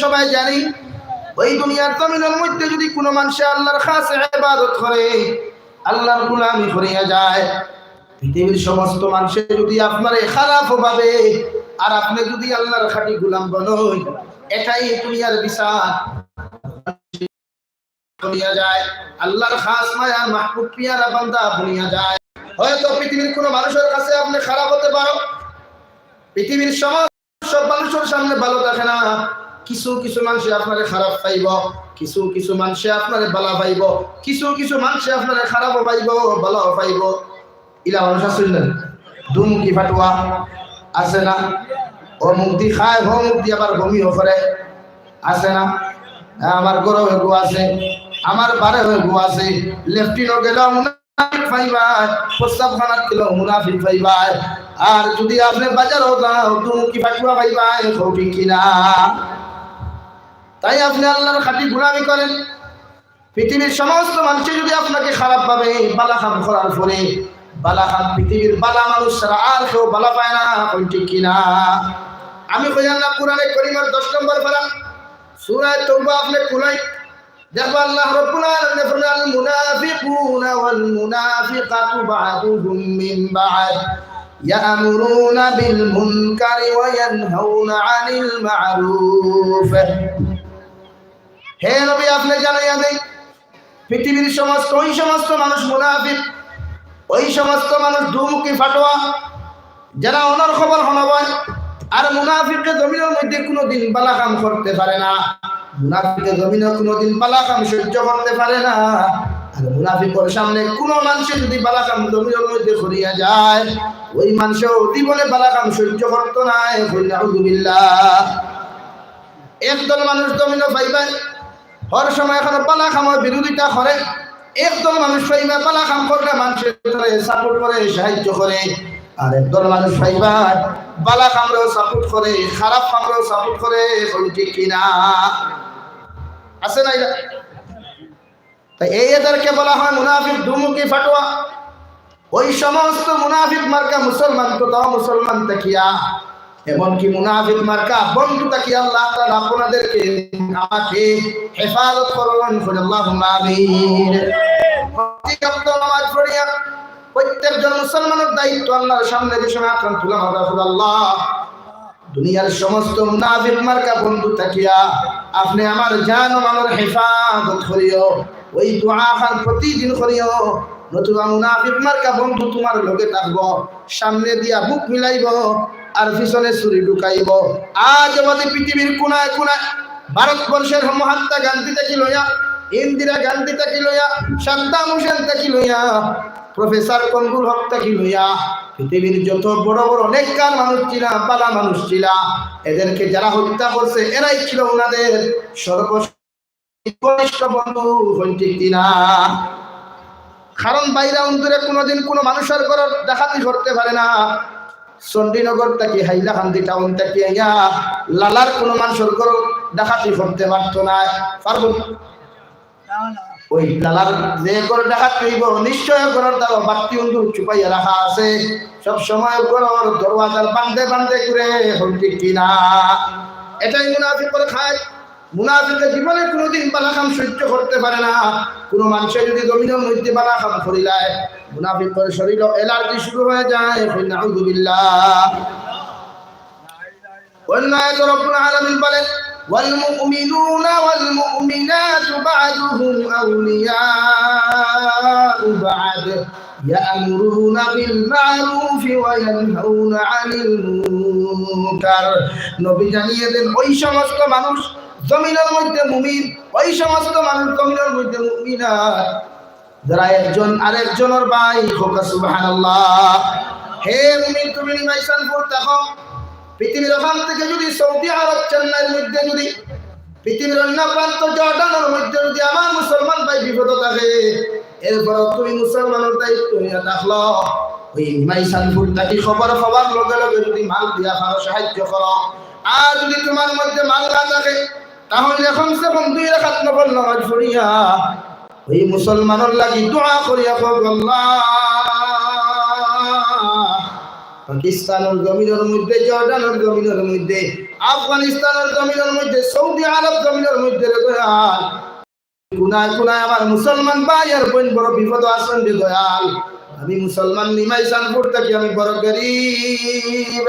সবাই জানি ওই দুনিয়ার জমিনের মধ্যে যদি কোনো মানুষ আল্লাহর খাস ইবাদত করে, আল্লাহর গোলামি করিয়া যায়, পৃথিবীর সমস্ত মানুষের যদি আপনারে খারাপ ভাবে আর আপনি যদি আল্লাহর খাঁটি গোলাম বনই, এটাই দুনিয়ার বিচার বনিয়া যায়। আল্লাহর খাস মায়া মাহবুব পিয়ারা বান্দা বনিয়া যায়। হয়তো পৃথিবীর কোনো মানুষের কাছে আপনি খারাপ হতে পারো, পৃথিবীর সমস্ত মানুষের সামনে ভালো থাকে না, কিছু কিছু মানুষ আপনারে খারাপ পাইব, কিছু কিছু মানুষ আপনারে ভালো পাইব, কিছু কিছু মানুষ আপনারে খারাপ পাইব ভালো পাইব। ইলা মানুষ আছে না, দুমুখী ফাটুয়া আছে না, ও মুক্তি খায় ও মুক্তি আবার বমিও করে আছে না। আমার গরো গো আছে, আমার বারে গো আছে, লেফটিনও গেল মুনাফিক পাইবাই, প্রস্তাবখানাত গেল মুনাফিক পাইবাই, আর যদি আপনি বাজারও যাও দুমুখী ফাটুয়া পাইবাই, ঠিক কিনা? তাই আপনি আল্লাহর খাঁটি গোলামি করেন। পৃথিবীর সমস্ত মানুষ যদি আপনাকে খারাপ পাবে, বালা খাম করার পরে বালা খাম, পৃথিবীর বালা মানুষ ছাড়া আর কেউ বালা পায় না, ঠিক কিনা? আমি কইলাম না কোরআনে কারীমের 10 নম্বর পারা সূরা তাওবা আপনি খুলাই দেখো, আল্লাহ রাব্বুল আলামিন ফরমান, আল মুনাফিকুনা ওয়াল মুনাফিকাতু বা'দুহুম মিন বা'দ ইয়া'মুরুনা বিল মুনকারি ওয়া ইয়ানহাউনা 'আনিল মা'রুফ। হে নবী, আপনি জানাইয়া দেন পৃথিবীর ওই সমস্ত মানুষ মুনাফিক, ওই সমস্ত মানুষ দুমুখী ফাটোয়া, যারা অনর খবর শোনাবেন। আর মুনাফিকের জমিনের মধ্যে কোনোদিন বালা কাম করতে পারে না, মুনাফিকের জমিনে কোনোদিন বালা কাম সহ্য করতে পারে না। আর মুনাফিকের সামনে কোনো মানুষের যদি বালা কাম জমিনের মধ্যে করিয়া যায়, ওই মানুষও জীবনে বালা কাম সহ্য করতো না। আলহামদুলিল্লাহ, একদল মানুষ জমিনে পাইবেন হর সময় এখন বালা কামের বিরোধিতা করে, একদল মানুষ পাইবে বালা কাম করলে মানুষের সাপোর্ট করে, সাহায্য করে। আর একদল মানুষ পাইবা বালা কামরেও সাপোর্ট করে, খারাপ কামরেও সাপোর্ট করে, ঠিক কিনা? আছে না? তাই এদেরকে বলা হয় মুনাফিক, দুমুখী ফাটোয়া। ওই সমস্ত মুনাফিক মার্কা মুসলমান তো তাও মুসলমান তাকিয়া, এমনকি মুনাফিক মার্কা বন্ধু তাকিয়া আল্লাহ তাআলা আপনাদেরকে আমাকে হেফাজত করুন, আল্লাহুম্মা আমিন। নামাজ পড়িয়া প্রত্যেকজন মুসলমানের দায়িত্ব আল্লাহর সামনে যে সময় আক্রান্ত তুলা হবে, আল্লাহ দুনিয়ার সমস্ত মুনাফিক মার্কা বন্ধু তাকিয়া আপনি আমার জান ও মালের হেফাজত করিও। ওই দোয়া খান প্রতিদিন করিও, নতুবা মুনাফিক মার্কা বন্ধু তোমার লগে থাকবো, সামনে দিয়া বুক মিলাইব আর পিছনে ছুরি ঢুকাইব। আজ আমাদের পৃথিবীর কোনায় কোনায় ভারতবর্ষের মহাত্মা গান্ধী থেকে লইয়া, ইন্দিরা গান্ধী থেকে লইয়া, সাদ্দাম হোসেন থেকে লইয়া, প্রফেসর কমরুল হক থেকে লইয়া, পৃথিবীর যত বড় বড় নেককার মানুষ ছিল, বালা মানুষ ছিল, এদেরকে যারা হত্যা করছে এরাই ছিল ওনাদের সর্বকনিষ্ঠ বন্ধু, ঠিক কিনা? কারণ বাইরে অন্তরে কোনোদিন কোনো মানুষের ঘর ডাকাতি করতে পারে না। চণ্ডীনগর থেকে হাইলাকান্দি টাউন থেকে লালার কোনো মানুষের ঘর ডাকাতি করতে পারতো না, পারবো? ওই লালার যে ঘর ডাকাত হইব নিশ্চয় ঘরের দ্বারা বাড়তি অন্ধুর চুপাইয়া রাখা আছে, সব সময় ঘরের দরওয়াজার বান্ধে বান্ধে করে, ঠিক কিনা? এটাই মুনাফিক করে খায়। মুনাফিকের জীবনে কোনোদিন বালা কাম সহ্য করতে পারে না। কোনো মানুষের যদি জমিনের মধ্যে বালা কাম করিলায়, মুনাফিকের শরীরে এলার্জি শুরু হয়ে যায়। নাউযুবিল্লাহ। অন্য আয়াতে রব্বুল আলামিন বলেন, ওয়াল মুমিনুনা ওয়াল মুমিনাতু বা'দুহুম আউলিয়াউ বা'দ ইয়া'মুরুনা বিল মা'রুফি ওয়া ইয়ানহাউনা 'আনিল মুনকার। নবী জানিয়ে দেন ওই সমস্ত মানুষ জমিনের মধ্যে মুমিন, ওই সমস্ত মানুষ জমিনের মধ্যে মুমিনা যারা একজন আরেকজনের ভাই। সুবহানাল্লাহ। হে মুমিন, তুমি মাইসানপুর দেখো, পৃথিবীর ওখান থেকে যদি সৌদি আরব চেন্নাইয়ের মধ্যে, যদি পৃথিবীর অন্য প্রান্ত জর্ডানের মধ্যে যদি আমার মুসলমান ভাই বিপদ থাকে, এরপর তুমি মুসলমানের দায়িত্ব নিয়ে থাকলো, ওই মাইসানপুর থাকি খবর লগে লগে যদি মাল দিয়া পারো, সাহায্য করো। আর যদি তোমার মধ্যে মাল না থাকে, তাহলে এখন সে 2 রাকাত নফল নামাজ পড়িয়া ওই মুসলমানের লাগি দোয়া করিয়া, আল্লাহ পাকিস্তানের জমিনের মধ্যে, জর্ডানের জমিনের মধ্যে, আফগানিস্তানের জমিনের মধ্যে, সৌদি আরব জমিনের মধ্যে দয়াল কোনায় কোনায় আমার মুসলমান ভাই আর বোন বড় বিপদ আছেন রে দয়াল। আমি মুসলমান নিমাই সানপুর থেকে আমি বড় গরিব,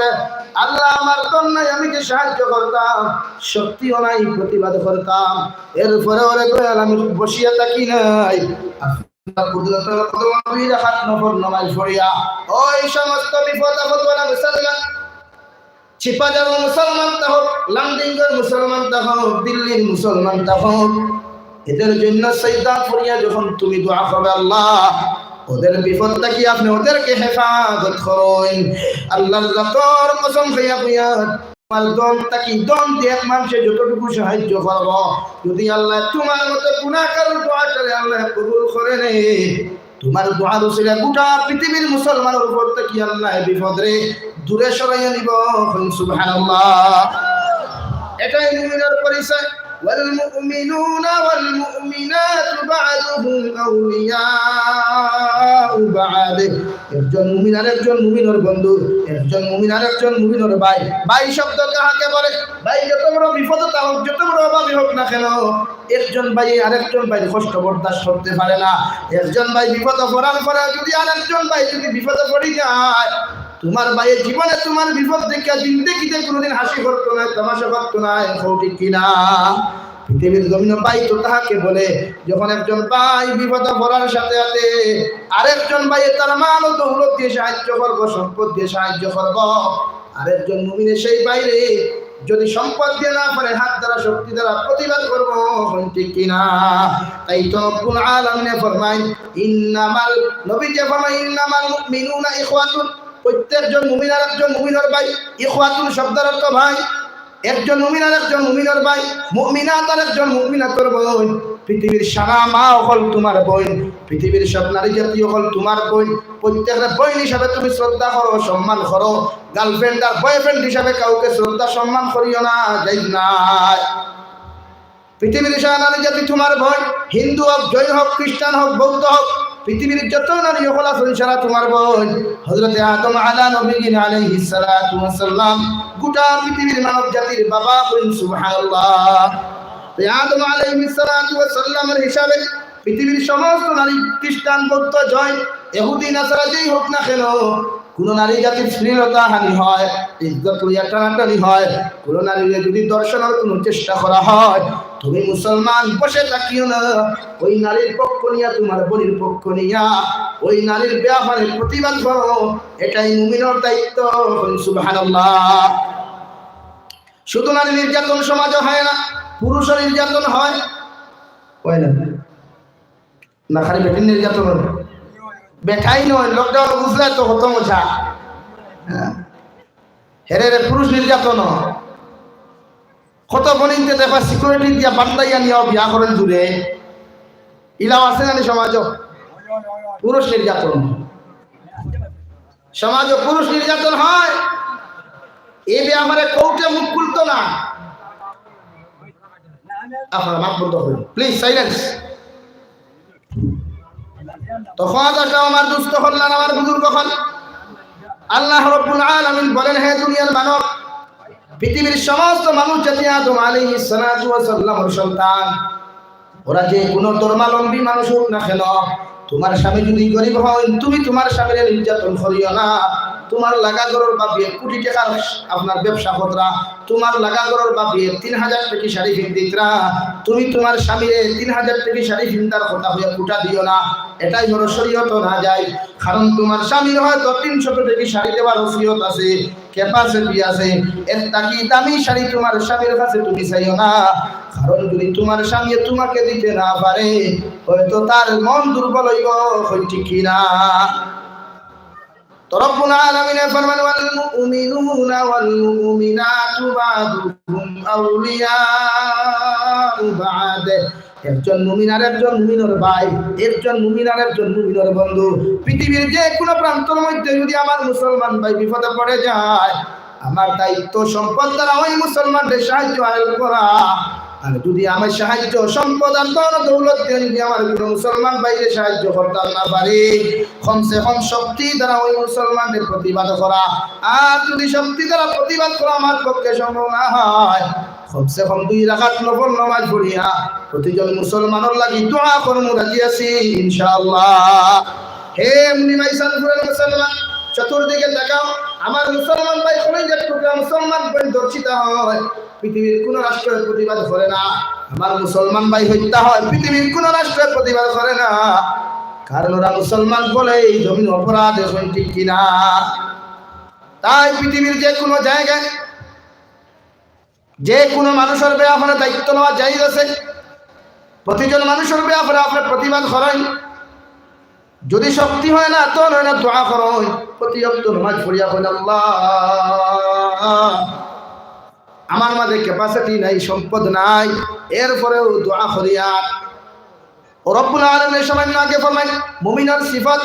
আল্লাহ আমার কোন নাই, আমি যে সাহায্য করতাম শক্তিও নাই, প্রতিবাদ করতাম, এরপরে ওরে দয়াল আমি বসিয়া থাকি নাই। ওই সমস্ত বিপদ আপদ মুসলমান, চিপাজার মুসলমান তা হোক, লামডিঙ্গের মুসলমান তা হোক, দিল্লির মুসলমান তা হোক, এদের জন্য সাজদা করিয়া যখন তুমি দোয়া করবে আল্লাহ ওদের বিপদ থেকে আপনি ওদেরকে হেফাজত করুন। আল্লাহর জাতর কসম খাইয়া কইয়া তোমার দম তাকি দম দিয়ে মানুষে যতটুকু সাহায্য করব, যদি আল্লাহ তোমার মতো গুনাহগার দোয়া করে আল্লাহ কবুল করে নে, তোমার দোয়ার উসিলা গোটা পৃথিবীর মুসলমানের উপর থেকে আল্লাহ বিপদ রে দূরে সরাইয়া নিব। সুবহানাল্লাহ। এটাই মুমিনের পরিচয়। والمؤمنون والمؤمنات بعضهم أولياء بعض। একজন মুমিন আর একজন মুমিনের বন্ধু, একজন মুমিন আর একজন মুমিনের ভাই। ভাই শব্দ কাকে বলে? ভাই যত বড় বিপদ হোক, যত বড় অভাবী হোক না কেন, একজন ভাই আরেকজন ভাই কষ্ট বরদাস্ত করতে পারে না। একজন ভাই বিপদ পড়ার পরে যদি আরেকজন ভাই যদি বিপদে পড়ে যায়, তোমার ভাইয়ের জীবনে তোমার বিপদ দেখে জিন্দেগিতে কোনোদিন হাসি করতো না, তামাশা করতো না, ঠিক কিনা? পৃথিবীর জমিনে ভাই তো তাহাকে বলে যখন একজন ভাই বিপদে পড়ার সাথে সাথে আরেকজন ভাই তার মাল ও দৌলত দিয়ে সাহায্য করবো, সম্পদ দিয়ে সাহায্য করবো। আরেকজন মুমিনের সেই বাইরে যদি সম্পদ দিয়ে না পারে হাত দ্বারা শক্তি দ্বারা প্রতিবাদ করবো, ঠিক কিনা? তাই তো রব্বুল আলামিন ফরমায় ইন্নামাল, নবীজি ফরমায় ইন্নামাল মুমিনুনা ইখওয়াতুন, প্রত্যেকজন মুমিন আর একজন মুমিনের ভাই। ইখওয়াতুন শব্দের অর্থ ভাই, একজন মুমিন আর একজন মুমিনের ভাই, মুমিনাত আর একজন মুমিনাতের বোন। পৃথিবীর সারা মা হল তোমার বোন, পৃথিবীর সব নারী জাতীয় হল তোমার বোন। প্রত্যেকটা বোন হিসাবে তুমি শ্রদ্ধা করো, সম্মান করো। গার্লফ্রেন্ড আর বয়ফ্রেন্ড হিসাবে কাউকে শ্রদ্ধা সম্মান করিও না, যাই না। পৃথিবীর সারা নারী জাতি তোমার বোন, হিন্দু হোক, জৈন হোক, খ্রিস্টান হোক, বৌদ্ধ হোক, পৃথিবীর যত নারী হল সারা তোমার বোন। হযরত আদম আলা নবীনা আলাইহিস সালাতু ওয়াস সালাম গোটা পৃথিবীর মানব জাতির বাবা বোন। সুবহানাল্লাহ। আদম আলাইহিস সালাতু ওয়াস সালামের হিসাবে পৃথিবীর সমস্ত নারী, খ্রিস্টান, বৌদ্ধ, জৈন, ইহুদি, নাসারা যেই হোক না কেন, কোন নারী জাতির শ্লীলতা হানি হয়, ইজ্জত লইয়া টানাটানি হয়, কোন নারীকে যদি দর্শনের কোনো চেষ্টা করা হয়, তুমি মুসলমান বসে থাকিও না, ওই নারীর পক্ষ নিয়া, তোমার বোনের পক্ষ নিয়া ওই নারীর ব্যাপারে প্রতিবাদ করো। এটাই মুমিনের দায়িত্ব। সুবহানাল্লাহ। শুধু নারী নির্যাতন সমাজে হয় না, পুরুষের নির্যাতন হয় না, খালি বেটির নির্যাতন বেঠাই নয়। লকডাউন বুঝলে তো হতো মজা। হেরে পুরুষ নির্যাতন কত বনিতে দেখা সিকিউরিটি দিয়া বান্দাইয়া নিয়ে বিয়া করেন দূরে, ইলাও আছে না সমাজ? পুরুষ নির্যাতন সমাজ, পুরুষ নির্যাতন হয়। এই ব্যাপারে কৌটে মুখ খুলতো না। আপনারা মাপ বন্ধ করুন প্লিজ, সাইলেন্স। তখন আমার দুস্থ হল্লান, আমার বুজুর্গ হল। আল্লাহ রাব্বুল আলামিন বলেন, হে দুনিয়ার মানব, পৃথিবীর সমস্ত মানুষ জাতি আদম আলাইহিস সালাতু ওয়াস সালামের সন্তান, ওরা যে কোনো ধর্মাবলম্বী মানুষ হোক না কেন, তোমার স্বামী যদি গরিব হয়, তুমি তোমার স্বামীর নির্যাতন করিও না। তোমার লাগা গরর বাপিয়ে কোটি টাকার আপনার ব্যবসা কতরা, তোমার লাগা গরর বাপিয়ে 3000 টাকা শাড়ি কিনতিরা, তুমি তোমার স্বামীরে 3000 টাকা শাড়ি কিনতার কথা হয়ে কুটা দিও না। এটাই হলো শরীয়ত না যায়। কারণ তোমার স্বামীর হয়তো 300 টাকা শাড়ি দেওয়ার ওসিয়ত আছে, ক্যাপাসিটি আছে, এর তাকি দামি শাড়ি তোমার স্বামীর কাছে তুমি চাইও না। কারণ যদি তোমার স্বামী তোমাকে দিতে না পারে, হয়তো তার মন দুর্বল হইব, ঠিক কিনা? রব্বুল আলামিন ফরমান, ওয়াল মুমিনুনা ওয়াল মুমিনাতু বা'দুহুম আউলিয়াউ বা'দ। একজন মুমিন আর একজন মুমিনের ভাই, একজন মুমিন আর একজন মুমিনের বন্ধু। পৃথিবীর যে কোনো প্রান্তের মধ্যে যদি আমার মুসলমান ভাই বিপদে পড়ে যায়, আমার দায়িত্ব সম্পদ দ্বারা ওই মুসলমানদের সাহায্য করা। আর যদি আমার সাহায্য সম্পদ আর ধন দৌলত দিয়ে যদি আমার কোনো মুসলমান বাইরে সাহায্য করতে না পারি, কমসে কম শক্তি দ্বারা ওই মুসলমানদের প্রতিবাদ করা, আর যদি শক্তি দ্বারা প্রতিবাদ করা আমার পক্ষে সম্ভব না হয়, কমসে কম 2 রাকাত নফল নামাজ পড়িয়া প্রতিজন মুসলমানের লাগি দোয়া করমু, রাজি আছি ইনশাআল্লাহ। হে মুনিমাইসানপুরের মুসলমান, চতুর্দিকে দেখাও, আমার মুসলমান ভাই কলেজের টুকরা মুসলমান ভাই দর্শিত হয়, পৃথিবীর কোন রাষ্ট্রের প্রতিবাদ করে না। আমার মুসলমান ভাই হত্যা হয়, পৃথিবীর কোন রাষ্ট্রের প্রতিবাদ করে না, কারণ ওরা মুসলমান বলে এই জমিন অপরাধ, এখন ঠিক কিনা? তাই পৃথিবীর যে কোনো জায়গায় যে কোনো মানুষের ব্যাপারে দায়িত্ব নেওয়া জায়েজ আছে। প্রতিজন মানুষের ব্যাপারে আপনার প্রতিবাদ করেন, যদি শক্তি হয় না তো নয় না দোয়া করেন, প্রতি ওয়াক্ত নামাজ পড়িয়া করেন আল্লাহ আমার মাঝে ক্যাপাসিটি নাই, সম্পদ নাই, এরপরেও দোয়া করিয়া রব্বুল আলামিনের সামনে আগে ফরমাই মুমিনের সিফাত,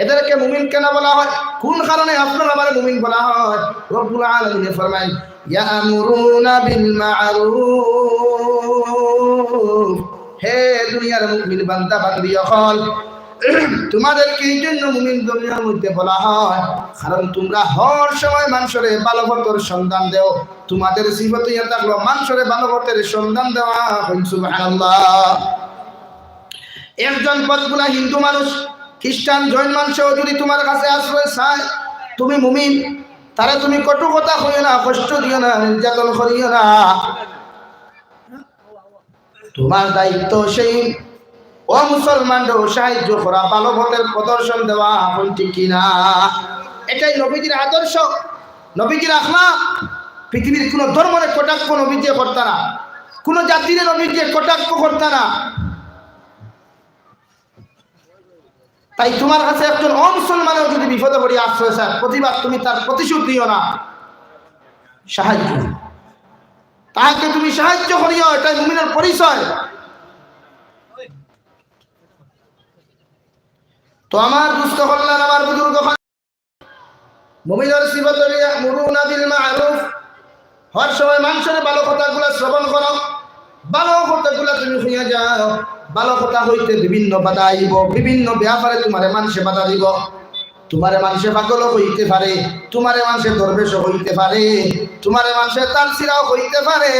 এদেরকে মুমিন কেন বলা হয়, কোন কারণে আপনার আমার মুমিন বলা হয়? রব্বুল আলামিন ফরমাই ইয়ামুরুনা বিল মা'রুফ, হে দুনিয়ার মুমিন বান্দা বান্দি হল, তোমাদেরকে এই জন্য মুমিন দুনিয়ার মধ্যে বলা হয় কারণ তোমরা হর সময় মানুষের ভালো পথের সন্ধান দেও। তোমাদের সিফত ইয়া থাকলো মানুষের ভালো পথের সন্ধান দেওয়া। সুবহানাল্লাহ। একজন পথগুলা হিন্দু মানুষ, খ্রিস্টান, জৈন মানুষও যদি তোমার কাছে আশ্রয় চায়, তুমি মুমিন, তারা তুমি কটু কথা কইও না, কষ্ট দিও না, নির্যাতন করিও না। তোমার দায়িত্ব সেই ও মুসলমানরাও সাহায্য করা, ভালো পথের প্রদর্শন দেওয়া, এখন ঠিক কিনা? এটাই নবীজির আদর্শ, নবীজির আখলাক। পৃথিবীর কোনো ধর্মের কটাক্ষ নবীজি করতে না, কোনো জাতির নবীজি কটাক্ষ করতে না। তাই তোমার কাছে একজন অমুসলমানেও যদি বিপদে পড়ে আশ্রয় চায়, প্রতিবাদ তুমি তার প্রতিশোধ দিও না, সাহায্য, তাহাকে তুমি সাহায্য করিও, এটাই মুমিনের পরিচয়। তো আমার দুস্থ কল্যাণ, আমার বুজুর্গ মুমিনের সিফাত হলো ইয়ামুরুনা বিল মা'রুফ, হর সময় মানুষের ভালো কথাগুলো শ্রবণ করো, ভালো কথাগুলো তুমি শুনে যাও। ভালো কথা হইতে বিভিন্ন বাধা আইব, বিভিন্ন ব্যাপারে তোমারে মানুষে বাধা দিব, তোমারে মানুষে পাগল হইতে পারে, তোমারে মানুষে দরবেশ হইতে পারে, তোমারে মানুষে তালসিরাও হইতে পারে,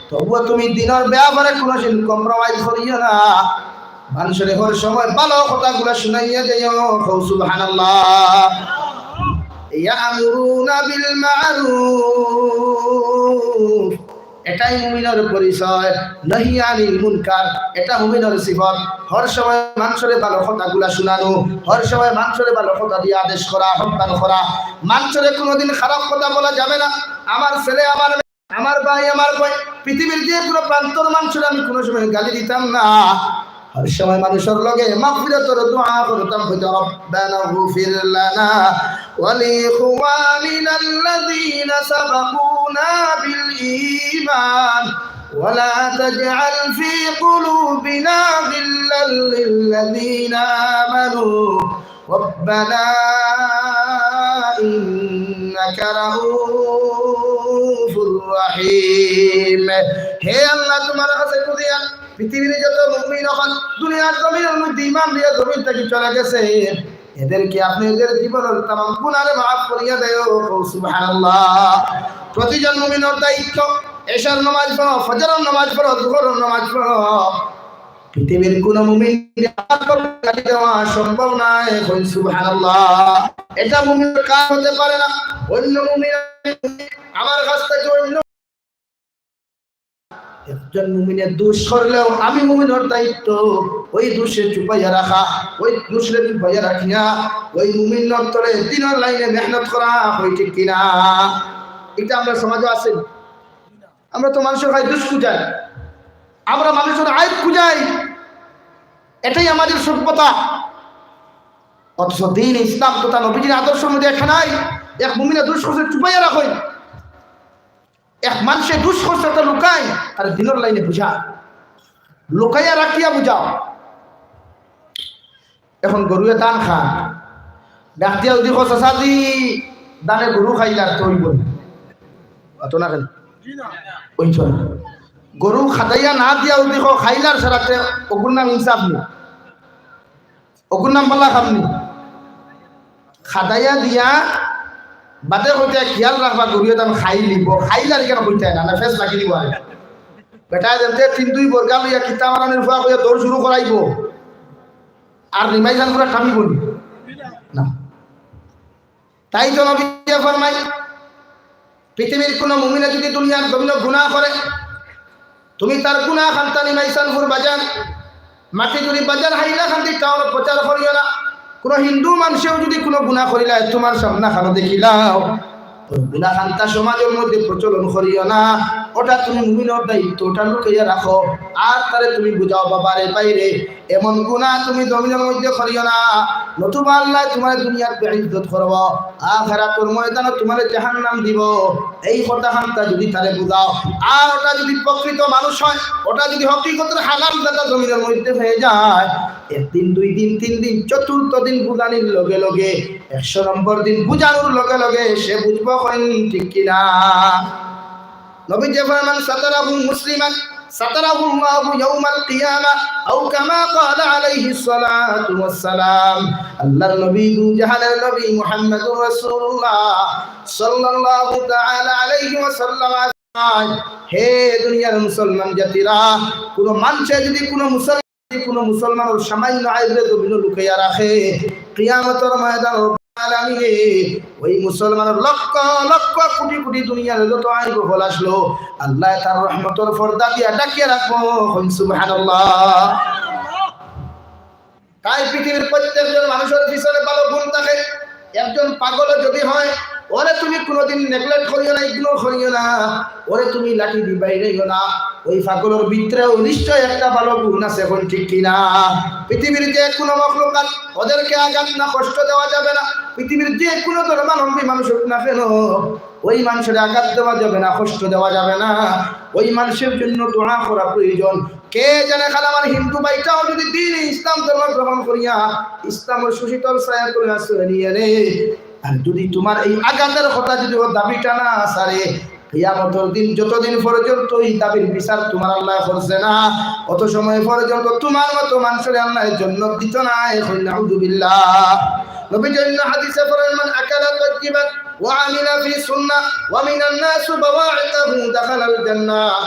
তবুও তুমি দিনের ব্যাপারে কোনো কম্প্রোমাইজ করিও না। মানুষের হর সময় ভালো কথাগুলো শুনাইয়া যাইও। সুবহানাল্লাহ। ইয়ামুরুনা বিল মা'রুফ, এটাই মুমিনের পরিচয়। নাহি আনিল মুনকার, এটা মুমিনের সিফাত। হর সময় মানুষের ভালো কথাগুলো শোনানো, হর সময় মানুষের ভালো কথা দিয়ে আদেশ করা, আহ্বান করা। মানুষের কোনোদিন খারাপ কথা বলা যাবে না। আমার ছেলে, আমার ভাই, আমার ভাই, পৃথিবীর যে কোনো প্রান্তর মানুষের আমি কোনো সময় গালি দিতাম না। হর সময় মানুষের লগে মাগফিরাতের দোয়া করতাম, রব্বানা গফির লানা ওয়া লিইখওয়ানিনাল্লাযীনা সাবাকুনা বিল ঈমান ওয়া লা তাজআল ফী কুলুবিনা গিল্লাল লিল্লাযীনা আমানু রব্বানা ইন্নাকা রাউফুর রহিম। হে আল্লাহ, তোমার কাছে কুদিয়া পৃথিবীর যত মুমিন হন, দুনিয়ার জমিনের মধ্যে ঈমান দিয়ে জমিন থেকে চলে গেছে, এদেরকে আপনি এদের জীবনের তামাম গুনাহ মাফ করিয়া দেও। সুবহানাল্লাহ। প্রতিজন মুমিনের দায়িত্ব এশার নামাজ পড়ো, ফজরের নামাজ পড়ো, যোহরের নামাজ পড়ো। পৃথিবীর কোন মুমিন গালি দেওয়া সম্ভব নয়। সুবহানাল্লাহ। এটা মুমিনের কাজ হতে পারে না। অন্য মুমিন আমার কাছ থেকে অন্য একজন মুমিনের দোষ করলেও আমি মুমিনের দায়িত্ব ওই দোষে চুপাইয়া রাখা, ওই দোষে চুপাইয়া রাখিয়া ওই মুমিন অন্তরে দিনের লাইনে মেহনত করা। হয় ঠিক কিনা? এটা আমরা সমাজে আছে। আমরা তো মানুষের ভাই দোষ খুঁজাই, আমরা মানুষের আইব খুঁজাই, এটাই আমাদের সভ্যতা। অথচ দিন ইসলাম তথা নবীজির আদর্শের মধ্যে একটা নাই এক মুমিনের দোষ করছে চুপাইয়া রাখেন, এক মানুষের দুষ করছে তো লুকায়, আর দিনের লাইনে বুঝা, লুকাইয়া রাখিয়া বুঝাও। এখন গরুয়ে দান খান, ডাক্তিয়া যদি চাষাদি দানে গরু খাইলার তো ওই বল অত না কেন ওই চল গরু খাটাইয়া না দিয়াও দেখো খাইলার সারাতে ওগুর নাম ইনসাফ নি, ওগুর নাম বলা খামনি। খাটাইয়া দিয়া বাদে হইতে খেয়াল রাখবা গরুয়ে দাম খাই লিব, খাইলার কেন হইতে না না ফেস লাগি দিব। আর বেটা যেতে 3-2 বর্গা লইয়া কিতা মারানির ফুয়া কইয়া দৌড় শুরু করাইব আর রিমাইজান পুরা থামিব না। তাই তো নবী ফরমাই পৃথিবীর কোন মুমিনে যদি দুনিয়ার জমিন গুনাহ করে, তুমি তার গুনাহ খান্তা নিমাইসান ফুর বাজান মাটি যদি বাজার হাইলা খান্তি টাউন প্রচার করিও না। কোন হিন্দু মানুষেও যদি কোনো গুনাহ করিলা তোমার সামনা খানো দেখিলাও, গুনাহ খান্তা সমাজের মধ্যে প্রচলন করিও না। ওটা তুমি মুমিনের দায়িত্ব, ওটা লুকাইয়া রাখো আর তারে তুমি বুঝাও বাবারে বাইরে এমন গুনাহ তুমি জমিনের মধ্যে করিও না, নতুবা আল্লাহ তোমার দুনিয়ার বেইজ্জত করব, আখিরাতের ময়দানে তোমার জাহান্নাম দিব। এই কথা খান্তা যদি তারে বুঝাও আর ওটা যদি প্রকৃত মানুষ হয়, ওটা যদি হকিকতের হালাল দাতা জমিনের মধ্যে হয়ে যায়, একদিন 2 দিন 3 দিন চতুর্থ দিন বুঝানির লগে লগে 100 নম্বর দিন বুঝানোর লগে লগে সে বুঝবো ঠিক কিনা। নবী যে ফরমান সাতারাহু মুসলিমান সাতারাহু আল্লাহু ইয়াউমাল কিয়ামা আও কামা ক্বালা আলাইহিস সালাতু ওয়াস সালাম। আল্লাহর নবী দু জাহানের নবী মুহাম্মদুর রাসূলুল্লাহ সাল্লাল্লাহু তাআলা আলাইহি ওয়াসাল্লাম, হে দুনিয়ার মুসলমান জাতিরা, কোন মানুষে যদি কোন মুসলমানের সামান্য আইবে জমিন লুকাইয়া রাখে, কিয়ামতের ময়দানে ওই মুসলমানের লক্ষ লক্ষ কোটি কোটি দুনিয়ার যত আইব হল আসলো আল্লাহ তার রহমতের পর্দা দিয়া ডাকিয়ে রাখবো। সুবহানাল্লাহ। তাই পৃথিবীর প্রত্যেকজন মানুষের পিছনে ভালো গুণ থাকে। একজন পাগল যদি হয়, ওরে তুমি কোনোদিন নেগলেক্ট করিও না, ইগনোর করিও না, ওরে তুমি লাঠি দি বাইরেও না। ওই পাগলের ভিতরেও নিশ্চয় একটা ভালো গুণ আছে, এখন ঠিক কিনা? পৃথিবীর যে কোনো মখলুকাত ওদেরকে আঘাত না কষ্ট দেওয়া যাবে না। পৃথিবীর যে কোনো ধর্মাবলম্বী মানুষ হোক না কেন, ওই মানুষের আঘাত দেওয়া যাবে না, কষ্ট দেওয়া যাবে না। ওই মানুষের জন্য দোয়া করা প্রয়োজন। কে জানে খালা আমার হিন্দু ভাইটাও যদি দিন ইসলাম ধর্ম গ্রহণ করিয়া ইসলামের সুশীতল ছায়া করে আসলে নিয়ে রে, আর যদি তোমার এই আঘাতের কথা যদি ও দাবিটা না সারে, কিয়ামতের দিন যতদিন পর্যন্ত এই দাবির বিচার তোমার আল্লাহ করছে না, অত সময় পর্যন্ত তোমার মতো মানুষের আল্লাহ জন্য দিত না। নাউযুবিল্লাহ। নবী জন্য হাদিসে পড়েন, মান আকালা তাইয়িবান ওয়া আমিলা ফি সুন্নাহ ওয়া মিনান নাস বাওয়া'iতাহু দাখালাল জান্নাহ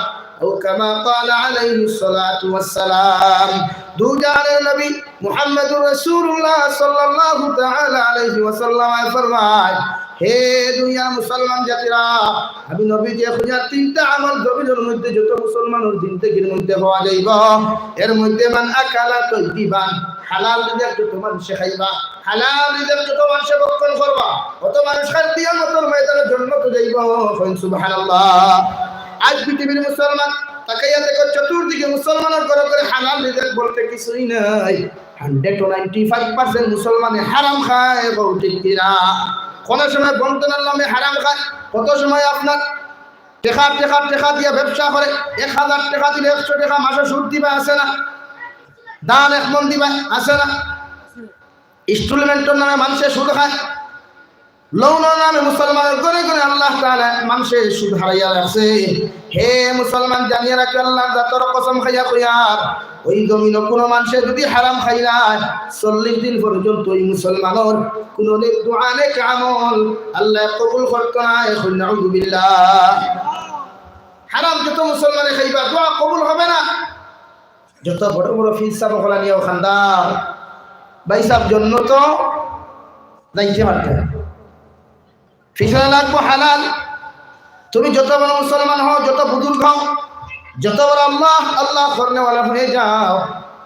আও কামা ক্বালা আলাইহিস সালাতু ওয়াস সালাম। দু জাহানের নবী মুহাম্মদুর রাসূলুল্লাহ সাল্লাল্লাহু তাআলা আলাইহি ওয়াসাল্লাম ফরমায়, হে দুনিয়ার মুসলমান জাতিরা, আমি নবী যে খুঁজার 3টা আমল জমিনের মধ্যে যত মুসলমানের জিন্দেগির মধ্যে হওয়া যাইব, এর মধ্যে মান আকালা তাইয়িবান, হালাল রিজিক যত মানুষ খাইবা, হালাল রিজিক যত মানুষ ভক্ষণ করবা, অত মানুষ কিয়ামতের ময়দানে জান্নাতে যাইব। সুবহানাল্লাহ। আজ পৃথিবীর মুসলমান তাকাইয়া দেখো, চতুর্দিকে মুসলমানের ঘরে ঘরে হালাল রিজিক বলতে কিছুই নাই। 195% মুসলমানে হারাম খায়, ঠিক কিনা? কোন সময় বন্টনের নামে হারাম খায়, কত সময় আপনার টেকা দিয়ে ব্যবসা করে, 1000 টাকা দিলে 100 টাকা মাসে সুদ দিবা, আছে না? দান 1 মন দিবা, আছে না? ইনস্টলমেন্টের নামে মানুষের সুদ খায়, লোনের নামে মুসলমানের ঘরে ঘরে আল্লাহ তাআলা মানুষের সুদ হারাইয়া রাখছে। হে মুসলমান, জানিয়ে রাখো আল্লাহর জাতের কসম খাইয়া কইয়ার, ওই জমিনে কোনো মানুষের যদি হারাম খাইলায় 40 দিন পর্যন্ত ওই মুসলমানের কোনো দোয়া নেক আমল আল্লাহ কবুল করতো না। নাউযুবিল্লাহ। হারাম যত মুসলমানে খাইবা দোয়া কবুল হবে না। যত বড় বড় ফিস সাহেব হলা নিয়েও খান্দার ভাই সাহেব জন্য তো যাইতে পারতে ফিসা লাগবো হালাল। তুমি যত বড় মুসলমান হও, যত বুজুর্গ হও, যত বড় আল্লাহ করনেওয়ালা হয়ে যাও,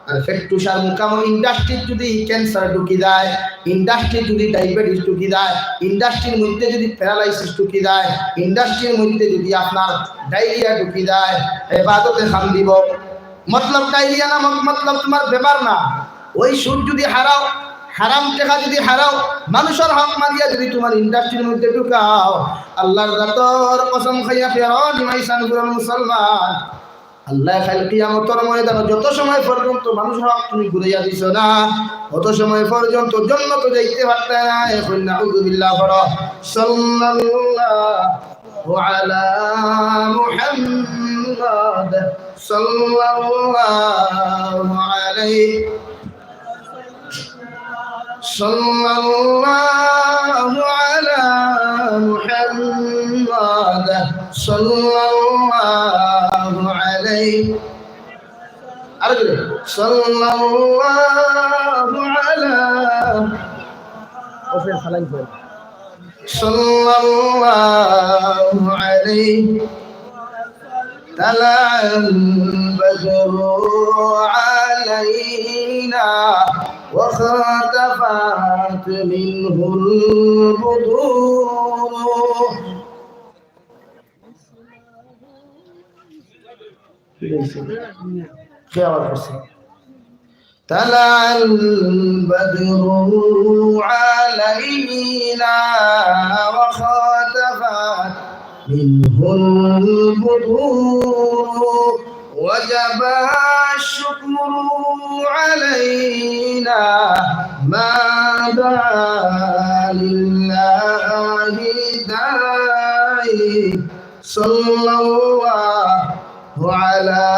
আর ফেট্টুসার মুকাম ইন্ডাস্ট্রি যদি ক্যান্সার ঢুকি যায়, ইন্ডাস্ট্রি যদি ডায়াবেটিস ঢুকি যায়, ইন্ডাস্ট্রির মধ্যে যদি প্যারালাইসিস ঢুকি যায়, ইন্ডাস্ট্রির মধ্যে যদি আপনার ডায়রিয়া ঢুকি যায়, ইবাদতে খাম দিব। মতলব ডায়রিয়া না, মতলব তোমার ব্যাপার না। ওই সুদ যদি হারাও, হারাম টাকা যদি হারাও, মানুষের হক মারিয়া যদি তোমার ইন্ডাস্ট্রির মধ্যে ঢুকাও, আল্লাহর জাতর কসম খাইয়া ফেরত দিমাইসান মুসলমান, আল্লাহ খালি কিয়ামতের ময়দানে যত সময় পর্যন্ত মানুষের হক তুমি ঘুরাইয়া দিছো না, অত সময় পর্যন্ত জান্নাতে যাইতে পারতে না। এখন নাউযুবিল্লাহ। সাল্লাল্লাহু وعلى محمد صلى الله عليه صلى الله على محمد صلى الله عليه صلى الله على صلى الله عليه طلع البدر علينا وخطفت منه البدور. طلع البدر علينا وخطفت منه البدور وجب الشكر علينا ما دعا لله داعي صلى الله على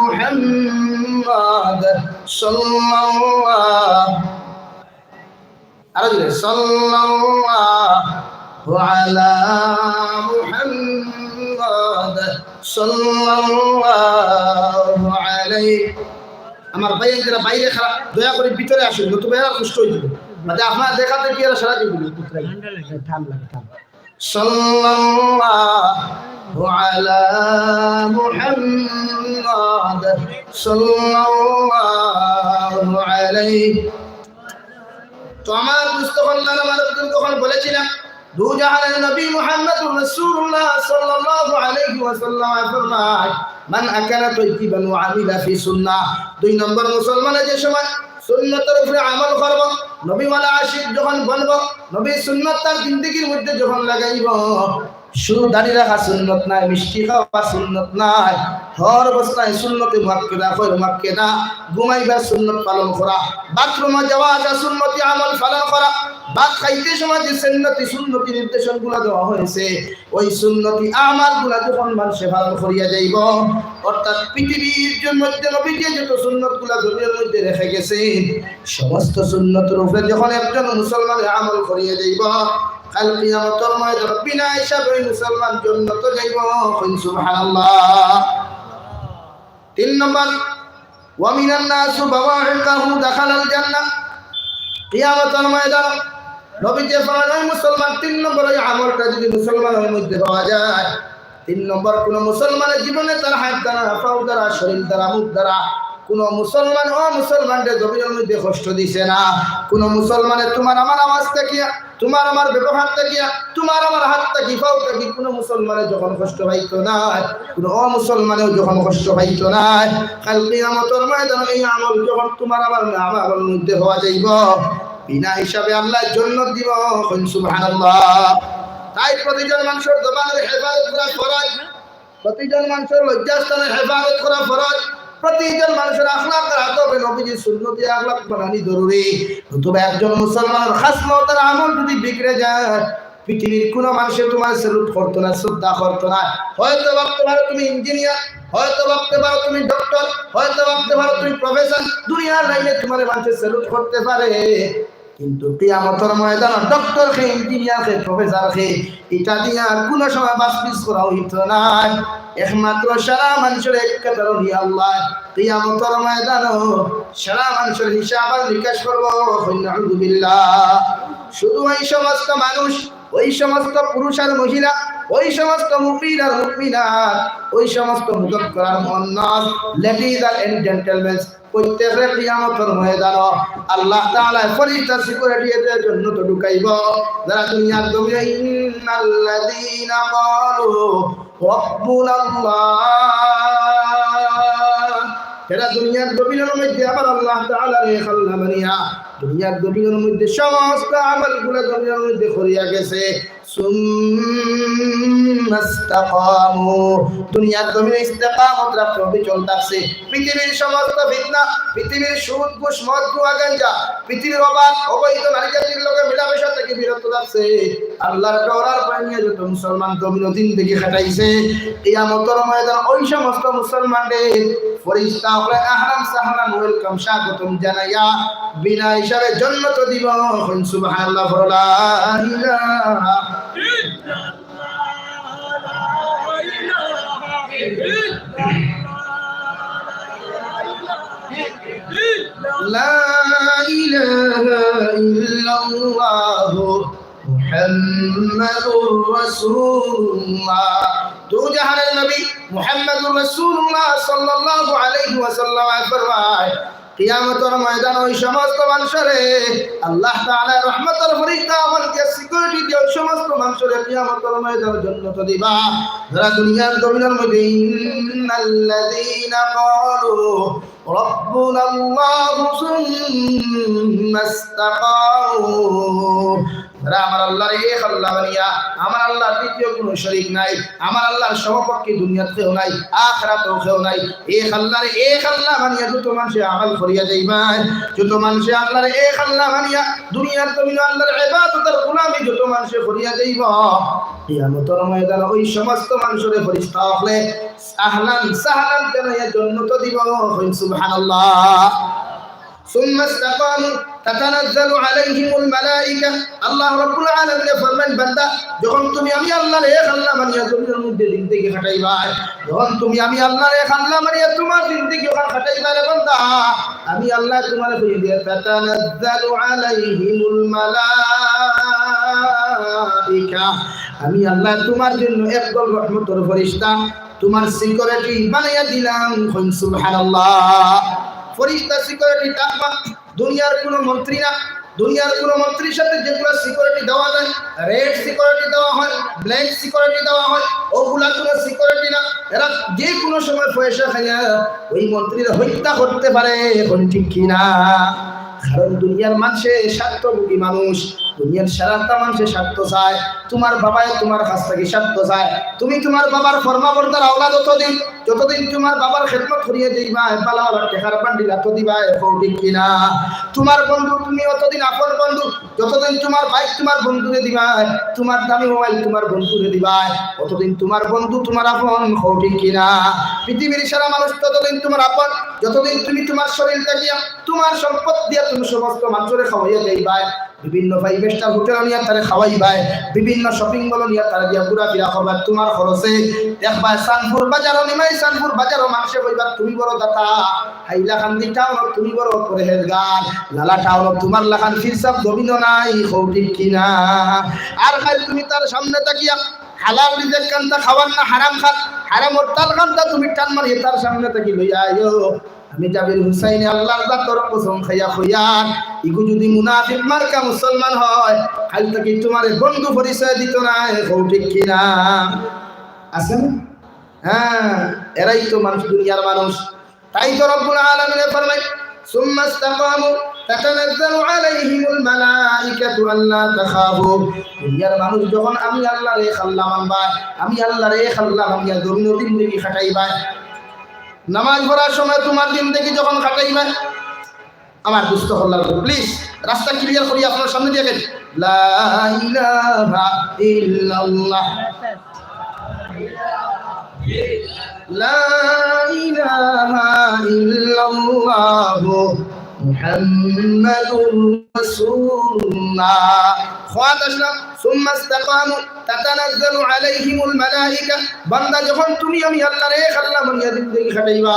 محمد صلى الله صلى الله على محمد صلى الله عليه. আমার ভাইয়ের যারা বাইরে খারাপ দয়া করে ভিতরে আসুন, নতুন ভাইয়েরা কষ্ট হয়ে যাবে, মানে আপনার দেখাতে কি আর সারা জীবন থাম লাগে থাম। সাল্লাল্লাহু আলা মুহাম্মাদ সাল্লাল্লাহু আলাইহি। তো আমার মুস্তাফাল্লাহ আমার তখন বলেছিলাম দু জাহানের নবী মুহাম্মদুর রাসূলুল্লাহ সাল্লাল্লাহু আলাইহি ওয়াসাল্লাম ফরমায় মান আকালা তাইয়িবান ওয়া আমিলা ফি সুন্নাহ। দুই নম্বর মুসলমানে যে সময় সুন্নতের উপরে আমল করব, নবী ওয়ালা আশিক যখন বলব, নবী সুন্নাত তার জিন্দেগীর মধ্যে যখন লাগাইব, শুধু দাঁড়িয়ে রাখা সুন্নত নাই, মিষ্টি খাওয়া সুন্নত নাই, হর অবস্থায় সুন্নতে মুআক্কাদা খৈর মুআক্কাদা, ঘুমাইবার সুন্নত পালন করা, বাথরুমে যাওয়া আসা সুন্নতি আমল পালন করা, ভাত খাইতে সময় যে সুন্নতি নির্দেশনগুলো দেওয়া হয়েছে ওই সুন্নতি আমালগুলো যখন মানুষে পালন করিয়া যাইব, অর্থাৎ পৃথিবীর মধ্যে নবী যে যত সুন্নতগুলো দুনিয়ার মধ্যে রেখে গেছেন সমস্ত সুন্নতের উপরে যখন একজন মুসলমানের আমল করিয়া যাইব, কাল কিয়ামতের ময়দানে বিনা হিসাবে ওই মুসলমান জান্নাতে যাইব। সুবহানাল্লাহ। 3 নম্বর ওয়া মিনান নাস বাওয়াহিকাহু দাখালাল জান্নাহ। কিয়ামতের ময়দানে নবী যে ফরমান মুসলমান 3 নম্বর এই আমলটা যদি মুসলমানের মধ্যে পাওয়া যায়, 3 নম্বর কোন মুসলমানের জীবনে তার হাত দ্বারা, পাও দ্বারা, শরীর দ্বারা, মুখ দ্বারা কোন মুসলমান ও মুসলমানদের জমিনের মধ্যে কষ্ট দিছে না। কোন মুসলমানের তোমার আমার আওয়াজ থাকিয়া, তোমার আমার ব্যবহার থাকিয়া, তোমার আমার হাত থাকি, পাও থাকি কোন মুসলমানের যখন কষ্ট পাইতো না, কোন অমুসলমানেও যখন কষ্ট পাইতো না, কাল কিয়ামতের ময়দানে এই আমল যখন তোমার আমার আমার মধ্যে হওয়া যাইব, বিনা হিসাবে আল্লাহ জান্নাত দিব। সুবহানাল্লাহ। তাই প্রতিজন মানুষের জবানের হেফাজত করা ফরজ, প্রতিজন মানুষের লজ্জাস্থানের হেফাজত করা ফরজ, প্রতিজন মানুষের আখলাক রাখতে হবে, নবীজির সুন্নতি আখলাক বানানি জরুরি। নতুবা একজন মুসলমানের খাসলতের আমল যদি বিগড়ে যায়, পৃথিবীর কোনো মানুষের তোমার স্যালুট করতো না, শ্রদ্ধা করতো না। হয়তো ভাবতে পারো তুমি ইঞ্জিনিয়ার, হয়তো ভাবতে পারো তুমি ডক্টর, হয়তো ভাবতে পারো তুমি প্রফেসর, দুনিয়ার লাইনে তোমার মানুষের স্যালুট করতে পারে, কিন্তু কিয়ামতের ময়দানে ডক্টর কে, ইঞ্জিনিয়ার কে, প্রফেসর কে এটা দিয়া কোনো সময় বাসপিস করা হইতো না। একমাত্র সারা মানুষের এক কারণ আল্লাহ কিয়ামতের ময়দানে সারা মানুষের হিসাব আর নিকাশ করবো। নাউযুবিল্লাহ। শুধু ওই সমস্ত মানুষ, ওই সমস্ত পুরুষ আর মহিলা, ওই সমস্ত মুমিন আর মুমিনাত, ওই সমস্ত মুজাক্কার আর মুআন্নাস, লেডিজ আর জেন্টলম্যান, প্রত্যেকের কিয়ামতের ময়দানে আল্লাহ তাআলা ফরিস্তা সিকিউরিটি এর জন্য তো ঢুকাইব। যারা দুনিয়ার জমিনে ইন্নাল্লাযীনা ক্বালু রাব্বুনাল্লাহ, যারা দুনিয়ার জমিনের মধ্যে আবার আল্লাহ তাআলা রে খাল্লা বানিয়া দুনিয়ার জমিনের মধ্যে সমস্ত আমলগুলো জমিনের মধ্যে করিয়া গেছে, সুম্মা ইস্তাকামু দুনিয়ার জমিনে ইস্তেকামত রাখতে হবে চলতেছে পৃথিবীর সমস্ত ফিতনা পৃথিবীর সুদ ঘুষ মদ জুয়া গাঁজা পৃথিবীর অবাধ অবৈধ নারী জাতির লোকে মেলামেশা থেকে বিরত থাকছে আল্লাহর ডরার পাইয়ে যত মুসলমান জমিন জিন্দেগি কাটাইছে কিয়ামতের ময়দান ওই সমস্ত মুসলমানদের ফেরেশতা হলে আহলান সাহলান ওয়েলকাম স্বাগতম জানাইয়া বিনা হিসাবে জান্নাত দিব সুবহানাল্লাহ লা ইলাহা لا إله إلا الله محمد رسول الله دو جهان النبي محمد رسول الله صلى الله عليه وسلم فرمائے কিয়ামতের ময়দান ওই সমস্ত মানুষরে আল্লাহ তাআলা রহমতের ফেরেশতা আমাকে সিকিউরিটি দিয়ে ওই সমস্ত মানুষরে কিয়ামতের ময়দানে জান্নাত দিবা যারা দুনিয়ার জমিনের মধ্যে ইন্নাল্লাযীনা ক্বালু রব্বুনা আল্লাহু সুম্মা ইসতাকামু যারা আমার আল্লাহর এক আল্লাহ বানিয়া আমার আল্লাহর দ্বিতীয় কোনো শরীক নাই আমার আল্লাহর সমকক্ষ দুনিয়াতেও নাই আখিরাতেও কেউ নাই এক আল্লাহ বানিয়া যত মানুষ আমল করিয়া যাইবা যত মানুষ আল্লাহর এক আল্লাহ বানিয়া দুনিয়ার জমিনে আল্লাহর ইবাদতের গোলামি যত মানুষ করিয়া যাইবা কিয়ামতের ময়দানে ওই সমস্ত মানুষের ফেরেশতা হলে আহলান সাহলান জানাইয়া জান্নাত দিব সুবহানাল্লাহ ثم استقاموا تتنزل عليهم الملائكه الله رب العالمين ফরমান বান্দা যখন তুমি আমি আল্লাহর এক আল্লাহ মানিয়া জমিনের মধ্যে জিন্দেগি কাটাইবা যখন তুমি আমি আল্লাহর এক আল্লাহ মানিয়া তোমার জিন্দেগি ওখানে কাটাইবা রে বান্দা আমি আল্লাহ তোমার কই দিয়া তাতানাজ্জালু আলাইহিমুল মালাইকা আমি আল্লাহ তোমার জন্য একদল রহমতের ফেরেশতা তোমার সিকিউরিটি বানাইয়া দিলাম সুবহানাল্লাহ ফেরেশতা সিকিউরিটি থাকবা দুনিয়ার কোনো মন্ত্রী না দুনিয়ার কোনো মন্ত্রীর সাথে যেগুলো সিকিউরিটি দেওয়া যায় রেড সিকিউরিটি দেওয়া হয় ব্ল্যাক সিকিউরিটি দেওয়া হয় ওগুলা কোনো সিকিউরিটি না এরা যে কোনো সময় পয়সা খাইয়া ওই মন্ত্রীরা হত্যা করতে পারে এখন ঠিক কিনা কারণ দুনিয়ার মানুষের স্বার্থভোগী মানুষ দুনিয়ার সারাটা মানুষের স্বার্থ চায় তোমার বাবাই তোমার কাছ থেকে স্বার্থ চায় তুমি তোমার বাবার ফরমাবর্তার আওলাদ যতদিন তোমার বাবার খেদমত করিয়ে দিবা পালাওয়ালা টেকার বান্ডিল এত দিবা এখন ঠিক কিনা তোমার বন্ধু তুমি অতদিন আপন বন্ধু যতদিন তোমার বাইক তোমার বন্ধুরে দিবা তোমার দামি মোবাইল তোমার বন্ধুরে দিবা অতদিন তোমার বন্ধু তোমার আপন এখন ঠিক কিনা পৃথিবীর সারা মানুষ ততদিন তোমার আপন যতদিন তুমি তোমার শরীরটা দিয়া তোমার সম্পদ দিয়া তুমি সমস্ত মানুষের খাওয়াইয়া যাইবা বিভিন্ন ফাইভ স্টার হোটেল নিয়ে তারা খাওয়াইবাই বিভিন্ন শপিং মল নিয়ে তারা দিয়া ঘোরাফেরা করবা তোমার খরচে দেখবা সানপুর বাজারও নিমাই সানপুর বাজারও মানুষে কইবা তুমি বড় দাতা হাইলাকান্দি টাউন তুমি বড় পরেহেজগার লালা টাউন তোমার লাখান ফিরসাব জমিন নাই ঠিক কিনা আর খাই তুমি তার সামনে তাকিয়া হালাল রিজেক কান্তা খাওয়ার না হারাম খান হারাম তাল কান্তা তুমি টান মারিয়ে তার সামনে তাকি লইয়া আইও আমি জাবির হুসাইনে আল্লাহর জাতর কসম খাইয়া কইয়ার ইগু যদি মুনাফিক মার্কা মুসলমান হয় কাল থেকে তোমার বন্ধু পরিচয় দিত না ঠিক কিনা আছে না হ্যাঁ এরাই তো মানুষ দুনিয়ার মানুষ তাই তো রব্বুল আলামিন ফরমায় সুম্মা ইসতাকামু তাতানাজ্জালু আলাইহিমুল মালাইকাতু আল্লা তাখাফু দুনিয়ার মানুষ যখন আমি আল্লাহর এক আল্লাহ মানবা আমি আল্লাহর এক আল্লাহ মানিয়া জমিন জিন্দেগি কাটাইবা নামাজ পড়ার সময় তোমার জিন্দেগি যখন কাটাইবা আমার দুস্থ আল্লাহ প্লিজ রাস্তা ক্লিয়ার করি আপনার সামনে দিয়ে গেল লা ইলাহা ইল্লাল্লাহ লা ইলাহা ইল্লাল্লাহ মুহাম্মাদুর রাসূলুল্লাহ খাওয়াত আসলাম সুম্মা ইসতাকামু তাতানাজ্জালু আলাইহিমুল মালাইকা বান্দা যখন তুমি আমি আল্লাহর এক আল্লাহ বানিয়া জিন্দেগি কাটাইবা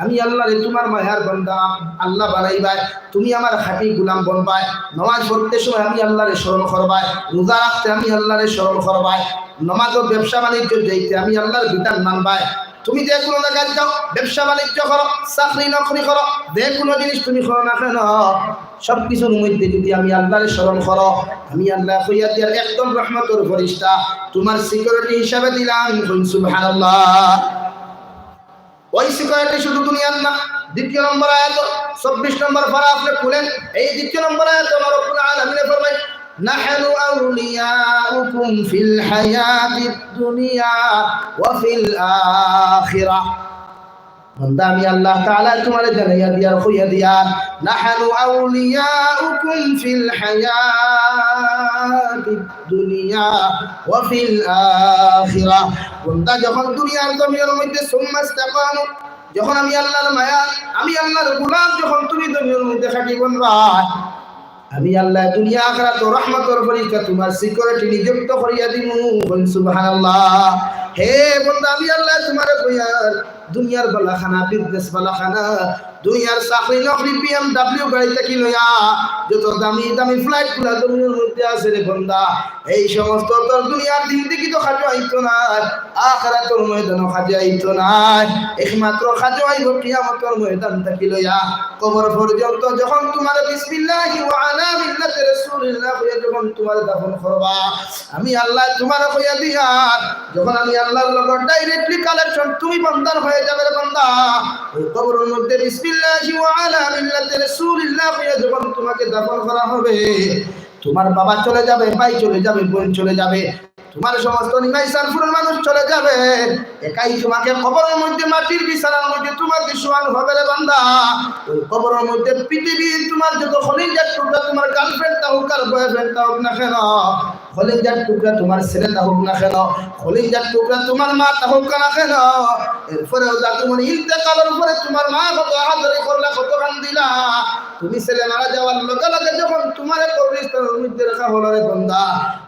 আমি আল্লাহরে তোমার মায়ার বান্দা আল্লাহ বানাইবা তুমি আমার খাঁটি গোলাম বনবা নামাজ পড়তে সময় আমি আল্লাহরে স্মরণ করবা রোজা রাখতে আমি আল্লাহরে স্মরণ করবা নামাজ ও ব্যবসা বাণিজ্য যাইতে আমি আল্লাহর বিধান মানবা তুমি যে কোনো জায়গায় যাও ব্যবসা বাণিজ্য করো চাকরি নকরি করো যে কোনো জিনিস তুমি করো না কেন সব কিছুর মধ্যে যদি আমি আল্লাহরে স্মরণ করো আমি আল্লাহ কইয়া দিয়ার একদম রহমতের ফেরেশতা তোমার সিকিউরিটি হিসাবে দিলাম সুবহানাল্লাহ ওই সিকিউরিটি শুধু দুনিয়ার না দ্বিতীয় নম্বর আয়াত 24 নম্বর পারা আপনি খুলেন এই দ্বিতীয় নম্বর আয়াত রব্বুল আলামিন ফরমায় নাহনু আউলিয়াউকুম ফিল হায়াতিদ দুনিয়া ওয়া ফিল আখিরাহ। বন্দা আমি আল্লাহ তাআলা তোমারে জানাইয়া দিয়া কইয়া দিয়া নাহনু আউলিয়াউকুম ফিল হায়াতিদ দুনিয়া ওয়া ফিল আখিরাহ। বন্দা যখন দুনিয়ার জমিনের মধ্যে সুম্মাস্তাকামু, যখন আমি আল্লাহর মায়া, আমি আল্লাহর গোলাম, যখন তুমি দুনিয়ার মধ্যে খাটি বনবা, আমি আল্লাহ দুনিয়া আখিরাত রহমতের ফরিকা তোমার সিকিউরিটি নিযুক্ত করিয়া দিমু। সুবহানাল্লাহ। হে বন্দা আমি আল্লাহ তোমারে কইয়া দুনিয়ার বালাখানা, বিজনেস বালাখানা, দুনিয়ার চাকরি নকরি, BMW গাড়ি থেকে লইয়া যত দামি দামি ফ্লাইট গুলা দুনিয়ার মধ্যে আছে রে বন্দা, এই সমস্ত তোর দুনিয়ার জিন্দেগি তো খাজো আইতো না, আখিরাতের ময়দানও খাজো আইতো না, একমাত্র খাজো আইব কিয়ামতের ময়দান থেকে লইয়া কবর পর্যন্ত। যখন তোমার বিসমিল্লাহি ওয়া আলা মিল্লাতি রাসূলিল্লাহ কইয়া যখন তোমার দাফন করবা, আমি আল্লাহ তোমার কইয়া দিয়া, যখন আমি আল্লাহর লগত ডাইরেক্টলি কালেকশন তুমি বান্দার হয়ে যাবে রে বান্দা, ওই কবরের মধ্যে বিসমিল্লাহি ওয়া আলা মিল্লাতি রাসূলিল্লাহ কইয়া যখন তোমাকে দাফন করা হবে, তোমার বাবা চলে যাবে, ভাই চলে যাবে, বোন চলে যাবে, তোমার সমস্ত নিমাই সালফুরের মানুষ চলে যাবে, একাই তোমাকে কবরের মধ্যে মাটির বিছানার মধ্যে তোমাকে শোয়ানো হবে রে বান্দা। ওই কবরের মধ্যে পৃথিবীর তোমার যত খলিজার টুকরা, তোমার গার্লফ্রেন্ড তা হোক আর বয়ফ্রেন্ড তা হোক না কেন, খলিজার টুকরা তোমার ছেলে তা হোক না কেন, খলিজার টুকরা তোমার মা তা হোক না কেন, এরপরে যা তোমার ইন্তেকালের উপরে তোমার মা কত আদরে করলা, কত কান্দিলা, তুমি ছেলে মারা যাওয়ার লগে লগে যখন তোমার কবরস্থানের মধ্যে রাখা হলো রে বান্দা,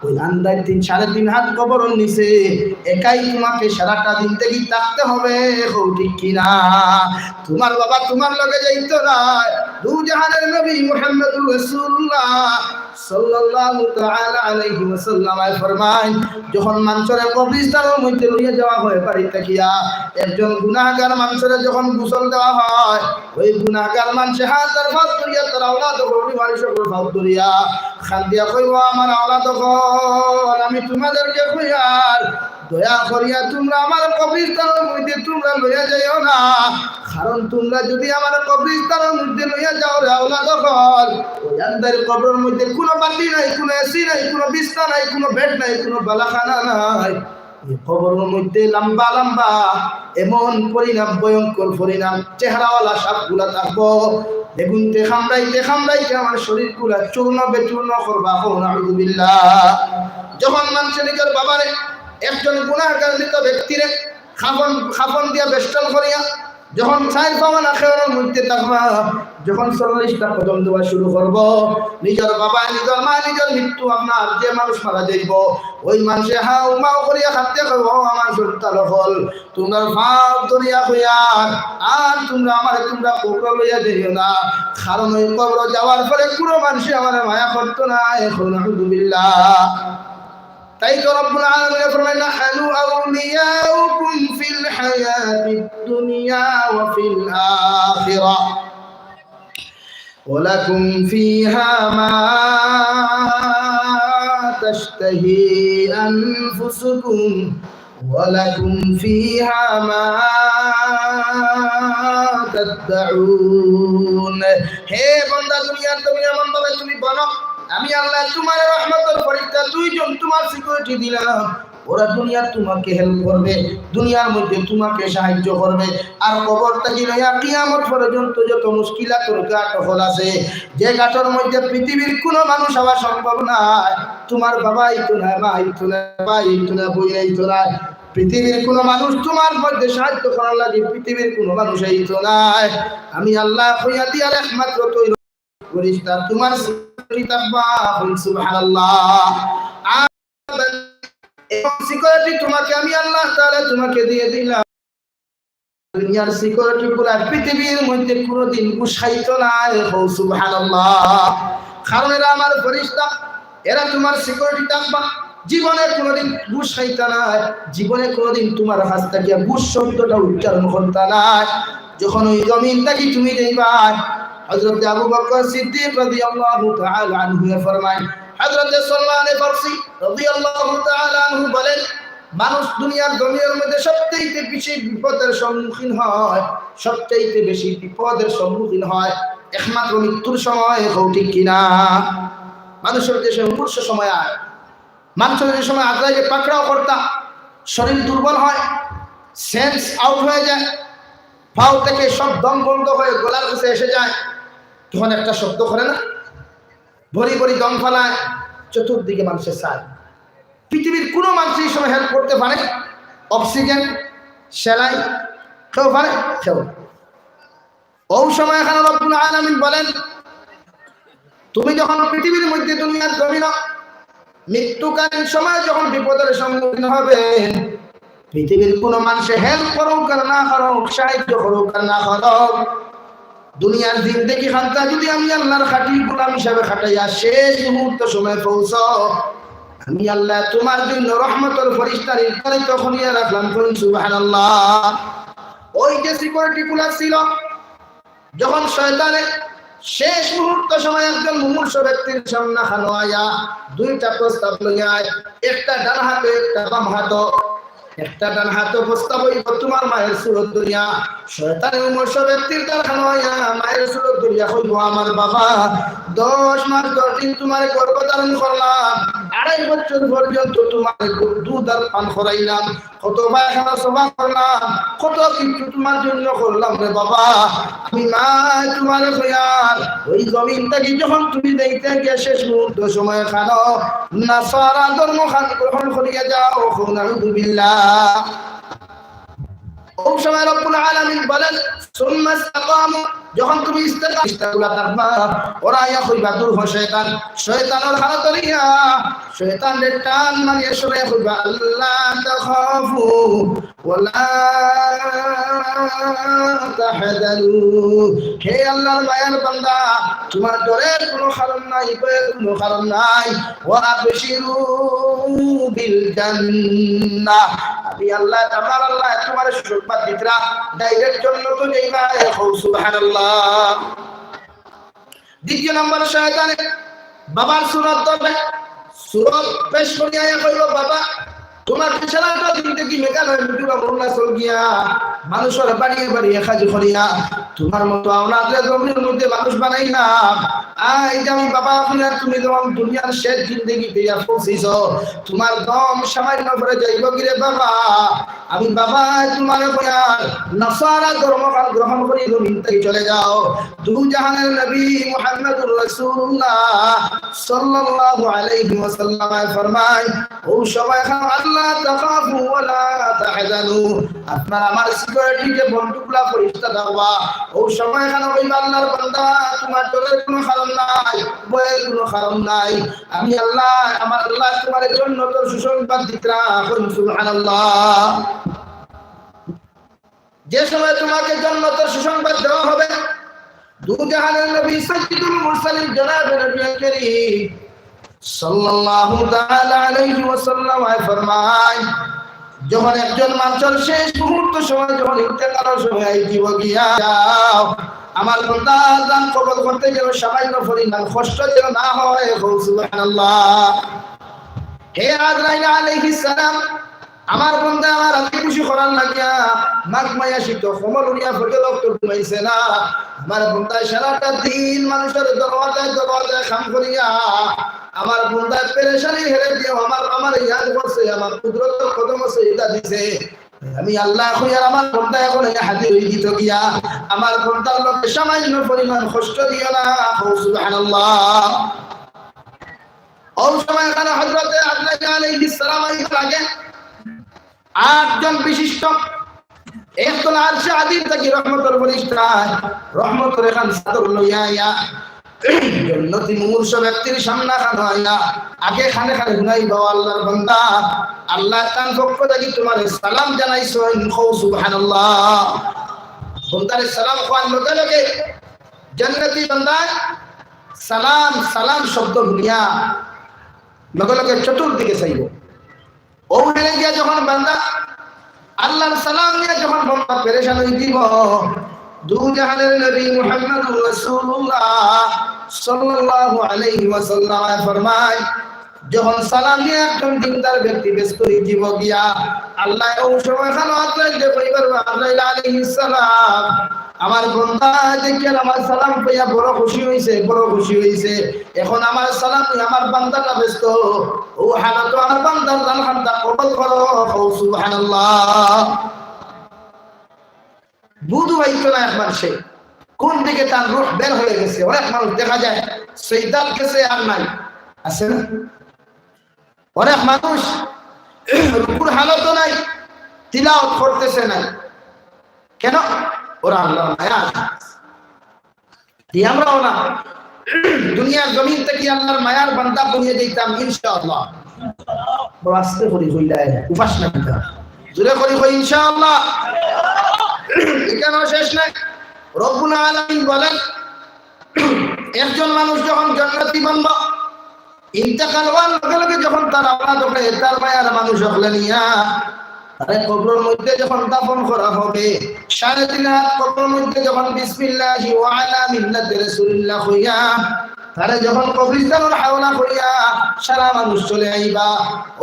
ওই আন্দাজ 3-3.5 হাত কবরের নিচে একাই তোমাকে সারাটা দিন থেকে থাকতে হবে। ঠিক কিনা? তোমার বাবা তোমার লগে যাইতো না, দু জাহানের নবী মুহাম্মদুর রাসূলুল্লাহ সাল্লাল্লাহু তাআলা আলাইহি ওয়াসাল্লাম ফরমান, যখন মানুষের কবরস্থানের মধ্যে লইয়া যাওয়া হয় বাড়ি থাকিয়া, একজন গুনাহগার মানুষের যখন গোসল দেওয়া হয়, ওই গুনাহগার মানুষে হাজার ভাত করিয়া তার আওলাদ গরুনি মানুষের ভাত করিয়া খান্দিয়া কইব, আমার আওলাদ গণ, আমি তোমাদেরকে কইয়ার দয়া করিয়া তোমরা আমার কবরস্থানের মধ্যে তোমরা লইয়া যাইও না, কারণ তোমরা যদি আমার কবরস্থানের মধ্যে লইয়া যাও রে আওলাদ গণ, ওই আন্দার কবরের মধ্যে কোনো বাতি নাই, কোনো এসি নাই, কোনো বিছনা নাই, কোনো বেড নাই, কোনো বালাখানা নাই, কবরের মধ্যে লম্বা লম্বা এমন পরিণাম, ভয়ঙ্কর পরিণাম, চেহারাওয়ালা সাপগুলা থাকবো, বেগুনতে খামড়াইতে খামড়াইতে আমার শরীর গুলা চূর্ণ বেচূর্ণ করবা। নাউযুবিল্লাহ। যখন মানুষের নিজের বাবারে, একজন গুনাহগার মৃত ব্যক্তিরে খাফন দিয়া বেষ্টন করিয়া যখন ছাই পাওয়া না খেয়ার মধ্যে থাকবা, যখন 40টা কদম দেওয়া শুরু করব, নিজের বাবা, নিজের মা, নিজের মৃত্যু, আপনার যে মানুষ মারা যাইব, ওই মানুষে হাউ মাউ করিয়া খাতে করবো, আমার সন্তান হল তোমরা ভাব ধরিয়া হইয়া, আর তোমরা কবর লইয়া যাইও না, কারণ ওই কবর যাওয়ার পরে কোনো মানুষে আমার মায়া করতো না। এখন আলহামদুলিল্লাহ। তাই তো রব্বুল আলামিন ফরমায়, নাহনু আউলিয়াউকুম ফিল হায়াতিদ দুনিয়া ওয়া ফিল আখিরাহ ওয়া লাকুম ফিহা মা তাশতাহি আনফুসুকুম ওয়া লাকুম ফিহা মা তাদউন। হে বান্দা, দুনিয়ার তুমি এমন ভাবে তুমি বলো, আমি আল্লাহ তোমার রহমতের ফরিস্তা দুইজন তোমার সিকিউরিটি দিলাম, ওরা দুনিয়ার তোমাকে হেল্প করবে, দুনিয়ার মধ্যে তোমাকে সাহায্য করবে, আর কবর থেকে লইয়া কিয়ামত পর্যন্ত যত মুশকিলাতের গাঁট হল আছে, যে গাঁটের মধ্যে পৃথিবীর কোনো মানুষ হওয়া সম্ভব নয়, তোমার বাবা আইতো না, মা আইতো না, ভাই আইতো না, বই আইতো না, পৃথিবীর কোনো মানুষ তোমার মধ্যে সাহায্য করার লাগে পৃথিবীর কোনো মানুষ আইতো না, আমি আল্লাহ হইয়া দিয়ার একমাত্র তৈরি ফেরেশতা তোমার সিকিউরিটি থাকবা। সুবহানাল্লাহ। সিকিউরিটি তোমাকে আমি আল্লাহ তাআলা তোমাকে দিয়ে দিলাম, দুনিয়ার সিকিউরিটি পুরো পৃথিবীর মধ্যে কোনোদিন গুছাইতো না। সুবহানাল্লাহ। কারণ এরা আমার ফেরেশতা, এরা তোমার সিকিউরিটি থাকবা, জীবনে কোনোদিন ঘুষ খাইতা না, জীবনে কোনোদিন তোমার হাত থেকে ঘুষ শব্দটা উচ্চারণ করতা না। যখন ওই জমিন থেকে তুমি যাইবা, হযরত আবু বকর সিদ্দিক রাদিয়াল্লাহু তাআলা আনহু ফরমায়, হযরত সালমান ফারসি রাদিয়াল্লাহু তাআলা আনহু বলেন, মানুষ দুনিয়ার জমিনের মধ্যে সবচেয়ে বেশি বিপদের সম্মুখীন হয়, সবচেয়ে বেশি বিপদের সম্মুখীন হয় একমাত্র মৃত্যুর সময়। ঠিক কিনা? মানুষের দেশে মুমূর্ষ সময় আয়, মানুষের যে সময় আজরাইলকে পাকড়াও করতাম, শরীর দুর্বল হয়, সেন্স আউট হয়ে যায়, পাও থেকে সব দম বন্ধ হয়ে গলার কাছে এসে যায়, তখন একটা শব্দ করে না, ভরি ভরি দম ফেলায়, চতুর্দিকে মানুষের সায়। পৃথিবীর কোনো মানুষ এই সময় হেল্প করতে পারে? অক্সিজেন, সেলাই কেউ পারে? কেউ। ওই সময় এখানে রব্বুল আলামিন বলেন, তুমি যখন পৃথিবীর মধ্যে দুনিয়ার জমিন মৃত্যুকালীন সময় যখন বিপদের সম্মুখীন হবে, পৃথিবীর কোনো মানুষে হেল্প করুক আর না করুক, সাহায্য করুক আর না করুক, দুনিয়ার জিন্দেগি খানটা যদি আমি আল্লাহর খাঁটি গোলাম হিসাবে খাটাইয়া শেষ মুহূর্ত সময় পৌঁছো, আমি আল্লাহ তোমার জন্য রহমতের ফেরেশতা নির্ধারিত করিয়া রাখলাম। সুবহানাল্লাহ। ওই যে সিকিউরিটি গুলা ছিল, যখন শয়তানের শেষ মুহূর্ত সময় একজন মুমূর্ষ ব্যক্তির সামনে খানো আয়া দুইটা প্রস্তাব লইয়া, একটা ডান হাতে একটা বাম হাত, একটা ডান হাতে প্রস্তাব হইব তোমার মায়ের সুরত দুনিয়া, শয়তানের মুমূর্ষ ব্যক্তির ডান খানো আয়া মায়ের সুরত দুনিয়া হইব আমার বাবা 10 মাস 10 দিন তোমার গর্ভধারণ করলাম, 2.5 বছর পর্যন্ত তোমার দুধ আর পান করাইলাম, কত পায়খানা সভা করলাম, কত কিছু তোমার জন্য করলাম রে বাবা, আমি মা তোমার খয়াল ওই জমিনটাকে যখন তুমি দেখতে গিয়ে শেষ মুহূর্ত সময় খানো নাসারা ধর্ম খান গ্রহণ করিয়া যাও, নাউযুবিল্লাহ। ওই সময় রব্বুল আলামিন বলেন, সুম্মা ইসতাকামু, যখন তুমি ইস্তেকামা থাকবা, ওরা ইয়া কইবা দূর হয় শয়তান, শয়তানের হাত ধরিয়া শয়তানের টান মারিয়া সরে কইবা আল্লাহ তাখাফু ওয়ালা তাহজানু, হে আল্লাহর মায়ার বান্দা, তোমার ডরের কোনো কারণ নাই, ভয়ের কোনো কারণ নাই, ওয়া আবশিরু বিল জান্নাহ, আমি আল্লাহ আমার আল্লাহ তোমার সুসংবাদ দিতরা ডাইরেক্ট জান্নাত যাইবা। সুবহানাল্লাহ। দ্বিতীয় নম্বর, শয়তানে বাবার সুরত ধরবে, সুরত পেশ করিয়া কইল বাবা তোমার বিছানাটা জিন্দেগি মেকানো মুটুকা মোল্লা চল গিয়া মানুষের বাড়িয়ে বাড়িয়ে কাজ করিয়া তোমার মতো আওলাদের জমির মধ্যে মানুষ বানাই না, এই যে আমি বাবা আপনার তুমি যখন দুনিয়ার শেষ জিন্দেগিতে পৌঁছিস, তোমার দম সামান্য করে যাইব গিরে বাবা, আমি বাবা তোমার বয়ার নাসারা ধর্মকাল গ্রহণ করি জমিন থেকে চলে যাও। দু জাহানের নবী মুহাম্মদুর রাসূলুল্লাহ সাল্লাল্লাহু আলাইহি ওয়াসাল্লাম ফরমায়, ও সময় আল্লাহ তাখাফু ওয়ালা তাহজানু, আপনার আমার সিকিউরিটিকে বন্দুকলা ফেরেশতা দাওয়া, ও সময় এখানে কইবা আল্লাহর বান্দা তোমার ডরের কোনো কারণ নাই, ভয়ের কোনো কারণ নাই, আমি আল্লাহ আমার আল্লাহ তোমার জন্য তোর সুসংবাদ দিতরা। সুবহানাল্লাহ। যে সময় তোমাকে জান্নাতের সুসংবাদ দেওয়া হবে, দু জাহানের নবী সাইয়্যিদুল মুরসালিন জনাব নবী করিম সাল্লাল্লাহু তাআলা আলাইহি ওয়াসাল্লাম ফরমায়, যখন একজন মানুষের শেষ মুহূর্ত সময় যখন ইন্তেকালের সময় দিব গিয়া যাও, আমার বান্দা জান কবুল করতে যেন সামান্য পরিমাণ কষ্ট যেন না হয়। সুবহানাল্লাহ। হে আজরাইল আলাইহিস সালাম, আমার বান্দা আমার আল্লাহ খুশি করার লাগিয়া মাগ মায়া শীত কমল উড়িয়া ফটে রক্ত ঘুমাইছে না, আমার বান্দা সারাটা দিন মানুষের দরওয়াজায় দরওয়াজায় কাম করিয়া আমার বান্দা পেরেশানি হেরে দিয়ে আমার ইয়াদ করছে, আমার কুদরত কদম সেজদা দিছে, আমি আল্লাহ কইয়ার আমার বান্দা এখন হাজির হই দিত গিয়া আমার বান্দার লোকে সামান্য পরিমাণ কষ্ট দিও না। সুবহানাল্লাহ। ওই সময় এখানে হযরত আদনান আলাইহিস সালাম আগে 8 জন বিশিষ্ট একদল আরশে আদিম থেকে রহমতের ফেরেশতা রহমতের খান সাদর লইয়া জান্নাতি মুমূর্ষ ব্যক্তির সামনে খান হইয়া আগে খানে খানে গুনাইবা, আল্লাহর বান্দা আল্লাহ তাআলা পক্ষ থেকে তোমার সালাম জানাইছো। সুবহানাল্লাহ। বান্দার সালাম খান লগে লগে জান্নাতি বান্দা সালাম সালাম শব্দ দুনিয়া লগে লগে চতুর্দিকে চাইব। ওখানে গিয়া যখন বান্দা আল্লাহর সালাম নিয়ে যখন বান্দা পেরেশান হয়ে দিব, দু জাহানের নবী মুহাম্মদুর রাসূলুল্লাহ সাল্লাল্লাহু আলাইহি ওয়াসাল্লাম ফরমায়, যখন সালাম নিয়ে একজন দিনদার ব্যক্তি বেশ করে দিব গিয়া আল্লাহ ওই সময় খানো আল্লাহ যে পরিবার আল্লাহ আলাইহিস সালাম আমার বান্দা দেখেন আমার সালাম পেয়ে বড় খুশি হয়েছে, বড় খুশি হয়েছে। এখন আমার সালাম আমার বান্দাটা ব্যস্ত, ও হালত আমার বান্দার জানখানটা কবল করো, সুবহানাল্লাহ। বুধ হইতো না একবার সে কোন দিকে তার রূহ বের হয়ে গেছে। অনেক মানুষ দেখা যায় শয়তান গেছে আর নাই, আছে না? অনেক মানুষ রুকুর হালত নাই, তিলাওয়াত করতেছে না, কেন? ওরা আল্লাহর মায়া আমরাও না দুনিয়ার জমিন থেকে আল্লাহর মায়ার বান্দা বনিয়ে দিতাম ইনশাআল্লাহ। বড় আস্তে করি হইলাই উপাসনা দিতে জোরে করি হই ইনশাআল্লাহ। এখানে শেষ নাই। রব্বুল আলামিন বলেন একজন মানুষ যখন জান্নাতি বান্দা ইন্তেকাল হওয়ার লগে লগে যখন তার আওলাদ হবে, তার মায়ার মানুষ হলে নিয়া আরে কবরের মধ্যে যখন দাফন করা হবে, 3.5 হাত কবরের মধ্যে যখন বিসমিল্লাহি ওয়া আলা মিল্লাতি রাসূলিল্লাহ হইয়া তারে যখন কবরস্থানের হাওলা করিয়া সারা মানুষ চলে আইবা,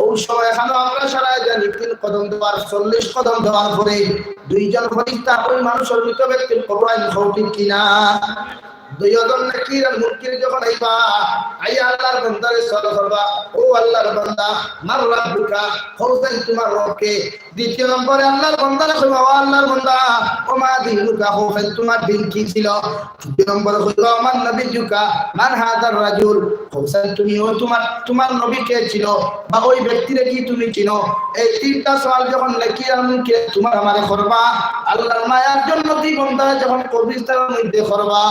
ওই সময় এখানে আমরা সারা জানি 3 কদম দেওয়ার 40 কদম দেওয়ার পরে দুইজন ফেরেশতা ওই মানুষের মৃত ব্যক্তির কবর আইন ঠিক কিনা। দুইজন নাকির আর মুনকির যখন আইবা, আই আল্লাহর বান্দারে সালাম করবা, ও আল্লাহর বান্দা মার রাব্বুকা, খোঁজেন তোমার রবকে। দ্বিতীয় নম্বরে আল্লাহর বান্দারে কইবা, ও আল্লাহর বান্দা ও মা দিনুকা, খোঁজেন তোমার দিন কি ছিল। তৃতীয় নম্বরে কইবা, মান নবিয়ুকা, মান হাদার রাজুল, খোঁজেন তুমি ও তোমার নবী কে ছিল বা ওই ব্যক্তিরে কি তুমি চিনো। এই তিনটা সওয়াল যখন নাকির আর মুনকির তোমার আমারে করবা, আল্লাহর মায়ার জন্য তুই বান্দা যখন কবরস্থানের মধ্যে করবা,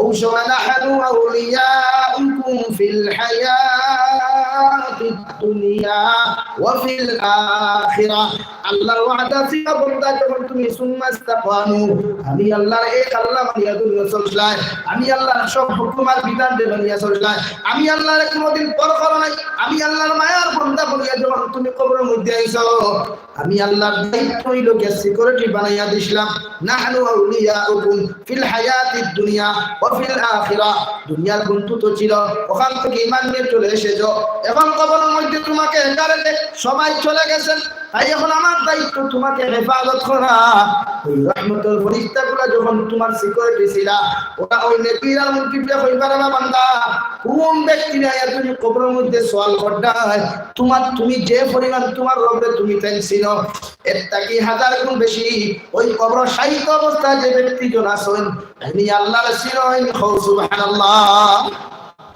ونحن أولياؤكم في الحياة الدنيا وفي الآخرة। আল্লাহর ওয়াদা ছিল বান্দা যখন তুমি সুম্মা ইসতাকামু, আমি আল্লাহর এক আল্লাহ মানিয়া তুমি চলছাই, আমি আল্লাহর সব হুকুম আর বিধান মানিয়া চলছাই, আমি আল্লাহর কোনদিন পর করো নাই, আমি আল্লাহর মায়ার বান্দা বলিয়া যখন তুমি কবরের মধ্যে আইছো, আমি আল্লাহর দায়িত্ব হইল কে সিকিউরিটি বানাইয়া দিছিলাম। নাহনু আউলিয়াউকুম ফিল হায়াতিদ দুনিয়া ওয়া ফিল আখিরা। দুনিয়ার বন্ধু তো ছিল, ওখান থেকে ঈমান নিয়ে চলে এসেছো, এখন কবরের মধ্যে তোমাকে একারে সবাই চলে গেছেন, তাই এখন আমার দায়িত্ব তোমাকে হেফাজত করা। ওই রহমতের ফেরেশতাগুলো যখন তোমার সিকিউরিটি ছিল, ওরা ওই নেকির আর মুনকিরকে কইবা রে বান্দা কোন ব্যক্তি না তুমি কবরের মধ্যে সওয়াল করডায়, তুমি যে পরিমাণ তোমার রবে তুমি টেনছিল এর থেকে 1000 গুণ বেশি ওই কবর শায়িত অবস্থায় যে ব্যক্তি জন আছেন, আমি আল্লাহর সিরাইন খাও সুবহানাল্লাহ।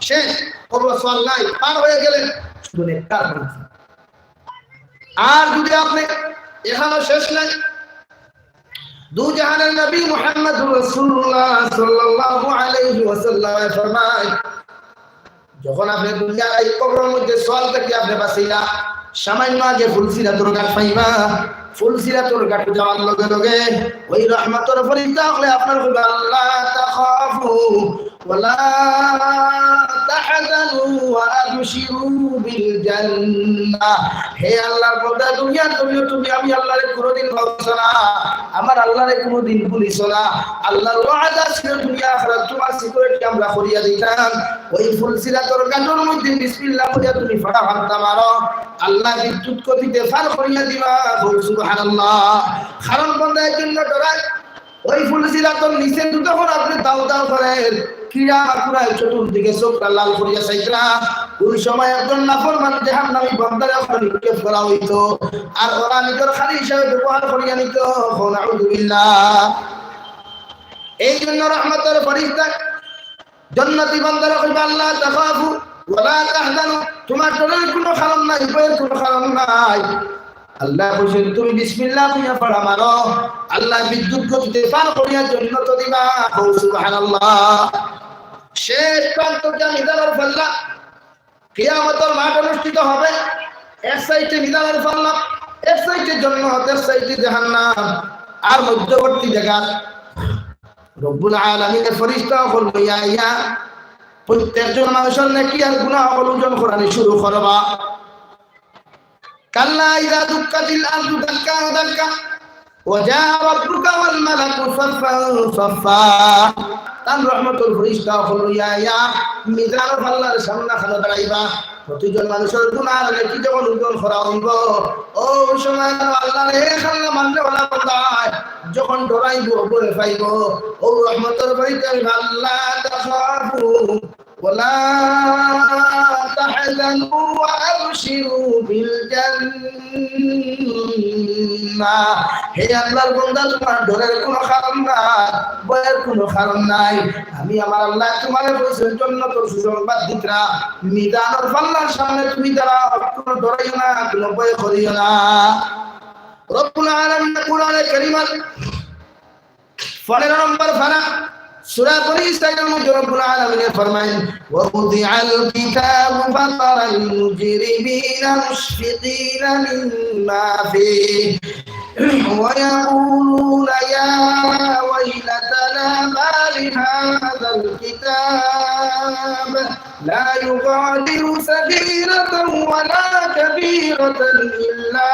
শেষ, কবর সওয়াল নাই, পার হয়ে গেলেন শুধু নেককার বান্দা। আর যদি আপনি এখানে শেষ নাই, দু জাহানের নবী মুহাম্মদুর রাসূলুল্লাহ সাল্লাল্লাহু আলাইহি ওয়াসাল্লাম ফরমায়, যখন আপনি দুনিয়ার এই কবরের মধ্যে সওয়াল থেকে আপনি বাঁচিলা, সামান্য আগে ফুলসিরাতুল গাট পাইবা, ফুলসিরাতুল গাট যাওয়ার লগে লগে ওই রহমতের ফেরেশতা হলে আপনার কইবা আল্লাহ তাখাফু ওয়ালা তাহজানু ওয়া আবশিরু বিল জান্নাহ। হে আল্লাহর বান্দা, দুনিয়ার তুমি আমি আল্লাহরে কোনদিন ভুলছো না, আমার আল্লাহরে কোনদিন ভুলিছো না। আল্লাহর ওয়াদা ছিল দুনিয়া আখিরাত তোমার সিকিউরিটি আমরা করিয়া দিতাম। ওই ফুলসিরাতুল গাটের মধ্যে বিসমিল্লাহ বলে তুমি ফাটা হাতটা মারো, আল্লাহ বিদ্যুৎ গতিতে ফার করিয়া দিবা, সুবহানাল্লাহ। কারণ বান্দার জন্য ডরায় ওই ফুলসিরাতুল নিচে যখন আপনি দাও দাও করেন কিরা পুরাই চতুর্দিকে চোখটা লাল করিয়া চাইতরা, ওই সময় একজন নাফরমান জাহান্নামী বান্দারে নিক্ষেপ করা হইতো, আর ওরা নিজের খালি হিসাবে ব্যবহার করিয়া নিত। নাউযুবিল্লাহ। এই জন্য রহমতের ফেরেশতা জান্নাতি বান্দারা কইবা আল্লাহ তাখাফু ওয়ালা তাহজানু, তোমার ডরের কোনো কারণ নাই, ভয়ের কোনো কারণ নাই। আল্লাহ বলেন তুমি বিসমিল্লাহ কইয়া পড়া মারো, আল্লাহ বিদ্যুৎ গতিতে পার করিয়া জান্নাত দিবা, সুবহানাল্লাহ। শেষ প্রান্ত মিজানের পাল্লা, কিয়ামতের মাঠ অনুষ্ঠিত হবে, এক সাইডে মিজানের পাল্লা, এক সাইডে জান্নাত, এক সাইডে জাহান্নাম, আর মধ্যবর্তী জায়গা রব্বুল আলামিনের ফেরেশতা বলবে ইয়া প্রত্যেকজন মানুষের নেকি আর গুনাহ ওজন করানি শুরু করবা। কাল্লা ইযা দুক্কাতিল আরদু দাক্কা দাক্কা ওয়া জাআ রাব্বুকা ওয়াল মালাকু সাফফান সাফফা। তার রহমতুল ফেরেশতা বলবে ইয়া মিজানের পাল্লার সামনে খানা দাঁড়াইবা, প্রতিজন মানুষের গুনাহ নাকি যখন উজন করা হইব ও সময় আল্লাহ রে আল্লাহ মানলে ওলা বান্দায় যখন ডরাইব বলে পাইব ও রহমতের বাড়িতে আল্লাহ তাখাফু ওয়ালা তাহজানু ওয়া আবশিরু বিল জান্নাহ হে আল্লাহর বান্দা তোমার ডরের কোনো কারণ নাই ভয়ের কোনো কারণ নাই আমি আমার আল্লাহ তোমারে বলছি জান্নাতের সুসংবাদ দিতরা মিজানের পাল্লার সামনে তুমি দাঁড়াও কোনো ডরাইও না কোনো ভয় করিও না রব্বুল আলামিন কোরআনে কারীমের 15 নম্বর পারা সূরা বনী ইসরাঈলের মধ্যে রব্বুল আলামিন ফরমায়েন ওয়া উযিআল কিতাবু ফাতারাল মুজরিমিনা মুশফিকিনা মিম্মা ফীহি ওয়া ইয়াকুলুনা ইয়া ওয়াইলাতানা মা লিহাযাল কিতাব লা ইউগাদিরু সাগীরাতান ওয়ালা কাবীরাতান ইল্লা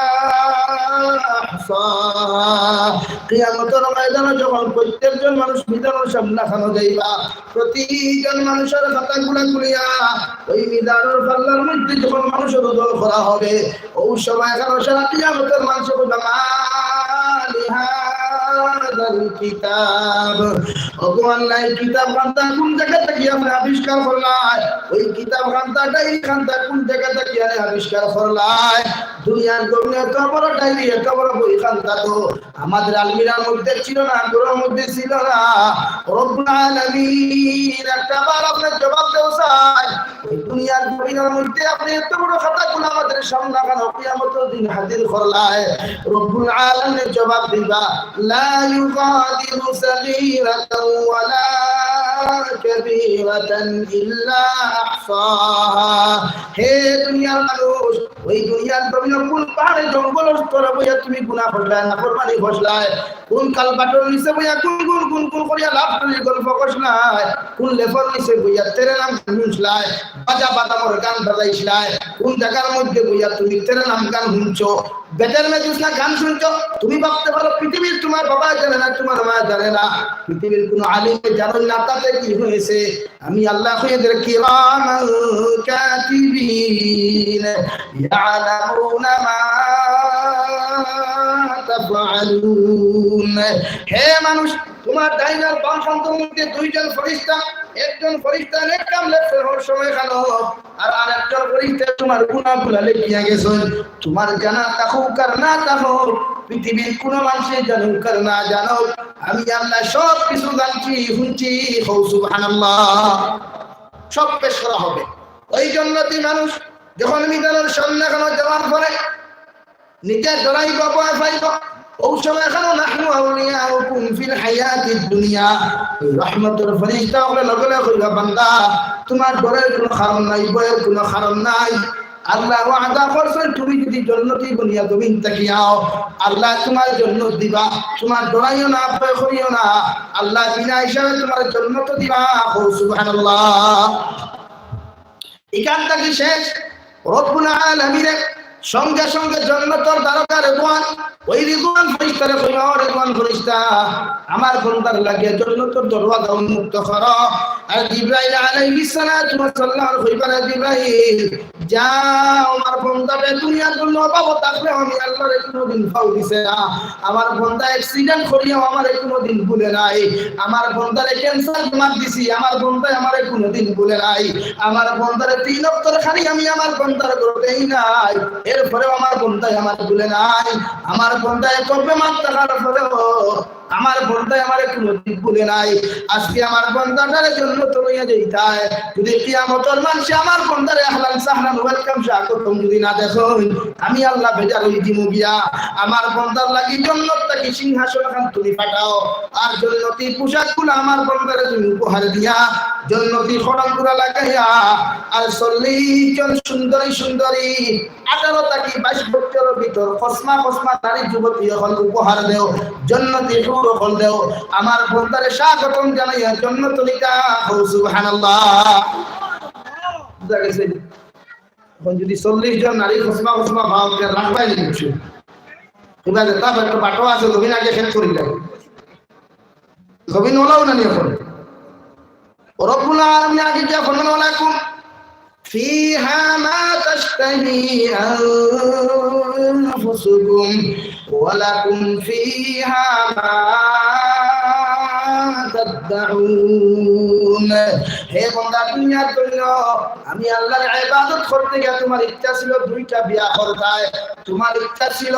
কিয়ামতের ময়দানে যখন প্রত্যেকজন মানুষ মিজানের সামনে খানো যাইবা প্রতিজন মানুষের খাতাগুলো খুলিয়া ওই মিজানের পাল্লার মধ্যে যখন মানুষের ওজন করা হবে ওই সময় এখানে সারা কিয়ামতের মানুষ বলবে কিতাব ভগবান নাই কিতাব খান্তা কোন জায়গা থেকে আমরা আবিষ্কার করলাই ওই কিতাব খান্তাটা এই খান্তা কোন জায়গা থেকে আবিষ্কার করলাই দুনিয়ার জমিনে এত বড় ডায়েরি এত বড় বই খান্তা তো আমাদের আলমিরার মধ্যে ছিল না ঘরের মধ্যে ছিল না রব্বুল আলামিন একটা বার আপনার জবাব দেও চাই ওই দুনিয়ার জমিনের মধ্যে আপনি এত বড় খাতাগুলো আমাদের সামনে কেন কিয়ামতের দিন হাজির করলাই রব্বুল আলামিন জবাব দিবা লা ইউগাদিরু সাগীরাতান ওয়ালা কাবীরাতান ইল্লা আহসাহা হে দুনিয়ার মানুষ ওই দুনিয়ার জমিনে কোন পাহাড়ে জঙ্গল স্তরে বইয়া তুমি গুনাহ করলা না ফরমানি ঘোষলায় কোন কালবাটর নিচে বইয়া গুন করিয়া লাভ করি গল্প ঘোষলায় কোন লেফর নিচে বইয়া তেরে নাম শুনছলায় বাজা বাদামর গান বাজাইছলায় কোন জায়গার মধ্যে বইয়া তুমি তেরে নাম গান শুনছো বেটার মেজুস না গান শুনছো তুমি ভাবতে পারো পৃথিবীর তোমার বাবা জানে না তোমার মা জানে না পৃথিবীর কোন আলিমে জানেন না তাতে কি হয়েছে আমি আল্লাহ এদের কিরামান কাতিবিন ইয়ালামুনা মা তাফআলুন হে মানুষ তোমার ডাইনার বাম প্রান্তের মধ্যে দুইজন ফেরেশতা একজন ফেরেশতা নেক কাম লেখছে হর সময় খানো আর আরেকজন ফেরেশতা তোমার গুনাহগুলো লিখিয়া গেছেন তোমার জানা তাকুক আর না তাকুক পৃথিবীর কোন মানুষের জানুক আর না জানো আমি আল্লাহ সব কিছু জানছি শুনছি সুবহানাল্লাহ সব পেশ করা হবে ওই জান্নাতি মানুষ যখন মিজানের সামনে খানো যাওয়ার পরে নিজের জড়াই বাবা পাইব ওই সময় এখানে নাহনু আউলিয়াউকুম ফিল হায়াতিদ দুনিয়া রহমতের ফেরেশতা বলে লগলে কইবা বান্দা তোমার ডরের কোনো কারণ নাই ভয়ের কোনো কারণ নাই আল্লাহ ওয়াদা করছেন তুমি যদি জান্নাতি দুনিয়া জমিন তাকিয়াও আল্লাহ তোমার জান্নাত দিবা তোমার ডরাইও না ভয় করিও না আল্লাহ বিনা হিসাবে তোমার জান্নাত দিবা সুবহানাল্লাহ এখানটা কি শেষ রব্বুল আলামিন সঙ্গে সঙ্গে জান্নাতের দ্বারকা রিদওয়ান ওই রিদওয়ান ফেরেশতারে কইবা রিদওয়ান ফেরেশতা আমার বান্দার লাগিয়া জান্নাতের দরওয়াজা উন্মুক্ত করো আর জিবরাইল আলাইহিস সালাতু ওয়াস সালাম কইবা জিবরাইল যাও আমার বান্দাকে দুনিয়ার জন্য অভাব থাকলে আমি আল্লাহর কোনোদিন ফাও দিছে না আমার বান্দা অ্যাক্সিডেন্ট করিয়া আমারে কোনোদিন ভুলে নাই আমার বান্দারে ক্যান্সার মার দিছি আমার বান্দা আমারে কোনোদিন ভুলে নাই আমার বান্দারে 3 অক্তর খালি আমি আমার বান্দার করতেই নাই এরপরেও আমার বান্দা আমার ভুলে নাই আমার বান্দা কবে মার টাকার পরেও আমার বান্দা আমারে কোনোদিন ভুলে নাই আজকে আমার বান্দাটার জন্য তো লইয়া যাইতায় যদি কিয়ামতের মানসে আমার বান্দারে আহলান সাহলান ওয়েলকাম স্বাগতম যদি না দেখো আমি আল্লাহ বেজার হই দিমু গিয়া আমার বান্দার লাগি জান্নাত কি সিংহাসন খান তুমি পাঠাও আর জান্নাতি পোশাকগুলো আমার বান্দারে তুমি উপহার দিয়া জান্নাতি খড়মগুলো লাগাইয়া আর 40 জন সুন্দরী সুন্দরী 18 থেকে 22 বছরের ভিতর কসমা নারী যুবতী হল উপহার দেও জান্নাতি হুর হল দেও আমার বান্দারে স্বাগতম জানাইয়া জান্নাত লিকা সুবহানাল্লাহ দেখেছে এখন যদি 40 জন নারী কসমা ভাবকে রাখবাই নিছে তোমরা যেটা একটা বাটো আছে জমিন আগে শেষ করি লাগে জমিন ওলাও না নিয়ে পড়ে রব্বুল আলামিন আগে যা ফরমান আলাইকুম فيها ما تشتهي أنفسكم ولكم فيها ما تدعون হে বান্দা দুনিয়ার জন্য আমি আল্লাহর ইবাদত করতে গিয়ে তোমার ইচ্ছা ছিল দুইটা বিয়া করতাই তোমার ইচ্ছা ছিল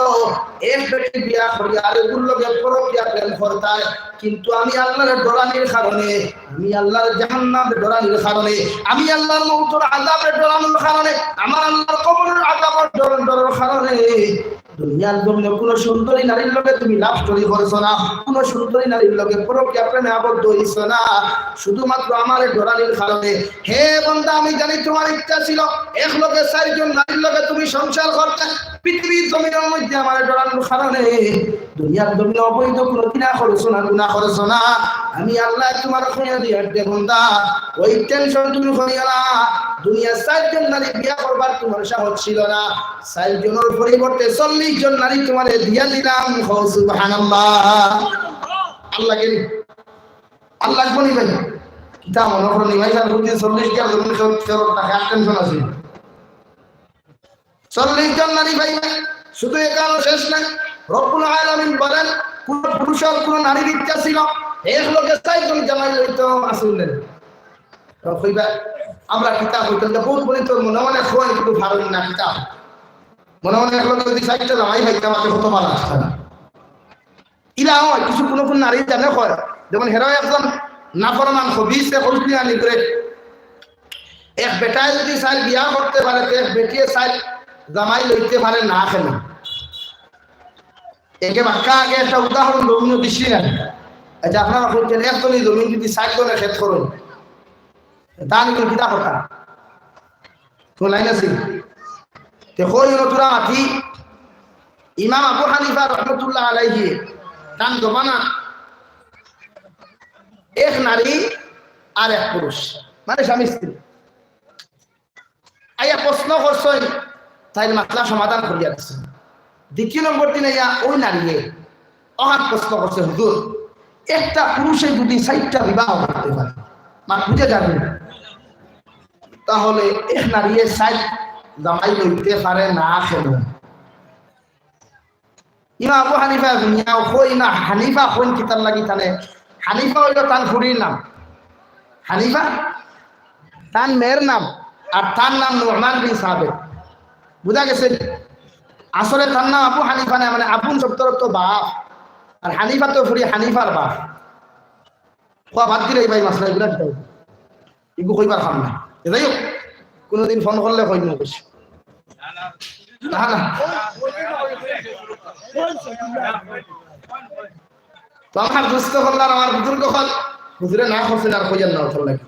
এক বেটি বিয়া করি আর এগুলোকে পরকিয়া প্রেম করতাই কিন্তু আমি আল্লাহর ডরানির কারণে আমি আল্লাহর জাহান্নামের ডরানির কারণে আমি আল্লাহর মউতের আযাবের ডরানির কারণে আমার আল্লাহর কবরের আযাবের ডরার কারণে দুনিয়ার জন্য কোন সুন্দরী নারীর লগে তুমি লাভ স্টোরি করছো না, কোন সুন্দরী নারীর লগে পরকীয়া প্রেমে আবদ্ধ হইছো না, শুধুমাত্র আমার ডরানির কারণে। হে বান্দা আমি জানি তোমার ইচ্ছা ছিল এক লগে চারজন নারীর লগে তুমি সংসার করতে, পৃথিবীর জমিনের মধ্যে আমার ডরানোর কারণে দুনিয়ার জন্য অবৈধ কোনো কিনা করছো না, গুনাহ করছো না। আমি আল্লাহ তোমার কইয়া দিয়া দে বান্দা ওই টেনশন তুমি করিও না। দুনিয়া চারজন নারী বিয়া করবার তোমার সাহস ছিল না, চারজনের পরিবর্তে 40 জন নারী তোমারে দিয়া দিলাম। সুবহানাল্লাহ। আল্লাহ কে আল্লাহ বলি ভাই কিতা মনে করনি ভাই স্যার প্রতি 40 টা জমি সব টাকা টেনশন আছে। 40 জন নারী ভাই শুধু একানো শেষ না। রব্বুল আলামিন বলেন কোন পুরুষের কোন নারীর ইচ্ছা ছিল এক লোকে চারজন জামাই লইতো আসলেন তো কইবা আমরা কিতাব হইতো বহুত বলি তো মনে মনে হয় কিন্তু ভালো না কিতাব মনে মনে এক লোকে যদি চারটা জামাই ভাই আমাকে কত ভালো আসছে না ইলা হয় কিছু কোন কোন নারী জানে হয় যেমন হেরাও একজন নাফরমান খবিসে কইলি আনি করে এক বেটায় যদি চাই বিয়া করতে পারে তো এক বেটিয়ে চাই জামাই লইতে পারে না কেন একে বাক্কা আগে একটা উদাহরণ জমিন দিচ্ছি না। আচ্ছা আপনারা বলছেন একজনই জমিন যদি 60 জনের ক্ষেত করুন তা নিয়ে কিতা কথা তো লাইন আছে দেখো তোরা আঠি ইমাম আবু হানিফা রহমতুল্লাহ আলাইহি তান জমানা এক নারী আর এক পুরুষ মানে স্বামী স্ত্রী আইয়া প্রশ্ন করছেন তাই মাসলা সমাধান করিয়া দিচ্ছে। দ্বিতীয় নম্বর দিনে ওই নারীকে অহাত প্রশ্ন করছে হুজুর একটা পুরুষে যদি 60টা বিবাহ করতে পারে মানে বুঝে যাবে তাহলে এক নারী 60 জামাই লইতে পারে না কেন? ইমাম আবু হানিফা দুনিয়া কই না হানিফা কোন কিতাব লাগি তানে হানিফা হইল তার ফুরির নাম, হানিফা তার মেয়ের নাম আর তার নাম নুমান বিন সাবিত। বুঝা গেছে আসলে তার নাম আবু হানিফা না মানে আবুন শব্দর তো বাপ আর হানিফা তো ফুরি হানিফার বাপ। কোয়া বাদ দিলে ভাই মাসলা এগুলা দিতে এগু কইবার খাম না। যাই হোক কোনোদিন ফোন করলে কই না বেশি না না তো আমার দুস্থ করলার আমার বুজুর্গ হল হুজুরে না করছেন আর কইয়ার না ওঠার লাগে।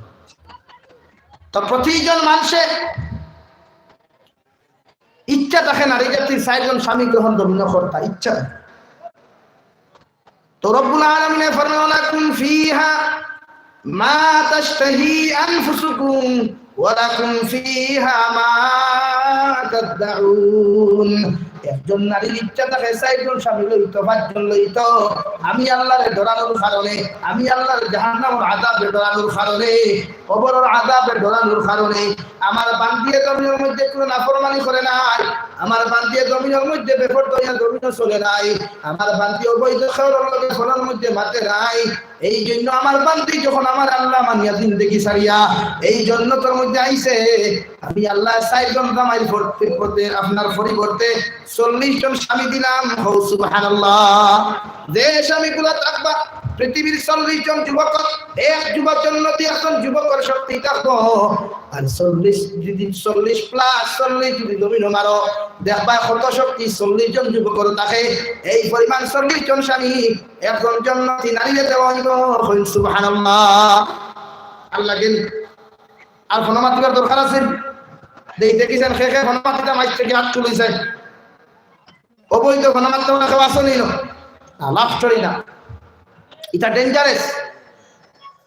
তো প্রতিজন মানুষের ইচ্ছা থাকে নারী জাতির 4 জন স্বামী গ্রহণ দমিন করতা ইচ্ছা। তো রব্বুল আলামিন ফরমায় লাকুম ফিহা মা তাশতাহি আনফুসুকুম ওয়া লাকুম ফিহা মা তাদউন। একজন নারীর ইচ্ছা থাকে 4 জন স্বামী লইতো 5 জন লইতো আমি আল্লাহর ডরানোর কারণে আমি আল্লাহর জাহান্নামের আযাবের ডরানোর কারণে কবরের আযাবের ডরানোর কারণে আমার বান্দিয়ে জমিনের মধ্যে কোনো নাফরমানি করে নাই, আমার বান্দিয়ে জমিনের মধ্যে বেপরদয়া জমিন চলে নাই, আমার বান্দি অবৈধ খাওয়ার লগে ফলার মধ্যে মাতে নাই। এই জন্য আমার বান্দি যখন আমার আল্লাহ মানিয়া জিন্দেগি ছাড়িয়া এই জন্নতের মধ্যে আইছে আমি আল্লাহ 4 জন জামাই পড়তে আপনার পরিবর্তে 40 জন স্বামী দিলাম। সুবহানাল্লাহ। যে স্বামীগুলা থাকবা পৃথিবীর 40 জন যুবক এক যুবক জন্নতি একজন যুবকের শক্তি থাকবো আর 40 যদি 40 প্লাস 40 যদি জমিন মারো দেখবা কত শক্তি 40 জন যুবকের থাকে। এই পরিমাণ 40 জন স্বামী একজন জন্নতি নারীকে দেওয়া হইব। সুবহানাল্লাহ। আল্লাহ গেল আর ফোনমাতিবার দরকার আছে দেখেছেন খেয়ে খেয়ে ফোনমাতিটা মাইক থেকে হাত তুলেছে অবৈধ ফোনমাত্র কেউ আসেনি না লাভ স্টোরি না এটা ডেঞ্জারাস।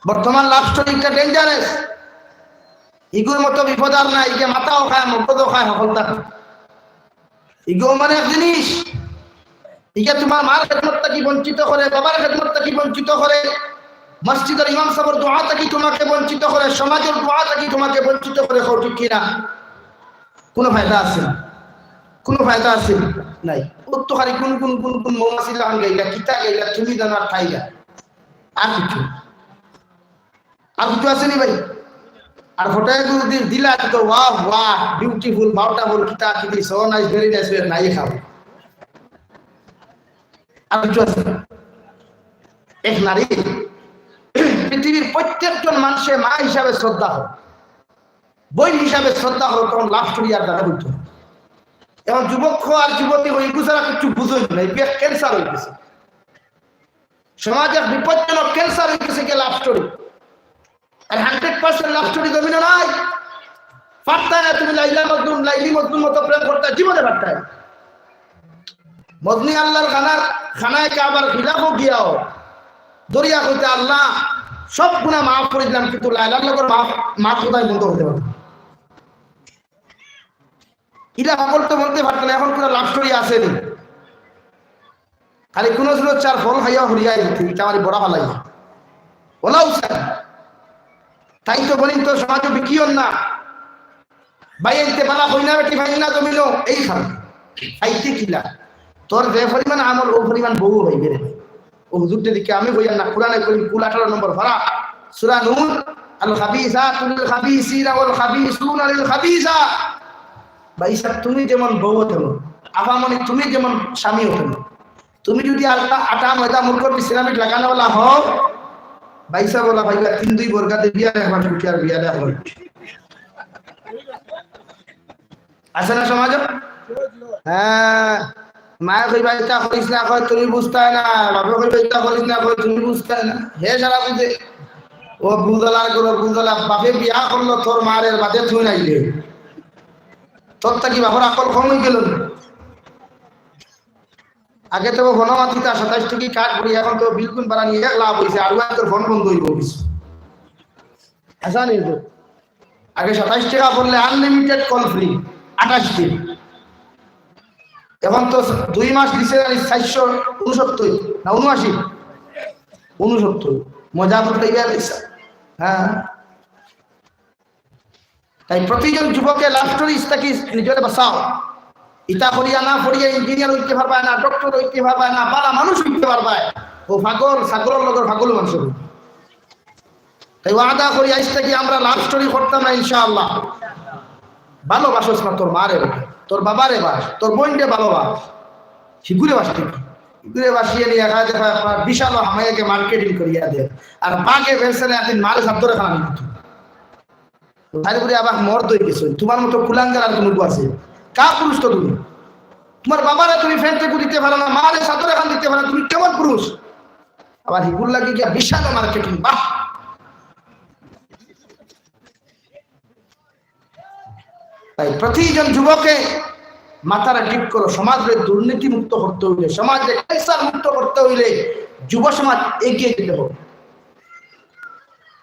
বর্তমান লাভ স্টোরিটা ডেঞ্জারাস। ইগুর মতো বিপদ আর নাই যে মাথাও খায় মগজও খায় সকলটা। ইগো মানে এক জিনিস ইকে তোমার মার খেদমতটা কি বঞ্চিত করে বাবার খেদমতটা কি বঞ্চিত করে মসজিদের ইমাম সাহেবের দোয়া থেকে তোমাকে বঞ্চিত করে, সমাজের দোয়া থেকে তোমাকে বঞ্চিত করে, ঠিক কিনা? কোনো ফায়দা আছে না, কোনো ফায়দা আছে নাই। উত্তখারি কোন কোন কোন কোন মৌমাছি লাগান গাইলা, কিতা গাইলা, তুমি জানো আর ঠাইলা, আর কিছু আসেনি ভাই। আর হোটেল যদি দিলা তো ওয়াহ ওয়াহ বিউটিফুল বিউটিফুল কিতা কিতি সো নাইস ভেরি নাইস নাই খাও, আর কিছু আছে? এক নারী পৃথিবীর প্রত্যেকজন মানুষের মা হিসাবে শ্রদ্ধা হোক, বোন হিসাবে শ্রদ্ধা হোক, তখন লাভ স্টোরি আর দাদা বুঝতো। এখন যুবক আর যুবতী ওই গুছারা কিছু বুঝোই না, ক্যান্সার হয়ে গেছে সমাজের, বিপজ্জনক ক্যান্সার হয়ে গেছে কে লাভ স্টোরি। আর 100% লাভ স্টোরি জমিনে নাই, পারতাই না তুমি লাইলি মজনুন মতো প্রেম করতে, জীবনে পারতাই। মজনি আল্লাহর খানায় কাবার খিলাফও গিয়াও দরিয়া কইতে আল্লাহ সব গুনাহ মাফ করে দিলাম, কিন্তু লাইলার লগর মাফ কোথায় বন্ধ হতে পারে ইলা সকল তো বলতে পারতেন। এখন কোনো লাভ স্টোরি আসেনি, খালি কোনো ছিল চার ফল খাইয়া হরিয়াই এটা আমার বড় ভালাই ওলাও তাই তো বলিন তো সমাজে বিকিও না ভাই এতে বালা হই না বেটি ভাই না জমিল এই খান খাইতে কিলা তোর যে পরিমাণ আমল ও পরিমাণ বহু হইবে রে। ও হুজুরতে দিকে আমি কইয়া না, কোরআনে কই কুল 18 নম্বর পারা সূরা নূর, আল খাবিসাতুল লিল খাবিসিনা ওয়াল খাবিসুনা লিল খাবিসা। ভাই সাহেব তুমি যেমন বউ হতো, আপামনি তুমি যেমন স্বামী হতো, তুমি যদি আটা ময়দা মুরগর সিরামিক লাগানো বলা হও, ভাই সাহেব বলা ভাই 3-2 বর্গাতে বিয়া একবার ছুটি আর বিয়া দেওয়া হয় আছে না সমাজ? হ্যাঁ, মায়ের কইবা এটা করিস না, কয় তুমি বুঝতে না, বাপে কইবা এটা করিস না, কয় তুমি বুঝতে না। হে সারা বুঝে ও বুঝলা বাপে বিয়া করলো তোর মায়ের বাদে তুই নাইলে তোর তা কি বাপর আকল কম হয়ে গেল? আগে তো ঘনমাত্রিতা 27 টাকা কাট করি, এখন তো বিলকুল বাড়া নিয়ে লাভ হয়েছে, আর তোর ফোন বন্ধ হইব আসা নেই তো। আগে 27 টাকা বললে আনলিমিটেড কল ফ্রি 28 দিন, এখন তো 2 মাস দিছে 469 না 79 মজা করতে গিয়ে। হ্যাঁ, তাই প্রতিজন যুবকের লাভ স্টোরি থাকি নিজের বাঁচাও। ইটা করিয়া না করিয়া ইঞ্জিনিয়ার হইতে পারবা না, ডক্টর হইতে পারবা না, বালা মানুষ হইতে পারবা, ও পাগল ছাগলের লগর পাগল মানুষ। তাই ওয়াদা করি আজ থেকে আমরা লাভ স্টোরি করতাম না ইনশাআল্লাহ। ভালোবাসোস না তোর মারে, তোর বাবারে বাস, তোর বোনকে ভালোবাস, শিগুরে বাস ঠিক ঘুরে বাসিয়ে নিয়ে দেখা যায় আপনার বিশাল হামাইয়াকে মার্কেটিং করিয়া দেয়, আর বাঘে ভেসে একদিন মারে সাবধানে খাওয়া নিত তারপরে আবার মর্দ হয়ে গেছে। তোমার মতো কুলাঙ্গার আর কোনো আছে কা পুরুষ? তো তুমি তোমার বাবারা তুমি ফ্যানটেকু দিতে পারো না, মারে সাদর এখন দিতে পারো না, তুমি কেমন পুরুষ? আবার হিগুর লাগে গিয়া বিশাল মার্কেটিং। বাহ, তাই প্রতিজন যুবকে মাথাটা ঠিক করো। সমাজের দুর্নীতি মুক্ত করতে হইলে, সমাজে ক্যান্সার মুক্ত করতে হইলে যুব সমাজ এগিয়ে যেতে হবে।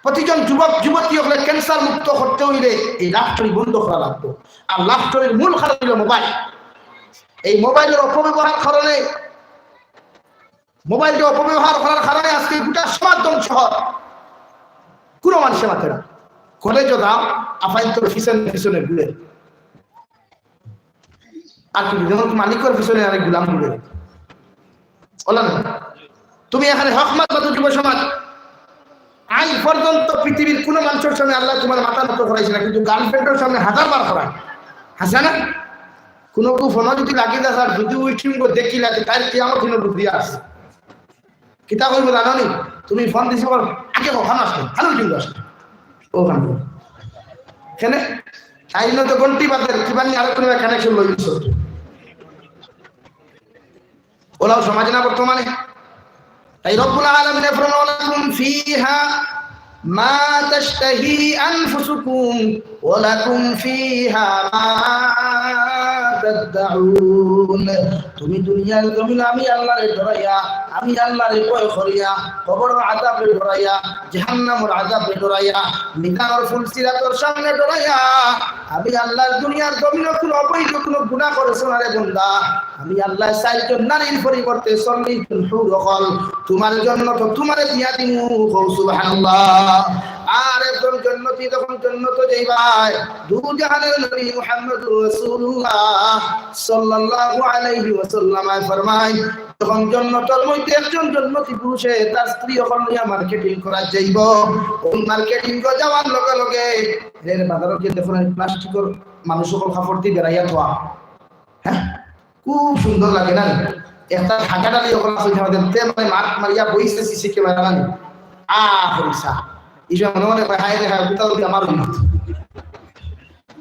প্রতিজন যুবক যুবতী হলে ক্যান্সার মুক্ত করতে হইলে এই লাভ স্টোরি বন্ধ করা লাগবে। আর লাভ স্টোরির মূল কারণ হইল মোবাইল। এই মোবাইলের অপব্যবহার কারণে, মোবাইলকে অপব্যবহার করার কারণে আজকে গোটা সমাজ ধ্বংস হয়। কোনো মানুষের মাথে না কলেজও দাও আপাই তোর পিছনে ঘুরে, আর তুমি যখন মালিকের পিছনে অনেক গুলাম ঘুরে বলো না। তুমি এখানে হকমত মতো যুব সমাজ আজ পর্যন্ত পৃথিবীর কোনো মানুষের সামনে আল্লাহ তোমার মাথা নত করাইছে না, কিন্তু গার্লফ্রেন্ডের সামনে 1000 করায় হাসা না। কোনো ফোন যদি লাগিয়ে দেয় আর যদি ওই টিম দেখি লাগে তার কি আমার কোনো বুদ্ধি আসছে কিতা করবো জানো নি? তুমি ফোন দিছি বল আগে ওখানে আসবে, ভালো কিন্তু আসবে ওখানে এখানে আইন তো ঘন্টি বাদের কিবা নিয়ে আরো কোনো কানেকশন লই ওলাও সমাজ না বর্তমানে। তাই রব্বুল আলামিন ফরমালাকুম ফিহা মা তাশতাহি আনফুসুকুম ওয়া লাকুম ফিহা মা তাদউন। তুমি দুনিয়ার জমিনে আমি আল্লাহরে ডরাইয়া, আমি আল্লাহরে ভয় করিয়া, কবরের আযাবে ডরাইয়া, জাহান্নামের আযাবে ডরাইয়া, মিজানের ফুলসিরাতের সামনে ডরাইয়া আমি আল্লাহ দুনিয়ার জমিনে কোনো অবৈধ কোনো গুনাহ করেছো না রে বান্দা, আমি আল্লাহ চাইজন নারীর পরিবর্তে 40 জন হুর হল তোমার জন্য তো তোমারে দিয়া দিমু। সুবহানাল্লাহ। আর একজন জান্নাতি যখন জান্নাত যাইবাই, দু জাহানের নবী মুহাম্মদুর রাসূলুল্লাহ সাল্লাল্লাহু আলাইহি ওয়াসাল্লাম ফরমায়, যখন জান্নাতের মধ্যে একজন জান্নাতি পুরুষে তার স্ত্রী যখন নিয়ে মার্কেটিং করা যাইব, ওই মার্কেটিং করা যাওয়ার লগে লগে এর বাজারে যে দেখুন প্লাস্টিকের মানুষ সকল কাপড় দিয়ে বেড়াইয়া থোয়া, হ্যাঁ খুব সুন্দর লাগে না? একটা ঢাকা ডালি যখন আছে আমাদের তে মানে মাঠ মারিয়া বইছে সিসি ক্যামেরা মানে হইসা ইসব মনে মনে কয় হায় রে হায় কোথাও দিয়ে আমার উন্নত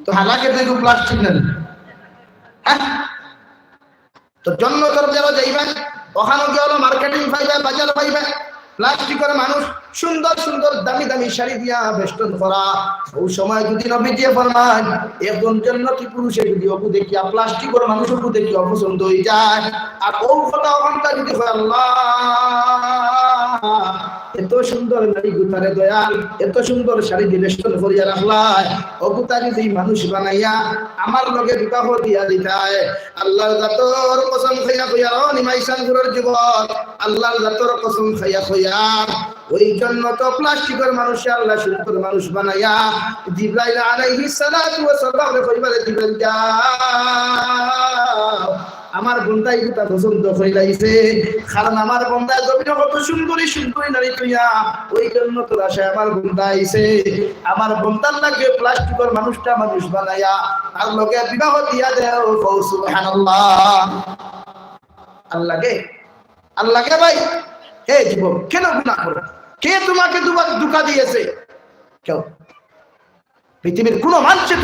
তো হালাকে দেখো প্লাস্টিক নেন। হ্যাঁ তো জন্ম তোর যারা যাইবেন ওখানে গিয়ে হলো মার্কেটিং পাইবে, বাজার পাইবে, প্লাস্টিকের মানুষ সুন্দর সুন্দর দামি দামি শাড়ি দিয়া বেষ্টন করা। ওই সময় যদি নবী দিয়ে ফরমান একজন জান্নাতি পুরুষে যদি অপু দেখিয়া প্লাস্টিকের মানুষ অপু দেখিয়া অপছন্দ হয়ে যায়, আর ও কথা ওখানটা যদি হয় আল্লাহ এত সুন্দর নারী গুতারে দয়াল, এত সুন্দর শাড়ি দিয়ে বেষ্টন করিয়া রাখলাই, অপুতা যদি মানুষ বানাইয়া আমার লগে বিবাহ দিয়া দিতায়, আল্লাহর জাতর কসম খাইয়া কইয়া ও নিমাইসান গুরুর যুবক, আল্লাহর জাতর কসম খাইয়া কইয়া ওই জন্য তো প্লাস্টিকের মানুষ আল্লাহ সুন্দর মানুষ বানাইয়া জিবরাইল আলাইহিস সালাতু ওয়াস সালাম কইবারে দিবেন যাও আমার বন্দাই গুতা পছন্দ হইলাইছে, কারণ আমার বন্দা জমিনে কত সুন্দরী সুন্দরী নারী তুইয়া, ওই জন্য তোর আশায় আমার বন্দা আইছে, আমার বন্দার লাগে প্লাস্টিকের মানুষটা মানুষ বানাইয়া তার লগে বিবাহ দিয়া দেও। সুবহানাল্লাহ। আল্লাহকে আল্লাহকে ভাই হে যুবক কেন গুনাহ করো? কে তোমাকে ধোঁকা দিয়েছে? কেউ পৃথিবীর কোন মানুষে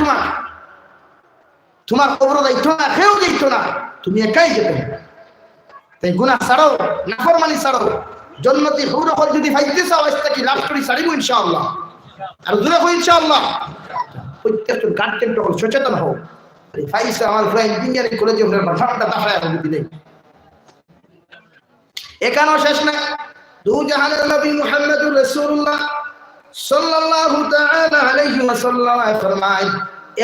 তোমার কবর যাইতো না, কেউ যাইতো না, তুমি একাই যেতে। তাই গুনাহ ছাড়ো, নাফরমানি ছাড়ো, জান্নাতি হুর হল যদি পাইতে চাও আজকে কি লাভ করি ছাড়িব ইনশাআল্লাহ। আর দূরে হই ইনশাআল্লাহ। প্রত্যেকটা গার্জেন তখন সচেতন হও। ফাইসা আমার ফ্রেন্ড ইঞ্জিনিয়ারিং কলেজে ওঠার মাথাটা দাফায় হবে দিলে এখানেও শেষ না। দু জাহানের নবী মুহাম্মদুর রাসূলুল্লাহ সাল্লাল্লাহু তাআলা আলাইহি ওয়াসাল্লাম ফরমায়,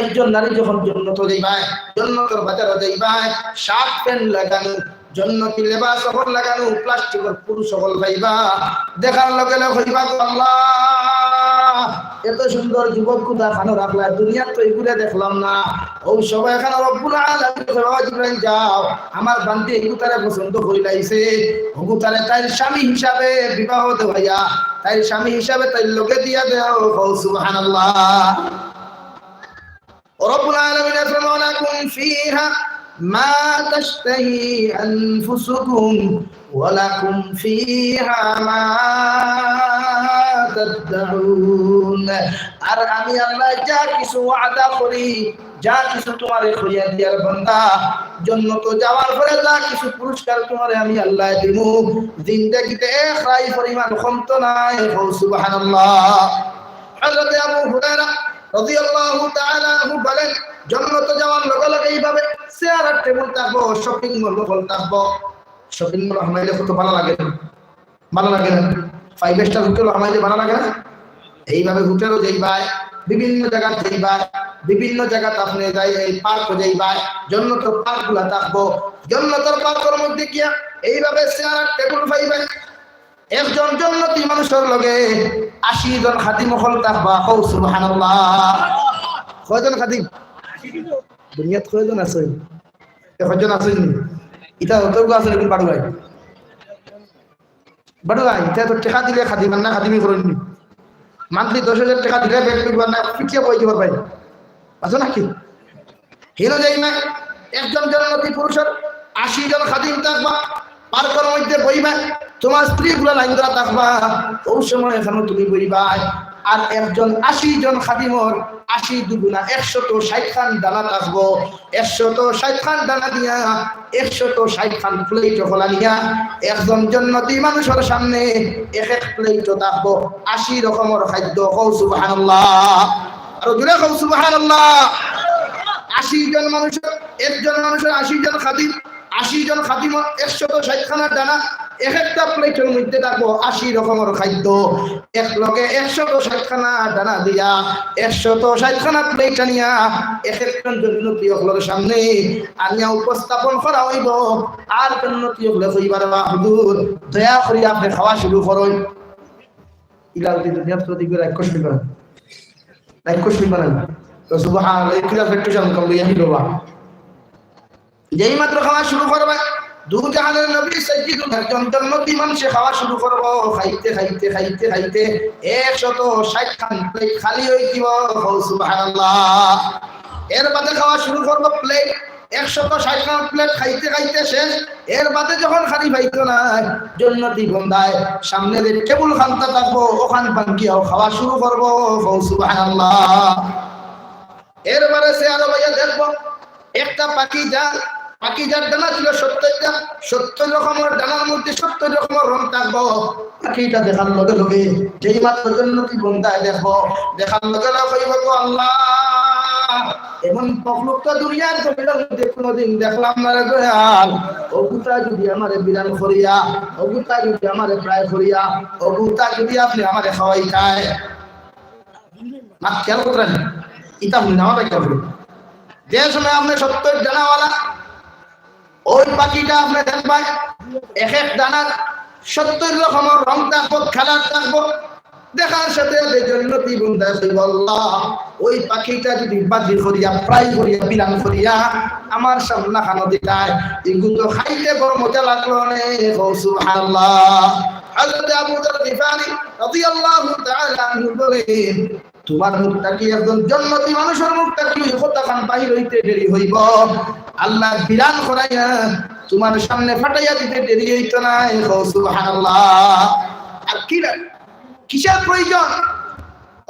একজন নারী যখন জান্নাত যাইবা, জান্নাতের বাজারে যাইবা, শার্ট প্যান্ট লাগানো, জান্নাতি লেবাস সকল লাগানো, প্লাস্টিকের পুরুষ সকল পাইবা, দেখার লগে লগে হইবা আল্লাহ এত সুন্দর যুবক কোথা খানো রাখলা, দুনিয়া তো এগুলো দেখলাম না। ওই সবাই এখানে রব্বুল আলামিন যাও আমার বান্তি এগুতারে পছন্দ হইলাইছে, ওগুতারে তার স্বামী হিসাবে বিবাহ দেওয়া, তাই স্বামী হিসাবে তাই লোকে দিয়া দেও। সুবহানাল্লাহ। রব্বুল আলামিন ফরমানাকুম ফিহা মা তাশতাহি আনফুসুকুম ওয়া লাকুম ফিহা মা তাদউন। আর আমি আল্লাহ যা কিছু ওয়াদা করি, যা কিছু তোমারে কইয়া দিয়ার বান্দা, জান্নাতে যাওয়ার পরে যা কিছু পুরস্কার তোমারে আমি আল্লাহ দিমু, জিন্দেগিতে একরাই পরিমাণ কমত নাই। সুবহানাল্লাহ। হযরত আবু হুরায়রা রাদিয়াল্লাহু তাআলা আনহু বলেন, জান্নাতে যাওয়ার লগে লগে এইভাবে চেয়ার আর টেবিল থাকবো, শপিং মল থাকবো। শপিং মল আমাইলে কত ভালো লাগে না? ভালো লাগে না? 5 স্টার হোটেল আমাইলে ভালো লাগে না? এইভাবে হোটেলও যাইবা, বিভিন্ন জায়গা যাইবা, বিভিন্ন জায়গাতে আপনি যাই এই পার্ক যাইবা, জান্নাতের পার্কগুলা থাকবো, জান্নাতের পার্কের মধ্যে গিয়া এইভাবে চেয়ার আর টেবিল পাইবেন। একজন জান্নাতি মানুষের লগে 80 জন খাদিম হল থাকবা। সুবহানাল্লাহ। কয়জন খাদিম? দুনিয়াত কয়জন আছে? কয়জন আছে? এটা অতর্ক আছে নাকি? বাড়ুয়াই এটা তো টাকা দিলে খাদিম না, খাদিমই করেননি। মান্থলি 10,000 টাকা দিলে ব্যাগ করবার না, পিছিয়ে বই দিবার পাই আছে নাকি? হিরো যাই না একজন জান্নাতি পুরুষের 80 জন খাদিম থাকবা, পার্কের মধ্যে বইবা, তোমার স্ত্রী গুলা লাইন ধরা থাকবা, ওই সময় এখানে তুমি বইবা। আর একজন 80 জন খাদিমর 80 দুগুণা 160 খান দানা থাকবো, 160 খান দানা দিয়া 160 খান প্লেট খোলা নিয়া একজন জান্নাতি মানুষের সামনে এক এক প্লেট থাকবো 80 রকমের খাদ্য। সুবহানাল্লাহ। আর জোরে সুবহানাল্লাহ। 80 জন মানুষের, একজন মানুষের 80 জন খাদিম, 80 জন খাদিম 160 খানার দানা এক একটা প্লেটের মধ্যে থাকবো 80 রকমের খাদ্য, এক লগে 160খানা দানা দিয়া 160খানা প্লেট আনিয়া এক একজন জন্নতি হলোর সামনে আনিয়া উপস্থাপন করা হইব। আর জন্নতি হলে কইবার বা হুজুর দয়া করে আপনি খাওয়া শুরু করুন। ইলাল দি দুনিয়া প্রতি করে এক কষ্ট করেন, এক কষ্ট করেন তো সুবহানাল্লাহ। কিলা ফেক্টুশন কম লইয়া দিবা, যেই মাত্র খাওয়া শুরু করবে দু জাহানের নবী সাইয়্যিদুল একজন জন্নতি মানুষ খাওয়া শুরু করব। খাইতে খাইতে খাইতে খাইতে 160খান প্লেট খালি হয়ে দিব। সুবহানাল্লাহ। এর বাদে খাওয়া শুরু করব, প্লেট 160খান প্লেট খাইতে খাইতে শেষ। এর বাদে যখন খালি পাইতো না জন্নতি বন্দায় সামনে যে টেবিল খানটা থাকবো ওখান পাঙ্কিয়াও খাওয়া শুরু করব। সুবহানাল্লাহ। এরবারে সে আরো ভাইয়া দেখবো একটা পাখিজার ডানা ছিল 70টা, 70 রকমের ডানার মধ্যে 70 রকমের রং থাকবো। পাখিটা দেখার লগে লগে যেই মাত্র জন্নতি বন্দায় দেখবো, দেখার লগে লগে কইব আল্লাহ এমন পকলুক তো দুনিয়ার জমিনের মধ্যে কোনোদিন দেখলাম না রে দয়াল। অগুতা যদি আমারে বিরান করিয়া, অগুতা যদি আমারে প্রায় করিয়া, অগুতা যদি আপনি আমারে খাওয়াই খায় না কেন করেন ইতা আপনি নামাটা কেন করেন। যে সময় আপনি 70 ডানাওয়ালা ওই পাখিটা আপনি দেখবেন এক এক দানার 70 রকমের রং থাকবো, খেলার থাকবো। দেখার সাথে জন্নতি বন্দা কইব আল্লাহ ওই পাখিটা যদি বাজি করিয়া ফ্রাই করিয়া বিরান করিয়া আমার সামনে খানো দিতায়, এগুলো খাইতে বড় মজা লাগলো রে। সুবহানাল্লাহ। হযরত আবু যর গিফারি রাদিয়াল্লাহু তাআলা আনহু বলেন তোমার মুখটা কি একজন জন্নতি মানুষের মুখটা কি কতক্ষণ বাহির হইতে দেরি হইব, আল্লাহ বিরান করাইয়া তোমার সামনে ফাটাইয়া দিতে দেরি হইতো না। সুবহানাল্লাহ। আর কি কিসের প্রয়োজন?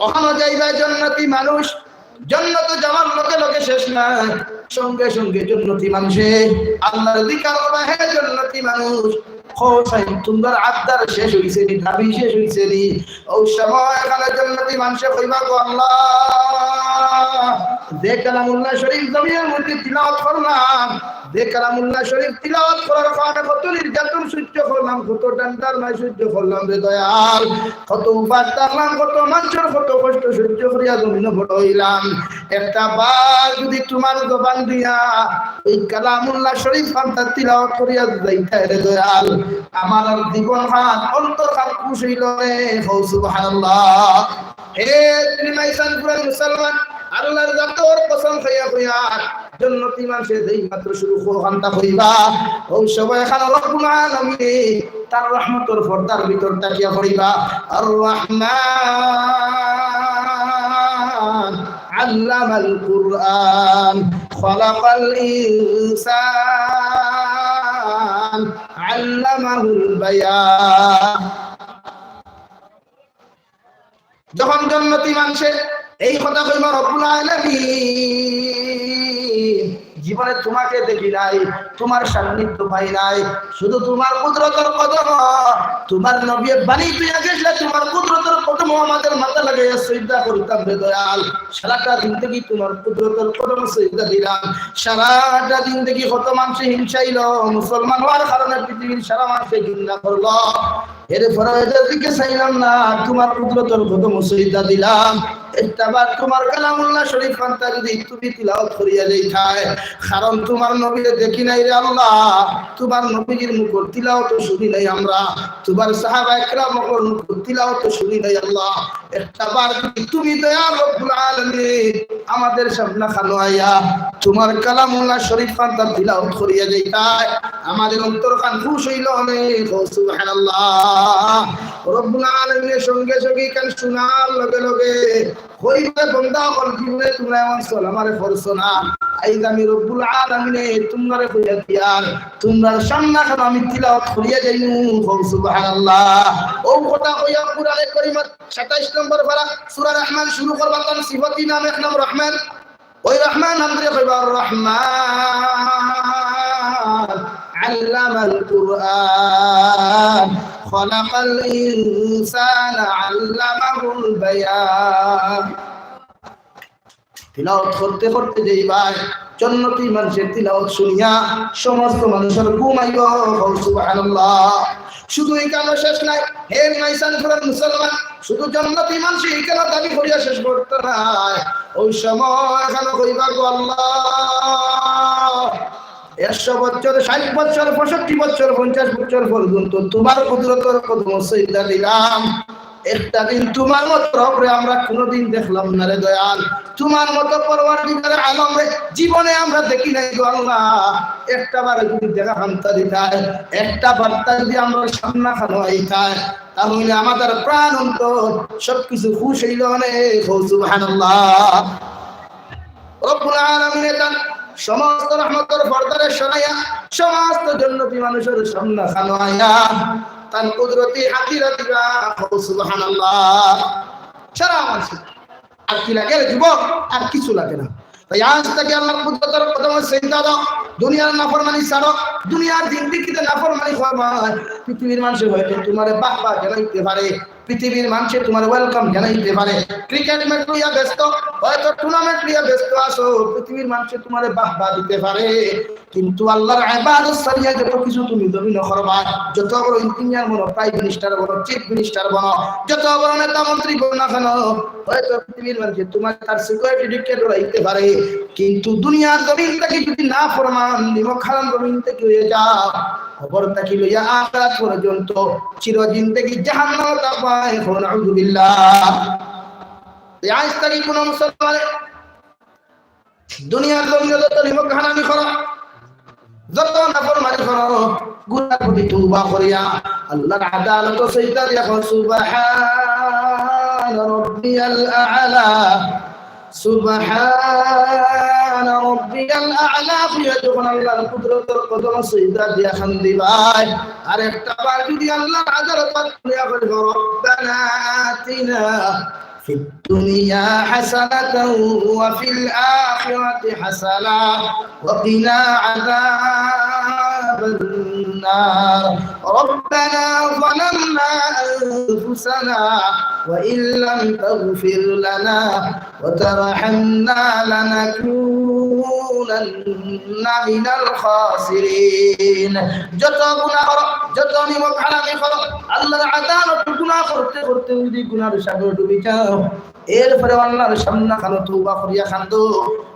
ওখানে যাইবা জন্নতি মানুষ, জন্নত যাওয়ার লগে লগে শেষ না, সঙ্গে সঙ্গে জন্নতি মানুষে আল্লাহর দিকার হবে। হে জন্নতি মানুষ খোসাই তোমার আবদার শেষ হইছে নি, দাবি শেষ হইছে নি। ওই সময় এখানে জন্নতি মানুষে কইবা গো আল্লাহ যে কালামুল্লাহ শরীফ জমিনের মধ্যে তিলাওয়াত করলাম, যে কালামুল্লাহ শরীফ তিলাওয়াত করার কারণে কত নির্যাতন সহ্য করলাম, কত ডান্ডার মাই সহ্য করলাম রে দয়াল, কত উপাস থাকলাম, কত মানুষের কত কষ্ট সহ্য করিয়া জমিনে বড় হইলাম। একটা বার যদি তোমার জবান দিয়া এই কালামুল্লাহ শরীফ খানটা তিলাওয়াত করিয়া যাইতা রে দয়াল, আমার জীবন খান অন্তর খান খুশি হইল রে। সুবহানাল্লাহ। হে তুমি মাইসান পুরা মুসলমান আল্লাহর জাতর কসম খাইয়া কইয়া জন্নতি মানুষে যেই মাত্র শুরু খানটা হইবা ওই সময় এখানে রব্বুল আলামিন তার রহমতের পর্দার ভিতর তাকিয়া পড়িবা। আর রহমান আল্লামাল কুরআন খালাকাল ইনসান আল্লামাহুল বায়ান। যখন জন্নতি মানুষে এই কথা কইবা রব্বুল আলামিন জীবনে তোমাকে দেখি নাই, তোমার সান্নিধ্য পাই নাই, শুধু তোমার কুদরতের কদম, তোমার নবী বাণী তুই গেছলে তোমার কুদরতের কদম আমাদের মাথা লাগাইয়া সিজদা করতাম রে দয়াল। সারাটা জিন্দেগি তোমার কুদরতের কদম সিজদা দিলাম। সারাটা জিন্দেগি কত মানুষ হিংসাইল, মুসলমান হওয়ার কারণে পৃথিবীর সারা মানুষে ঘৃণা করলো, এরপরে এদের দিকে চাইলাম না, তোমার কুদরতের কদম সিজদা দিলাম। একটাবার তোমার কালামুল্লাহ শরীফ খানটা যদি তুমি তিলাওয়াত করিয়া যাইতায়, কারণ তোমার নবীরে দেখি নাই রে আল্লাহ, তোমার নবীর মুখর তিলাওয়াত শুনি নাই আমরা, তোমার সাহাবা একরামের মুখর তিলাওয়াত শুনি নাই আল্লাহ। একটাবার যদি তুমি দয়া রব্বুল আলামিন আমাদের সামনে খানো আইয়া তোমার কালামুল্লাহ শরীফ খানটা তিলাওয়াত করিয়া যাইতায়, আমাদের অন্তর খান খুশ হইল রে। সুবহানাল্লাহ। রব্বুল আলামিনের সঙ্গে সঙ্গে কান শোনার লগে লগে কইবে বান্দা হল জীবনে তোমরা এমন চল আমারে করছো না, আইজ আমি রব্বুল আলামিনে তোমারে কইয়া দিয়ার তোমার সামনে খান আমি তিলাওয়াত করিয়া যাইমু। সুবহানাল্লাহ। ও কথা কইয়া কুরআনে কারীমের 27 নম্বর পারা সূরা রহমান শুরু করবা, তার সিফাতি নাম এক নাম রহমান। ওই রহমান নাম দিয়ে কইবা রহমান আল্লামাল কুরআন খালাকাল ইনসানা আল্লামাহুল বায়ান। তিলাওয়াত করতে করতে যেই ভাই জন্নতি মানুষের তিলাওয়াত শুনিয়া সমস্ত মানুষের ঘুম আইব। সুবহানাল্লাহ। শুধু এই কেন শেষ নাই, হে মাইসান ঘরের মুসলমান, শুধু জান্নাতি মানুষ এই কেন দাবি করিয়া শেষ করতে নাই। ওই সময় কেন কইবা গো আল্লাহ 100 বছর, 60 বছর, 65 বছর, 50 বছর পর্যন্ত তোমার কুদরতের কদম সিজদা দিলাম। একটা দিন তোমার মতো রবরে আমরা কোনোদিন দেখলাম না রে দয়াল। তোমার মতো পরওয়ারদিগার আলম জীবনে আমরা দেখি নাই গো আল্লাহ। একটা বার যদি দেখা খান্তা দিতায়, একটা বার্তা যদি আমরা সামনা খানো আইতায়, তাহলে আমাদের প্রাণ অন্তর সবকিছু খুশ হইল অনেক। সুবহানাল্লাহ। রব্বুল আলামিন সমস্ত রহমতের পর্দারে শোনাইয়া সমস্ত জান্নাতি মানুষের সামনে খানোয়া তার কুদরতি হাতিরা দিবা। সুবহানাল্লাহ। সারা মানুষ আর কি লাগে যুবক, আর কিছু লাগে না। তাই আজ থেকে আল্লাহর কুদরতের কদমে সিজদা দাও, দুনিয়ার নাফরমানি ছাড়ো, দুনিয়ার জিন্দেগিতে নাফরমানি করবা। পৃথিবীর মানুষের হয়তো তোমার বাহবা জানাইতে পারে, পৃথিবীর মানুষে তোমার ওয়েলকাম জানাইতে পারে, ক্রিকেট ম্যাচ লইয়া ব্যস্ত, হয়তো টুর্নামেন্ট লইয়া ব্যস্ত আসো, পৃথিবীর মানুষে তোমার বাহবা দিতে পারে, কিন্তু আল্লাহর ইবাদত সারিয়া যত কিছু তুমি দমিন করবা, যত বড় ইঞ্জিনিয়ার বনো, প্রাইম মিনিস্টার বনো, চিফ মিনিস্টার বনো, যত বড় নেতা মন্ত্রী বনো না কেন, হয়তো পৃথিবীর মানুষে তোমার তার সিকিউরিটি ডিক্টেটর হইতে পারে, কিন্তু দুনিয়ার জমিন থেকে যদি না ফরমান নিমক হারাম জমিন থেকে হয়ে যাও, খবর থাকি লইয়া আখিরাত পর্যন্ত চির জিন্দেগি জাহান্নামে তাপায়। নাউযুবিল্লাহ। আজ থেকে কোন মুসলমান দুনিয়ার জমিনে যত নিমক হারামি করো, যত নাফরমানি করো, গুনাহ প্রতি তওবা করিয়া আল্লাহর আদালত সিজদা দিয়া সুবহান রাব্বিয়াল আ'লা, সুবহান রাব্বিয়াল আ'লা ফিয়া যখন আল্লাহর কুদরতের কদম সিজদা দিয়া খান্দি ভাই। আর একটা বার যদি আল্লাহর আদালত করিয়া বলি রব্বানা আতিনা ফিদ দুনিয়া হাসানাতাও ওয়া ফিল আখিরাতি হাসানা ওয়া কিনা আযাবান নার রব্বানা যালামনা আনফুসানা ওয়া ইল্লাম তাগফির লানা ওয়া তারহামনা লানাকুনান্না মিনাল খাসিরিন। যত গুনাহ করো, যত নিমক হারামি করো, আল্লাহর আদালত গুনাহ করতে করতে যদি গুনাহের সাগরে ডুবে যাও, এরপরে আল্লাহর সামনে খানো তওবা করিয়া খান্দো,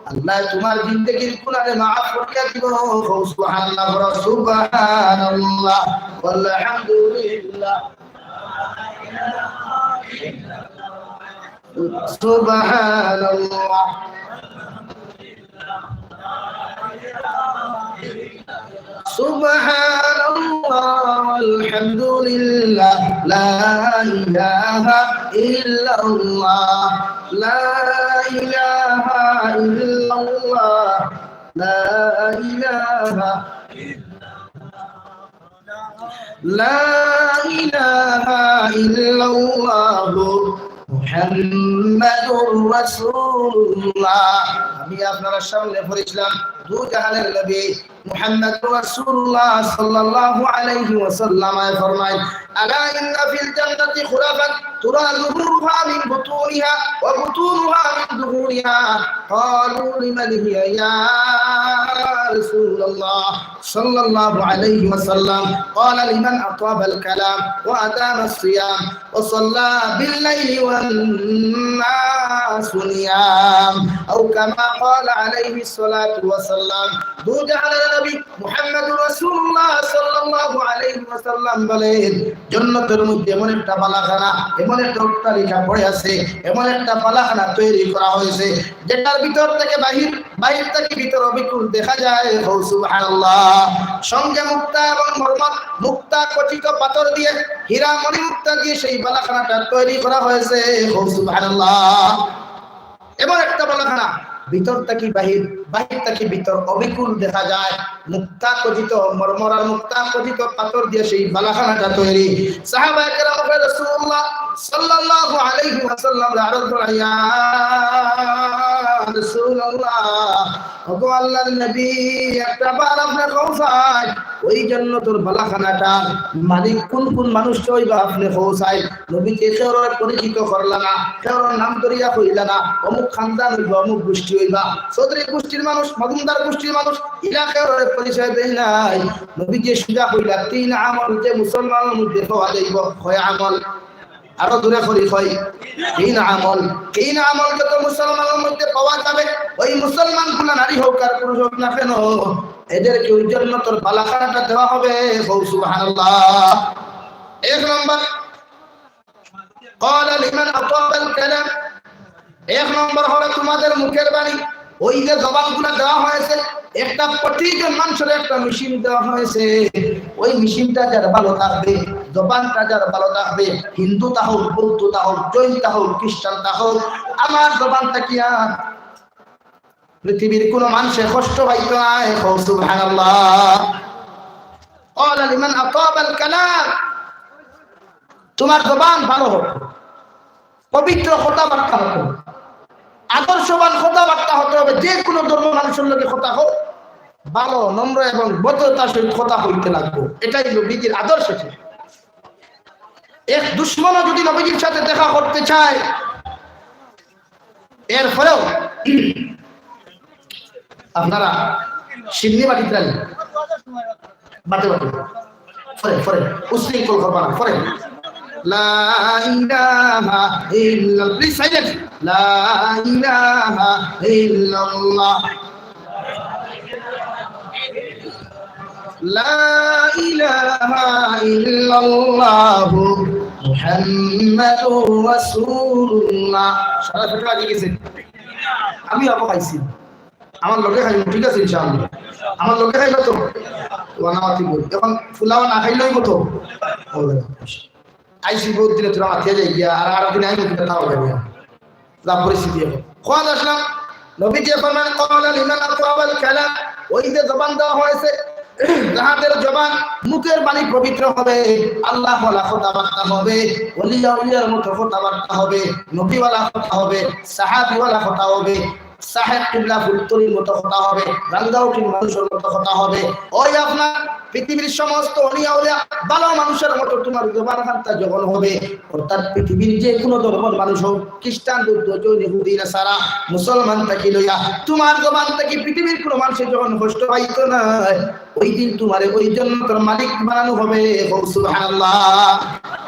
আল্লাহ তোমার জিন্দেগির গুনাহে মাফ করিয়া দিব। সুবহানাল্লাহ, সুবহানাল্লাহ, আলহামদুলিল্লাহ, সুবহানাল্লাহ, সুবহানাল্লাহ, আলহামদুলিল্লাহ, লা ইলাহা ইল্লাল্লাহ, লা ইলাহা ইল্লাল্লাহ, লা ইলাহা লা ইলাহা ইল্লাল্লাহ মুহাম্মাদুর রাসূলুল্লাহ। আমি আপনার সামনে পড়েছিলাম দু জাহানের নবী মুহাম্মাদুর রাসূলুল্লাহ সাল্লাল্লাহু আলাইহি ওয়াসাল্লাম ফরমায়, আলা ইন্না ফিল জান্নাতি খুরাফান তুরা যুহুরুহা মিন বুতুনিহা ওয়া বুতুনুহা মিন যুহুরিহা। ক্বালু লিমান হিয়া ইয়া রাসূলুল্লাহ সাল্লাল্লাহু আলাইহি ওয়াসাল্লাম। ক্বালা লিমান আতাবাল কালাম ওয়া আদামা সিয়াম ওয়া সাল্লা বিল লাইলি ওয়ান নাসু নিয়াম আও কামা ক্বালা আলাইহি সাল্লাতু ওয়াসাল্লাম। দু জাহানের নবী মুহাম্মদুর রাসূলুল্লাহ সাল্লাল্লাহু আলাইহি ওয়াসাল্লাম বলেন, জান্নাতের মধ্যে এমন একটা বালাখানা, এমন একটা অট্টালিকা পড়ে আছে, এমন একটা বালাখানা তৈরি করা হয়েছে যেটার ভিতর থেকে বাহির, বাহির থেকে ভিতর অবিকুল দেখা যায়। সুবহানাল্লাহ। সঙ্গে মুক্তা এবং মরমত, মুক্তা খচিত পাথর দিয়ে, হীরা মণি মুক্তা দিয়ে সেই বালাখানাটা তৈরি করা হয়েছে। সুবহানাল্লাহ। এমন একটা বালাখানা, ভিতর থেকে বাহির, বাহির থেকে ভিতর অবিকুল দেখা যায়। মুক্তা খচিত মরমর আর মুক্তা খচিত পাথর দিয়ে সেই বালাখানাটা তৈরি। সাহাবায়ে কেরাম রাসূলুল্লাহ সাল্লাল্লাহু আলাইহি ওয়াসাল্লাম আরজ করিয়া রাসূলুল্লাহ ওগো আল্লাহর নবী একটা বার আপনি খোঁজায় ওই জন্য তোর বালাখানাটা মালিক কোন কোন মানুষ হইবা আপনি খোঁজায় নবীকে কেউর পরিচিত করলা না কেউর নাম ধরিয়া কইলা না অমুক খানদান হইবা অমুক গোষ্ঠী হইবা চৌধুরী গোষ্ঠীর মানুষ মজুমদার গোষ্ঠীর মানুষ ইলা কেউর পরিচয় দেয় নাই নবীকে সুজা কইলা তিন আমল যে মুসলমানের মধ্যে পাওয়া যাইব হয় আমল আরো দূরে করি হয় তিন আমল যত মুসলমানের মধ্যে পাওয়া যাবে ওই মুসলমান গুলা নারী হোক আর পুরুষ হোক না কেন এদেরকে ওই জন্য তোর বালাখানাটা দেওয়া হবে সুবহানাল্লাহ এক নম্বর قال لمن اطاب الكلام এক নম্বর হলো তোমাদের মুখের বাণী ওই যে জবানগুলো দেওয়া হয়েছে একটা প্রতিজন মানুষের একটা মেশিন দেওয়া হয়েছে ওই মেশিনটা যার ভালো থাকবে জবানটা যার ভালো থাকবে হিন্দু তা হোক বৌদ্ধ তা হোক জৈন তা হোক খ্রিস্টান তা হোক আমার জবানটা কি আর পৃথিবীর কোন মানুষের কষ্ট পাইতো না সুবহানাল্লাহ قال لمن اطاب الكلام তোমার জবান ভালো হোক পবিত্র কথাবার্তা হতো আদর্শবান কথাবার্তা হতে হবে যে কোনো ধর্ম মানুষের লগে কথা হোক ভালো নম্র এবং ভদ্রতার সহিত কথা হইতে লাগবে এটাই নবীজির আদর্শ ছিল এক দুশমনও যদি নবীজির সাথে দেখা করতে চায় এরপরেও আপনারা সিন্নি বাটিতে রাখেন বাটে বাটে ফরে উশৃঙ্খল করবা না ফরে লা ইলাহা ইল্লাল্লাহ প্লিজ সাইলেন্ট লা ইলাহা ইল্লাল্লাহ লা ইলাহা ইল্লাল্লাহ মুহাম্মাদুর রাসূলুল্লাহ সারা ফেটে লাগিয়ে গেছে আমি আবু খাইছি আমার লোকে খাইব ঠিক আছে ইনশাআল্লাহ আমার লোকে খাইব তো ওয়ানামাতি বল এখন ফুলাওয়া না খাইলেই কত আইসি বহুত দিনে তোরা মাথিয়া যাই গিয়া আর দিন আইবো কিন্তু তাও যাবে যা পরিস্থিতি হবে কোন আসলাম নবীজি ফরমান ক্বালা লিমান আতাওয়াল কালাম ওই যে জবান দেওয়া হয়েছে যাহাদের জবান মুখের বাণী পবিত্র হবে আল্লাহ ওয়ালা কথাবার্তা হবে ওলিয়া ওলিয়ার মতো কথাবার্তা হবে নবীওয়ালা কথা হবে সাহাবীওয়ালা কথা হবে সাহেব কিবলা ফুলতরির মতো কথা হবে রাঙ্গাউটির মানুষের মতো কথা হবে ওই আপনার পৃথিবীর সমস্ত ওলিয়া ওলিয়া ভালো মানুষের মতো তোমার জবানটা যখন হবে অর্থাৎ পৃথিবীর যে কোনো ধর্মের মানুষ হোক খ্রিস্টান বৌদ্ধ জৈন ইহুদি নাসারা মুসলমান থেকে লইয়া তোমার জবান থেকে পৃথিবীর কোনো মানুষের যখন কষ্ট পাইতো না ওই দিন তোমার ওই জন্য তোর মালিক বানানো হবে সুবহানাল্লাহ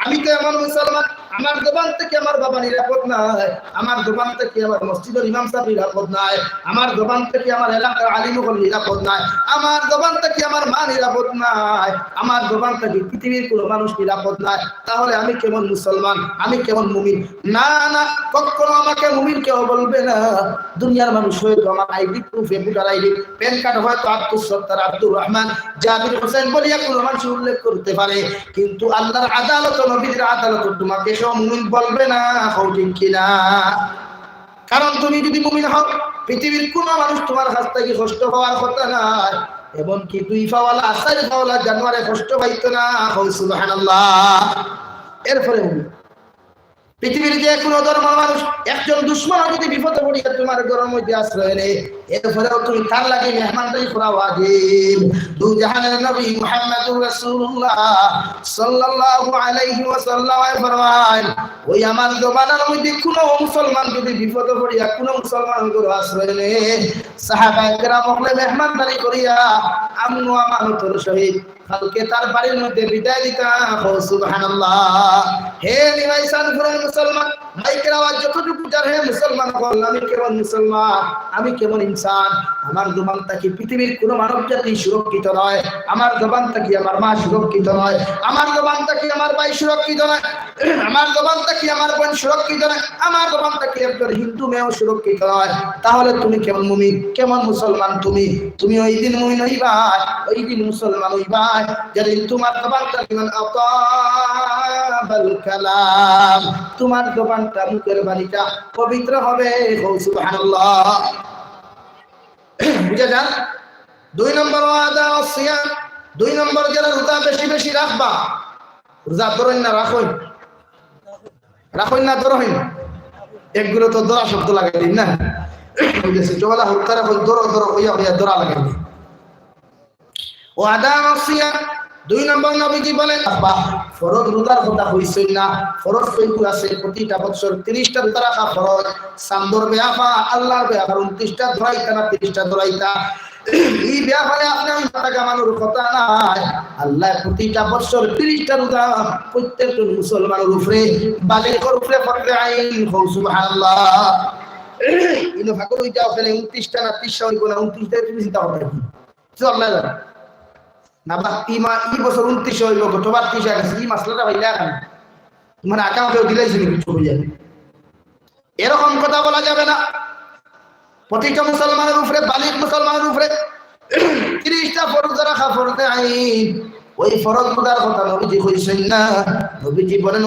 আমি তো এমন মুসলমান আমার জবান থেকে আমার বাবা নিরাপদ নাই আমার জবান থেকে আমার মসজিদের ইমাম সাহেব নিরাপদ নাই আমার জবান থেকে আমার এলাকার আলিমুল নিরাপদ নাই আমার জবান থেকে আমার মা নিরাপদ নাই আমার জবান থেকে পৃথিবীর কোনো মানুষ নিরাপদ নাই তাহলে আমি কেমন মুসলমান আমি কেমন মুমিন না না কখনো আমাকে মুমিন কেউ বলবে না দুনিয়ার মানুষ হয়তো আমার ID proof voter ID pan card হয়তো আব্দুল সত্তার আব্দুর রহমান জাবির হোসেন বলিয়া কোনো মানুষ উল্লেখ করতে পারে কিন্তু আল্লাহর আদালত নবীর আদালত তোমাকে মুমিন বলবে না ঠিক কিনা কারণ তুমি যদি মুমিন হও পৃথিবীর কোন মানুষ তোমার কাছ থেকে কষ্ট পাওয়ার কথা না এমনকি দুই পাওয়ালা চার পাওয়ালা জানোয়ারে কষ্ট পাইতো না সুবহানাল্লাহ এরপরে পৃথিবীর যে কোনো ধর্মের মানুষ একজন দুশমন যদি বিপদে পড়িয়া তোমার ঘরের মধ্যে আশ্রয় নেয় এরপরেও তুমি তার লাগে মেহমানদারি করা ওয়াজিব দু জাহানের নবী মুহাম্মদুর রাসূলুল্লাহ সাল্লাল্লাহু আলাইহি ওয়াসাল্লাম ফরমান ওই আমার জবানের মধ্যে কোনো মুসলমান যদি বিপদে পড়িয়া কোনো মুসলমান ঘরে আশ্রয় নেয় সাহাবায়ে কেরাম হলে মেহমানদারি করিয়া আমন ও আমানতের সহিত কালকে তার বাড়ির মধ্যে বিদায় দিতা সুবহানাল্লাহ হে নিমাইসান ফুরান মুসলমান মাইকের আওয়াজ যতটুকু যার হে মুসলমান বল আমি কেমন মুসলমান আমি কেমন ইনসান আমার জবানটা কি পৃথিবীর কোনো মানব জাতি সুরক্ষিত নয় আমার জবানটা কি আমার মা সুরক্ষিত নয় আমার জবানটা কি আমার ভাই সুরক্ষিত নয় আমার জবানটা কি আমার বোন সুরক্ষিত নয় আমার জবানটা কি একজন হিন্দু মেয়েও সুরক্ষিত নয় তাহলে তুমি কেমন মুমিন কেমন মুসলমান তুমি ওই দিন মুমিন হইবা ওই দিন মুসলমান হইবা যেদিন তোমার জবানটা কিমান আতাবাল কালাম তোমার জবানটা মুখের বাণীটা পবিত্র হবে সুবহানাল্লাহ বুঝা যান দুই নম্বর ওয়াদা ও সিয়াম দুই নম্বর যারা রোজা বেশি বেশি রাখবা রোজা ধরেন না রাখুন না ধরেন একগুলো তো দোয়া শব্দ লাগাই দিন না হইতেছে চলা হুতারা কই দৌড় দৌড় হইয়া হইয়া দৌড়া লাগে ও আদা মাসিয়া 2 নম্বর নবীজি বলেন ফরজ রোজার কথা হইছে না ফরজ কইকু আছে প্রতিটা বছর 30টা রোজা রাখা ফরজ সান্দর বেয়াফা আল্লাহর বেয়াফা 29টা ধরাইতা না 30টা ধরাইতা এই ব্যাপারে আপনি টাকা কামানোর কথা নাই আল্লাহ প্রতিটা বছর 30টা রোজা প্রত্যেকটা মুসলমানের উপরে বালিগের উপরে ফরজে আইন সুবহানাল্লাহ ইনো ভাগ হই যাও ফেলে 29টা না 30টা হইব না 29টা তুমি চিন্তা করবে কি আল্লাহ জানে না বা এই বছর 29 হইব গতবার 30 আছে এই মাসলাটা হইলা কেন মানে আকামকে দিলেই শুনি কিছু হয়ে যাবে এরকম কথা বলা যাবে না প্রতিটা মুসলমানের উপরে বালিগ মুসলমানের উপরে 30টা ফরজ রাখা ফরজে আইন ওই ফরজ রোজার কথা নবীজি কইছেন না নবীজি বলেন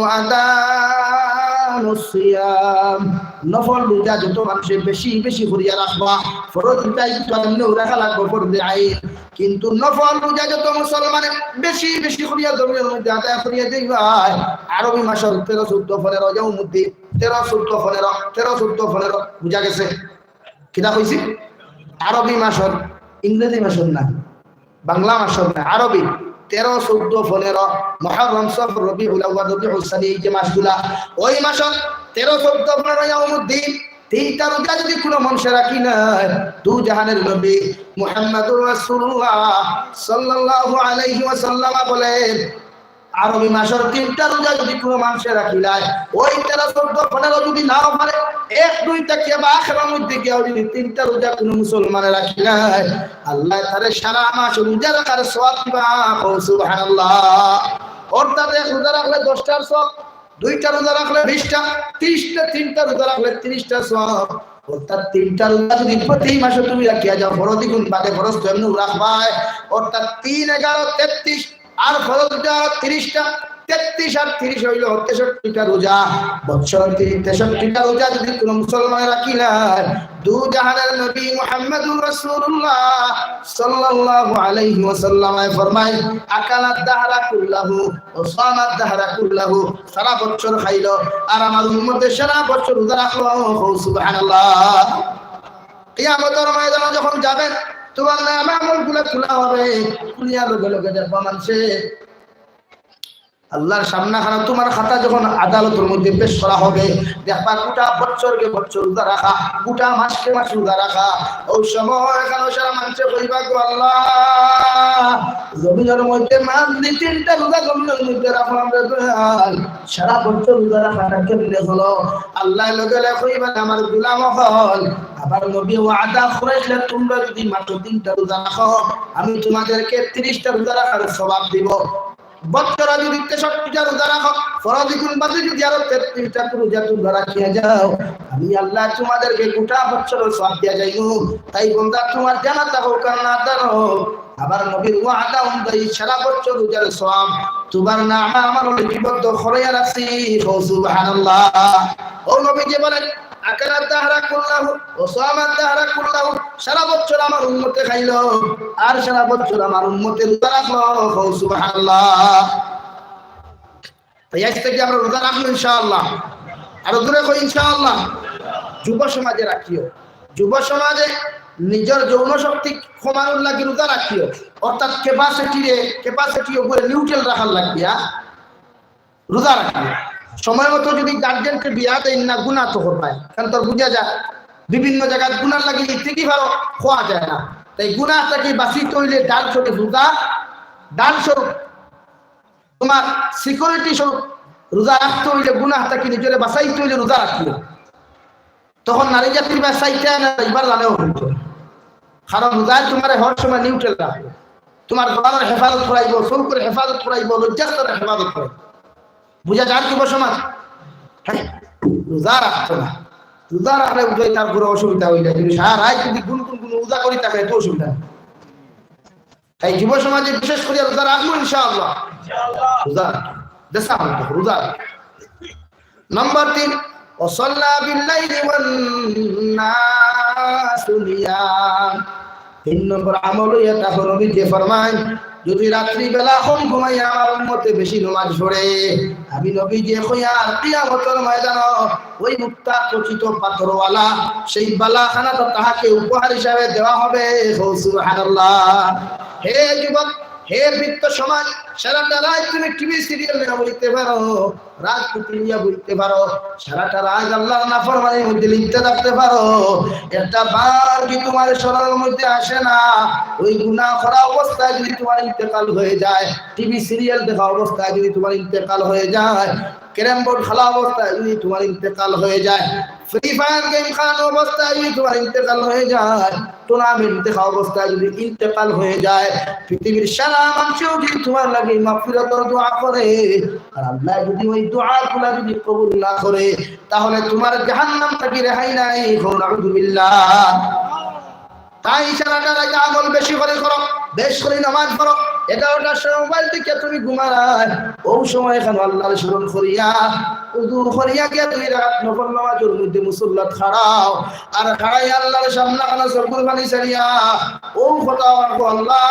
সিয়াম নফল রোজা যত মানুষে বেশি বেশি করিয়া রাখবা ফরজ রোজা একটু এমনি রাখা লাগবে ফরজে আইন কিন্তু নফল রোজা যত মুসলমানে বেশি বেশি করিয়া ধর্মের মধ্যে আদায় করিয়া দিবা আরবি মাসের 13 14 15 যাও মধ্যে 13 14 15 13 14 15 বুঝা গেছে কিনা কইছি আরবি মাসের ইংরেজি মাসের না বাংলা মাসের না আরবি 13 14 15 মুহররম সফর রবিউল আউয়াল রবিউল সানি এই যে মাসগুলা ওই মাসের 13 14 15 ইয়াউমুদ্দিন তিনটা রোজা যদি কোনো মানুষ রাখি না দু জাহানের নবী মুহাম্মদুর রাসূলুল্লাহ সাল্লাল্লাহু আলাইহি ওয়াসাল্লাম বলেন আরবি মাসের তিনটা রোজা যদি কোনো মানুষ রাখিলায় ওই 13 14 15 যদি নাও পারে 1 2 থেকে বা আখিরার মধ্যে গিয়ে যদি তিনটা রোজা কোনো মুসলমান রাখিলায় আল্লাহ তারে সারা মাস রোজা রাখার সওয়াব দিবা সুবহানাল্লাহ অর্থাৎ এক রোজা রাখলে 10টার সওয়াব দুইটা রোজা রাখলে 20টা 30টা তিনটা রোজা রাখলে 30টা সওয়াব অর্থাৎ তিনটা রোজা যদি প্রতি মাসে তুমি রাখিয়া যাও ফরজ গুণ বাদে ফরজ তো এমনি রাখবাই অর্থাৎ 3 11 33 আর ফরজ রোজা 30টা 33 আর 30 হইল 63টা রোজা বছর 63টা রোজা যদি কোনো মুসলমান রাখিলা দু জাহানের নবী মুহাম্মদুর রাসূলুল্লাহ সাল্লাল্লাহু আলাইহি ওয়াসাল্লাম ফরমায় আকালাত দাহরা কুল্লাহু ওয়া সামাত দাহরা কুল্লাহু সারা বছর খাইলো আর আমার উম্মতের সারা বছর রোজা রাখলো সুবহানাল্লাহ কিয়ামতের ময়দানে যখন যাবেন তোমার আমলগুলো খোলা হবে খুলিয়া লগে লগে দেখবা মানুষে আল্লাহর সামনে খানা তোমার খাতা যখন আদালতের মধ্যে পেশ করা হবে দেখবা গোটা বছরকে বছর রোজা রাখা গোটা মাসকে মাস রোজা রাখা ওই সময় এখানে সারা মানুষে কইবা গো আল্লাহ জমিনের মধ্যে মান দি তিনটা রোজা জমিনের মধ্যে রাখলাম রে দয়াল সারা বছর রোজা রাখাটা কেমনে হলো আল্লাহ লগে লগে কইবা আমার গোলাম হল আবার নবী ওয়াদা করেছিলেন তোমরা যদি মাত্র 3টা রোজা রাখো আমি তোমাদেরকে 30টা রোজা রাখার সওয়াব দিব বছরে যদি 63টা রোজা রাখো ফরজ গুণ বাদে যদি আরো 33টা রোজা তোমরা রাখিয়া যাও আমি আল্লাহ তোমাদেরকে গোটা বছরের সওয়াব দিয়া যাইবো তাই বান্দা তোমার জানাতা হোক আর না দাও আবার নবীর ওয়াদা অনুযায়ী সারা বছর রোজার সওয়াব তোমার নাম আমার লিপিবদ্ধ করিয়া রাখছি সুবহানাল্লাহ ও নবীজি বলেন আকালাত দাহরা কুল্লাহু ওয়া সামাত দাহরা কুল্লাহু সারা বছর আমার উম্মতে খাইলো আর সারা বছর আমার উম্মতে রোজা রাখলো সুবহানাল্লাহ তাই আজ থেকে আমরা রোজা রাখবো ইনশাআল্লাহ আর দূরে কই ইনশাআল্লাহ যুব সমাজে রাখিও যুব সমাজে নিজের যৌন শক্তি কমানোর লাগি রোজা রাখিও অর্থাৎ ক্যাপাসিটি উপরে নিউট্রাল রাখার লাগবে রোজা রাখিও সময় মতো যদি গার্জেনকে বিয়া দেয় না গুনাহ তো করবাই কারণ তোর বুঝা যায় বিভিন্ন জায়গায় গুনাহ লাগি ঠিকই ভালো খোয়া যায় না তাই গুনাহ থেকে বাঁচিতে হইলে ডাল স্বরূপ রোজা ডাল স্বরূপ তোমার সিকিউরিটি স্বরূপ রোজা রাখতে হইলে গুনাহ থেকে নিজের বাঁচাইতে হইলে রোজা রাখতে তখন নারী জাতির বাঁচাইতে না এবার জানেও হইতো কারণ রোজায় তোমার হর সময় নিউট্রাল রাখবে তোমার গলার হেফাজত করাইব চৌকের হেফাজত করাইব লজ্জাস্থানের হেফাজত করাইব বুঝা যার যুব সমাজ রোজা রাখতো না রোজা রাখলে উঠে তার পুরো অসুবিধা হয়ে যায় যদি সারা রাত যদি গুন রোজা করি তাকে এত অসুবিধা তাই যুব সমাজে বিশেষ করে রোজা রাখবো ইনশাআল্লাহ রোজা দেশা হতো রোজা নম্বর 3 ওয়াসাল্লা বিল্লাইলি ওয়ান নাসু নিয়াম 3 নম্বর আমল এটা হলো যে ফরমান যদি রাত্রি বেলা কম ঘুমাইয়া আমার উম্মতে বেশি নামাজ পড়ে, আমি নবী যে কইয়া কিয়ামতের ময়দানে ওই মুক্তা কচিত পাথরওয়ালা সেই বালাখানা তো তাহাকে উপহার হিসাবে দেওয়া হবে। সুবহানাল্লাহ। হে যুবক, হে বৃত্ত সমাজ, সারাটা রাত তুমি টিভি সিরিয়াল নিয়ে বলতে পারো, রাত নিয়ে বলতে পারো, সারাটা রাত আল্লাহর নাফরমানির মধ্যে লিপ্ত থাকতে পারো, একটা বার কি তোমার স্মরণের মধ্যে আসে না ওই গুনাহ করা অবস্থায় যদি তোমার ইন্তেকাল হয়ে যায়, টিভি সিরিয়াল দেখা অবস্থায় যদি তোমার ইন্তেকাল হয়ে যায়, ক্যারাম বোর্ড খেলা অবস্থায় যদি তোমার ইন্তেকাল হয়ে যায়, ফ্রি ফায়ার গেম খেলানো অবস্থায় যদি তোমার ইন্তেকাল হয়ে যায়, টুর্নামেন্ট দেখা অবস্থায় যদি ইন্তেকাল হয়ে যায়, পৃথিবীর সারা মানুষও যদি তোমার লাগে মাগফিরাতের দোয়া করে আর আল্লাহ যদি ওই দোয়াগুলো যদি কবুল না করে, তাহলে তোমার জাহান্নাম থেকে রেহাই নাই। নাউযুবিল্লাহ। তাই সারাটা রাত আমল বেশি করে করো, বেশ করে নামাজ পড়ো। 11টার সময় মোবাইল থেকে তুমি ঘুমায়, ওই সময় এখানে আল্লাহর স্মরণ করিয়া উযু করিয়া গিয়া তুমি রাত নফল নামাজের মধ্যে মুসল্লাত খাড়াও, আর খাড়াই আল্লাহর সামনে কানা সরকুল পানি ছাড়িয়া ও কথা আল্লাহ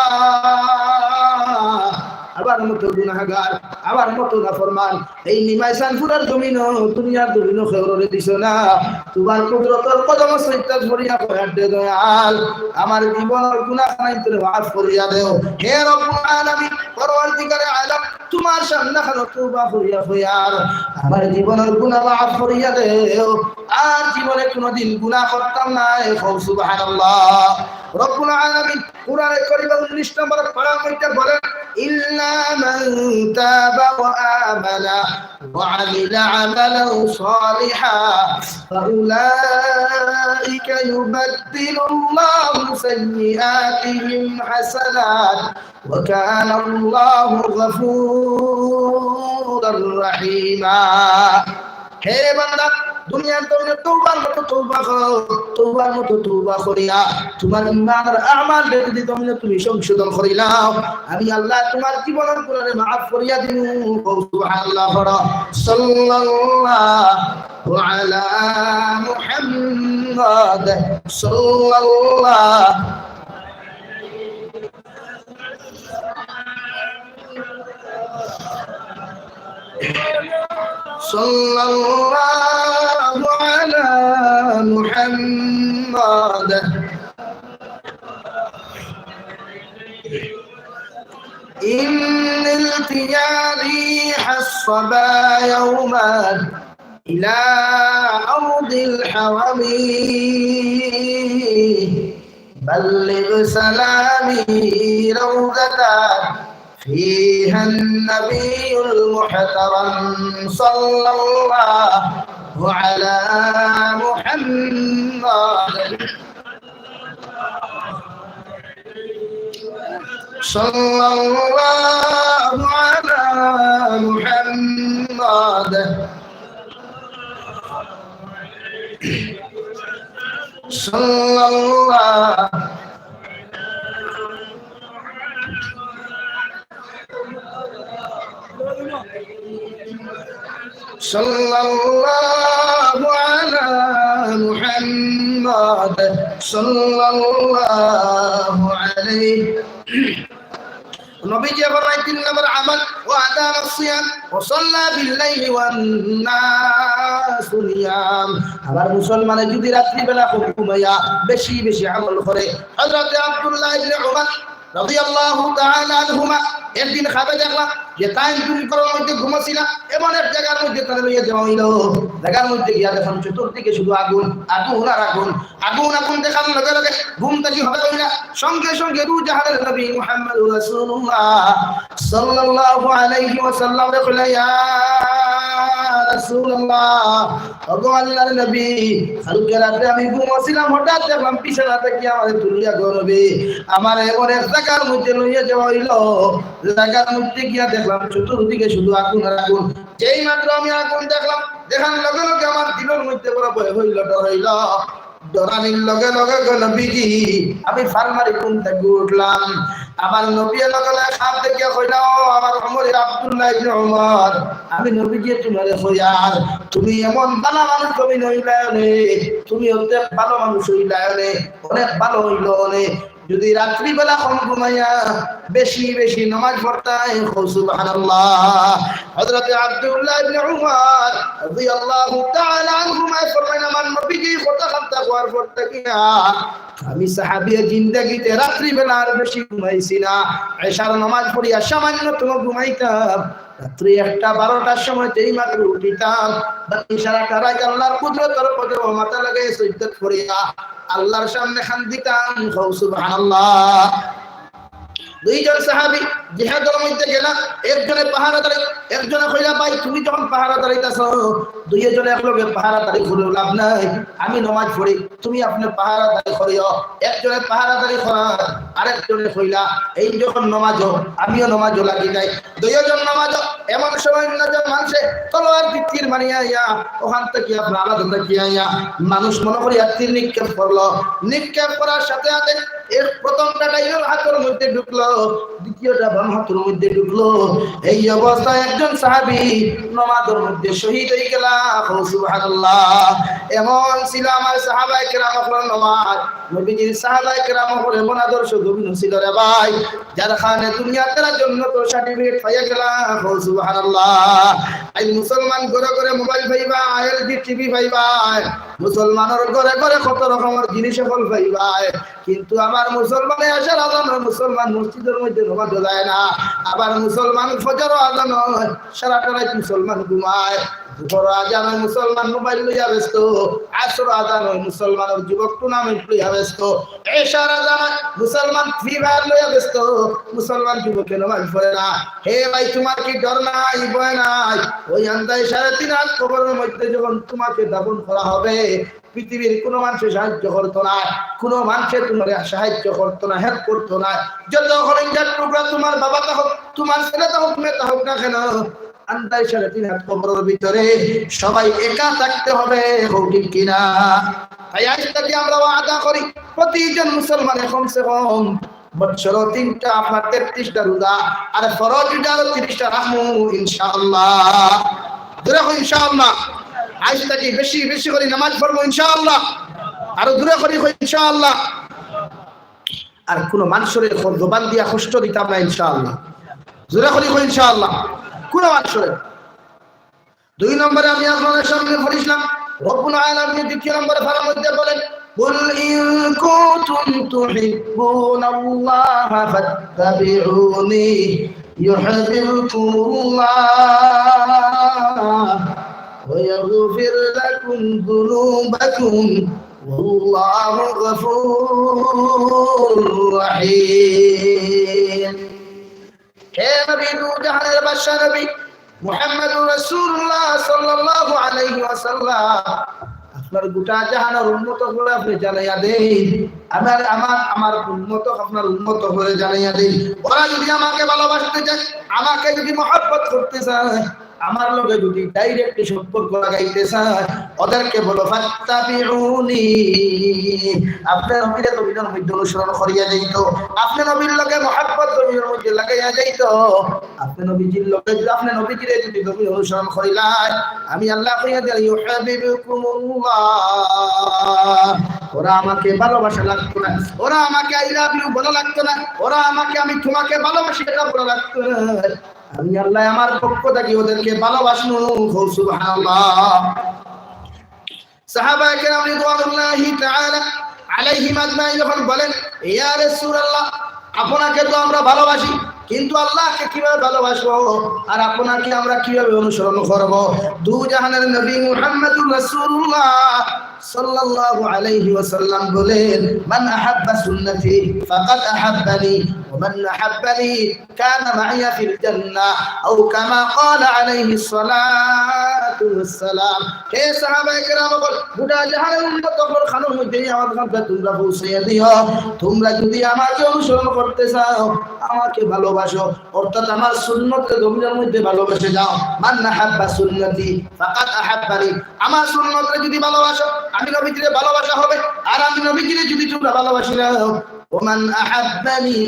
আবার মতো গুনাহগার, আবার মতো নাফরমান, এই নিমাইসান পুরার জমিন দুনিয়ার জমিন খেউরে দিছো না, তোমার কুদরতের কদম সইতা ধরিয়া কয়ার দে দয়াল, আমার জীবনের গুনাহ নাই তোরে মাফ করিয়া দেও। হে রব্বুল আলামিন, পরওয়ারদিগারে আলম, তোমার সামনে খানো তওবা করিয়া কয়ার আমার জীবনের গুনাহ মাফ করিয়া দেও, আর জীবনে কোনোদিন গুনাহ করতাম না। সুবহানাল্লাহ। রব্বুল আলামিন কুরআনে কারীমে 19 নম্বর পারার মধ্যে বলেন, ইল্লা মান তাবা ওয়া আমানা ওয়া আমিলা আমালান সালিহান ফাউলাইকা ইউবাদদিলুল্লাহু সাইয়্যাতিহিম হাসানাত ওয়া কানা আল্লাহু গফুরার রহিমা। হে বান্দা, দুনিয়ার জমিনে তওবার মতো তওবা করো, তওবার মতো তওবা করিয়া তোমার ইমানের আমাল যদি তুমি সংশোধন করিলাও, আমি আল্লাহ তোমার জীবনের গুনাহ মাফ করিয়া দিমু। সুবহানাল্লাহ। সাল্লাল্লাহু আলা মুহাম্মাদ সাল্লাল্লাহু সাল্লাল্লাহু আলা মুহাম্মাদ। إن التياري حصبا يوما إلى أرض الحرمي بلغ سلامي روضة فيها النبي المحترم صلى الله على محمد صلى الله على محمد صلى الله صلى الله على محمد صلى الله عليه। নবীজি ফরমায় 3 নম্বর আমল ওয়া আদাম সিয়াম ওয়া সাল্লা বিল লাইলি ওয়ান নাস নিয়াম। আবার মুসলমানে যদি রাত্রি বেলা ঘুমাইয়া বেশি বেশি আমল করে, হযরত আব্দুল্লাহ ইবনে উমর রাদিয়াল্লাহু তাআলা আনহুমা একদিন খাবে দেখলাম যে টাইম চুরি করার মধ্যে ঘুমাছিল, এমন এক জায়গার মধ্যে তারা লইয়া যাওয়া হইল। জায়গার মধ্যে গিয়া দেখলাম চতুর্দিকে শুধু আগুন আগুন আর আগুন, আগুন আগুন দেখার লগে লগে ঘুম থেকে হবে না, সঙ্গে সঙ্গে রুজাহানের নবী মুহাম্মদুর রাসূলুল্লাহ সাল্লাল্লাহু আলাইহি ওয়াসাল্লাম কইলা, ইয়া রাসূলুল্লাহ, ওগো আল্লাহর নবী, কালকে রাতে আমি ঘুমাছিলাম, হঠাৎ দেখলাম পিছনে থেকে আমারে তুলিয়া গরবে আমার এমন এক জায়গার মধ্যে লইয়া যাওয়া হইল, জায়গার মধ্যে গিয়া দেখলাম চতুর্দিকে শুধু আগুন আর আগুন। যেই মাত্র আমি আগুন দেখলাম, দেখার লগে লগে আমার দিলের মধ্যে বড় ভয় হইল, ডর হইল। ডরানির লগে লগে নবীজি আমি ফালমারি ঘুম থেকে উঠলাম। আমার নবীর লগে লগে খাপ দেখিয়া কইলা, আমার ওমর আব্দুল্লাহ ইবনে ওমর, আমি নবীজি তোমারে কইয়ার তুমি এমন ভালো মানুষ তুমি নইলায়নে, তুমি অনেক ভালো মানুষ হইলায়নে, অনেক ভালো হইল নে। যদি রাত্রি বেলা কম ঘুমাইয়া বেশি বেশি নামাজ পড়তাই সুবহানাল্লাহ। হযরত আব্দুল্লাহ ইবনে উমর রাদিয়াল্লাহু তাআলা আনহুমা ফরমান আমার নবীজি কথা কথা কওয়ার পর থেকে আমি সাহাবীর জিন্দেগিতে রাত্রি বেলা আর বেশি ঘুমাইছি না। এশার নামাজ পড়িয়া সামান্যতম ঘুমাইতাম, রাত্রি 1টা 12টার সময় যেই মাত্র উঠিতাম বাকি সারাটা রাত আল্লাহর কুদরতের পদে মাথা লাগাই সিজদাত করিয়া আল্লাহর সামনে খান দিতাম সুবহানাল্লাহ। দুইজন সাহাবী জিহাদের মধ্যে গেলা, একজনে পাহারাদারি, একজনে কইলা ভাই তুমি যখন পাহারাদারি দাও দুইজনে একলগে পাহারাদারি করে লাভ নাই, আমি নামাজ পড়ি তুমি আপনি পাহারাদারি করিও। একজনে পাহারাদারি করা, আরেকজনে কইলা এই যখন নামাজ আমিও নামাজ লাগি যাই। দুইজন নামাজ এমন সময় নজর মানুষে তলোয়ার তীর মারিয়া আইয়া ওখান থেকে আপনি আলাদা থেকে আইয়া মানুষ মনে করি তীর নিক্ষেপ করলো। নিক্ষেপ করার সাথে সাথে এর প্রথমটা ডাইরেক্ট হাতের মধ্যে ঢুকলো, দ্বিতীয়টা বাম হাতের মধ্যে ঢুকলো। এই অবস্থায় একজন সাহাবী নামাজের মধ্যে শহীদ হয়ে গেল সুবহানাল্লাহ। এমন ছিল আমার সাহাবায়ে কেরাম হলো নামাজ, নবীজির সাহাবায়ে কেরাম হলো এমন আদর্শ গভীর ছিল রে ভাই, যার খানে দুনিয়াতে জন্য তো সার্টিফিকেট পাইয়া গেল সুবহানাল্লাহ। আই মুসলমান ঘরে ঘরে মোবাইল পাইবা, এলজি টিভি পাইবা, মুসলমানের ঘরে ঘরে কত রকমের জিনিস ফল পাইবা, কিন্তু আমার মুসলমানে আসার আজান মুসলমান মসজিদের মধ্যে নামাজ যায় না। আবার মুসলমান ফজর আজান হয় সারাটা রাত মুসলমান ঘুমায়, দুপুর আজান হয় মুসলমান মোবাইল লইয়া ব্যস্ত, আসর আজান হয় মুসলমানের যুবক টুর্নামেন্ট লইয়া ব্যস্ত, এশার আজান হয় মুসলমান ফ্রি ফায়ার লইয়া ব্যস্ত, মুসলমান যুবকে নামাজ পড়ে না। হে ভাই তোমার কি ডর নাই, ভয় নাই? ওই আন্দায় 3.5 হাত কবরের মধ্যে যখন তোমাকে দাফন করা হবে পৃথিবীর কোনো মানুষের সাহায্য করতো না, কোনো মানুষের তোমার সাহায্য করতো না, হেল্প করতো না। যত হরিণার টুকরা তোমার বাবা তা হোক, তোমার ছেলে তা হোক, মেয়ে তা হোক না কেন, আন্দায় 3.5 হাত কবরের ভিতরে সবাই একা থাকতে হবে, ঠিক কিনা? তাই আজ থেকে আমরা ওয়াদা করি প্রতিজন মুসলমানের কমসে কম বছর 3টা আপনার 33টা রোজা আর ফরজ রোজা 30টা রাখবো ইনশাআল্লাহ। দেখো ইনশাআল্লাহ আজ থেকে বেশি বেশি করে নামাজ পড়বো ইনশাআল্লাহ, আরো দূরে করি ইনশাআল্লাহ। আর কোন মানুষের জবান দিয়া কষ্ট দিতাম না ইনশাআল্লাহ, দূরে করি ইনশাআল্লাহ কোন মানুষের। 2 নম্বরে আমি আপনাদের সামনে পড়িলাম রব্বুল আলামিন 2 নম্বরে ফারার মধ্যে বলেন কুল ইন কুনতুম তুহিব্বুনাল্লাহা ফাত্তাবিউনি ইউহিব্বুকুমুল্লাহ ويغفر لكم ذنوبكم والله غفور رحيم। হে নবী দুজাহানের বাদশা নবী মুহাম্মদুর রাসূলুল্লাহ সাল্লাল্লাহু আলাইহি ওয়াসাল্লাম আপনার গোটা জাহানের উম্মত হলে আপনি জানাইয়া দেন, আমার উম্মত আপনার উম্মত হয়ে জানাইয়া দেন। ওরা যদি আমাকে ভালোবাসতে চায়, আমাকে যদি মহব্বত করতে চায়, আমার লগে যদি ডাইরেক্ট সম্পর্ক লাগাইতে চায়, ওদেরকে বলো ফাত্তাবিউনি। আপনি নবীর নবীর মধ্যে অনুসরণ করিয়া যাইত, আপনি নবীর লগে মহব্বত নবীর মধ্যে লাগাইয়া যাইত, আপনি নবীজির লগে আপনি নবীজিরে যদি নবী অনুসরণ করিলাই, আমি আল্লাহ কইয়া দিই ইউহিব্বুকুমুল্লাহ। ওরা আমাকে ভালোবাসা লাগতো না, ওরা আমাকে আই লাভ ইউ বলা লাগতো না, ওরা আমাকে আমি তোমাকে ভালোবাসি এটা বলা লাগতো না, আমি আল্লাহ আমার পক্ষ থেকে ওদেরকে ভালোবাসবো সুবহানাল্লাহ। সাহাবায়ে কেরাম রিদওয়ানুল্লাহি তাআলা আলাইহিম আজমাইন যখন বলেন ইয়া রাসূলুল্লাহ আপনাকে তো আমরা ভালোবাসি, কিন্তু আল্লাহকে কিভাবে ভালোবাসবো আর আপনাকে আমরা কিভাবে অনুসরণ করব? দু জাহানের নবী মুহাম্মদুর রাসূলুল্লাহ সাল্লাল্লাহু আলাইহি ওয়াসাল্লাম বলেন মান আহাব্বা সুন্নতি ফাকাদ আহাব্বানি ওয়া মান আহাব্বানি কানা মাইয়া ফিল জান্নাহ আও কামা ক্বালা আলাইহিস সালাতু ওয়াস সালাম। হে সাহাবায়ে কেরাম গোটা জাহানের উম্মত সকল খানের মধ্যে আমার কাছে তোমরা পৌঁছাইয়া দিও, তোমরা যদি আমাকে অনুসরণ করতে চাও, আমাকে ভালোবাসো, অর্থাৎ আমার সুন্নতকে গভীরের মধ্যে ভালোবেসে যাও। মান আহাব্বা সুন্নতি ফাকাদ আহাব্বানি, আমার সুন্নতকে যদি ভালোবাসো আমি নবীজিরে ভালোবাসা হবে, আর আমি নবীজিরে যদি তোমরা ভালোবাসি নাও ওমান আহাব্বানি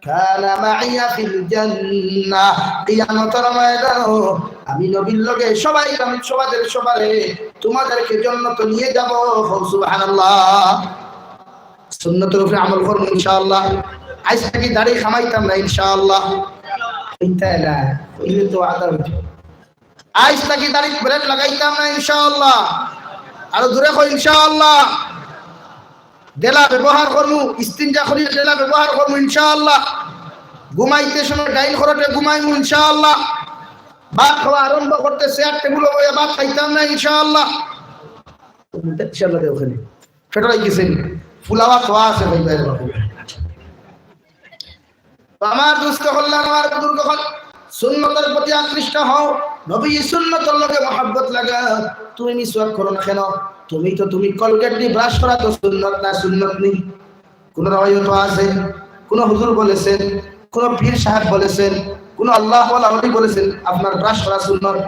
কানা মাইয়া ফিল জান্নাহ, কিয়ামতের ময়দানে আমি নবীর লগে সবাই আমি সবারে তোমাদেরকে জান্নাতে নিয়ে যাব সুবহানাল্লাহ। সুন্নতের উপরে আমল করব ইনশাআল্লাহ। আজ থেকে দাড়ি খামাইতাম না ইনশাআল্লাহ। ইনশাআল্লাহ এই তো আদার আজ থেকে দাড়ি ব্রেড লাগাইতাম না ইনশাআল্লাহ। আর দূরে কই ইনশাআল্লাহ। ডেলা ব্যবহার করব, ইস্তিনজা করি ডেলা ব্যবহার করব ইনশাআল্লাহ। ঘুমাইতে সময় ডাইল খরচে ঘুমাইমু ইনশাআল্লাহ। ভাত খাওয়া আরম্ভ করতে চেয়ার টেবিলে বসে ভাত খাইতাম না ইনশাআল্লাহ। ইনশাআল্লাহ ওখানে ফেটরাই গেছেন ফুলাওয়া খাওয়া আছে ভাই ভাই বাবু। আমার দুস্থ কল্যাণ আমার বুজুর্গ হল সুন্নতের প্রতি আকৃষ্ট হও, নবী সুন্নতের লগে মহব্বত লাগা। তুমি মিসওয়াক করো না কেন? তুমি কলগেট দিয়ে ব্রাশ করা তো সুন্নত না? সুন্নত নেই। কোন রাওয়ায়াত আছে, কোন হুজুর বলেছেন, কোন পীর সাহেব বলেছেন, কোন আল্লাহ ওয়ালা ওলি বলেছেন আপনার ব্রাশ করা সুন্নত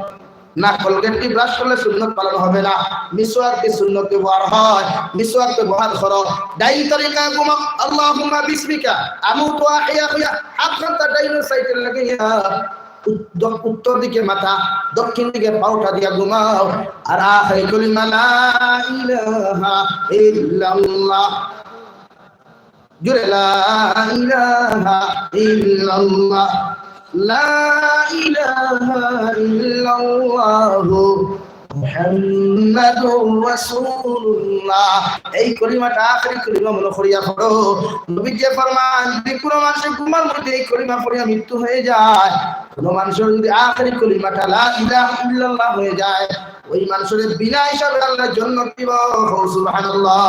না? কলগেট দিয়ে ব্রাশ করলে সুন্নত পালন হবে না। মিসওয়াক দিয়ে সুন্নত ব্যবহার হয়। মিসওয়াক ব্যবহার করো। ডাইন তরিকা ঘুমা আল্লাহুম্মা বিসমিকা আমুতু ওয়া আহইয়া হাতটা ডাইন সাইডে লাগাইয়া উত্তর দিকে মাথা, দক্ষিণ দিকে পাউটা দিয়া ঘুমাও। আর আখির কালিমা লা ইলাহা ইল্লাল্লাহ, জুরে লা ইলাহা ইল্লাল্লাহ, লা ইলাহা ইল্লাল্লাহু মুহাম্মাদুর রাসূলুল্লাহ। এই কলিমাটা আখরি কলিমা মনে করিয়া পড়ো। নবী যে ফরমান, যদি কোনো মানুষের ঘুমার মধ্যে এই কলিমা পড়িয়া মৃত্যু হয়ে যায়, কোনো মানুষের যদি আখরি কলিমাটা লা ইলাহা ইল্লাল্লাহ হয়ে যায়, ওই মানুষের বিনা হিসাবে আল্লাহ জান্নাত দিব। সুবহানাল্লাহ।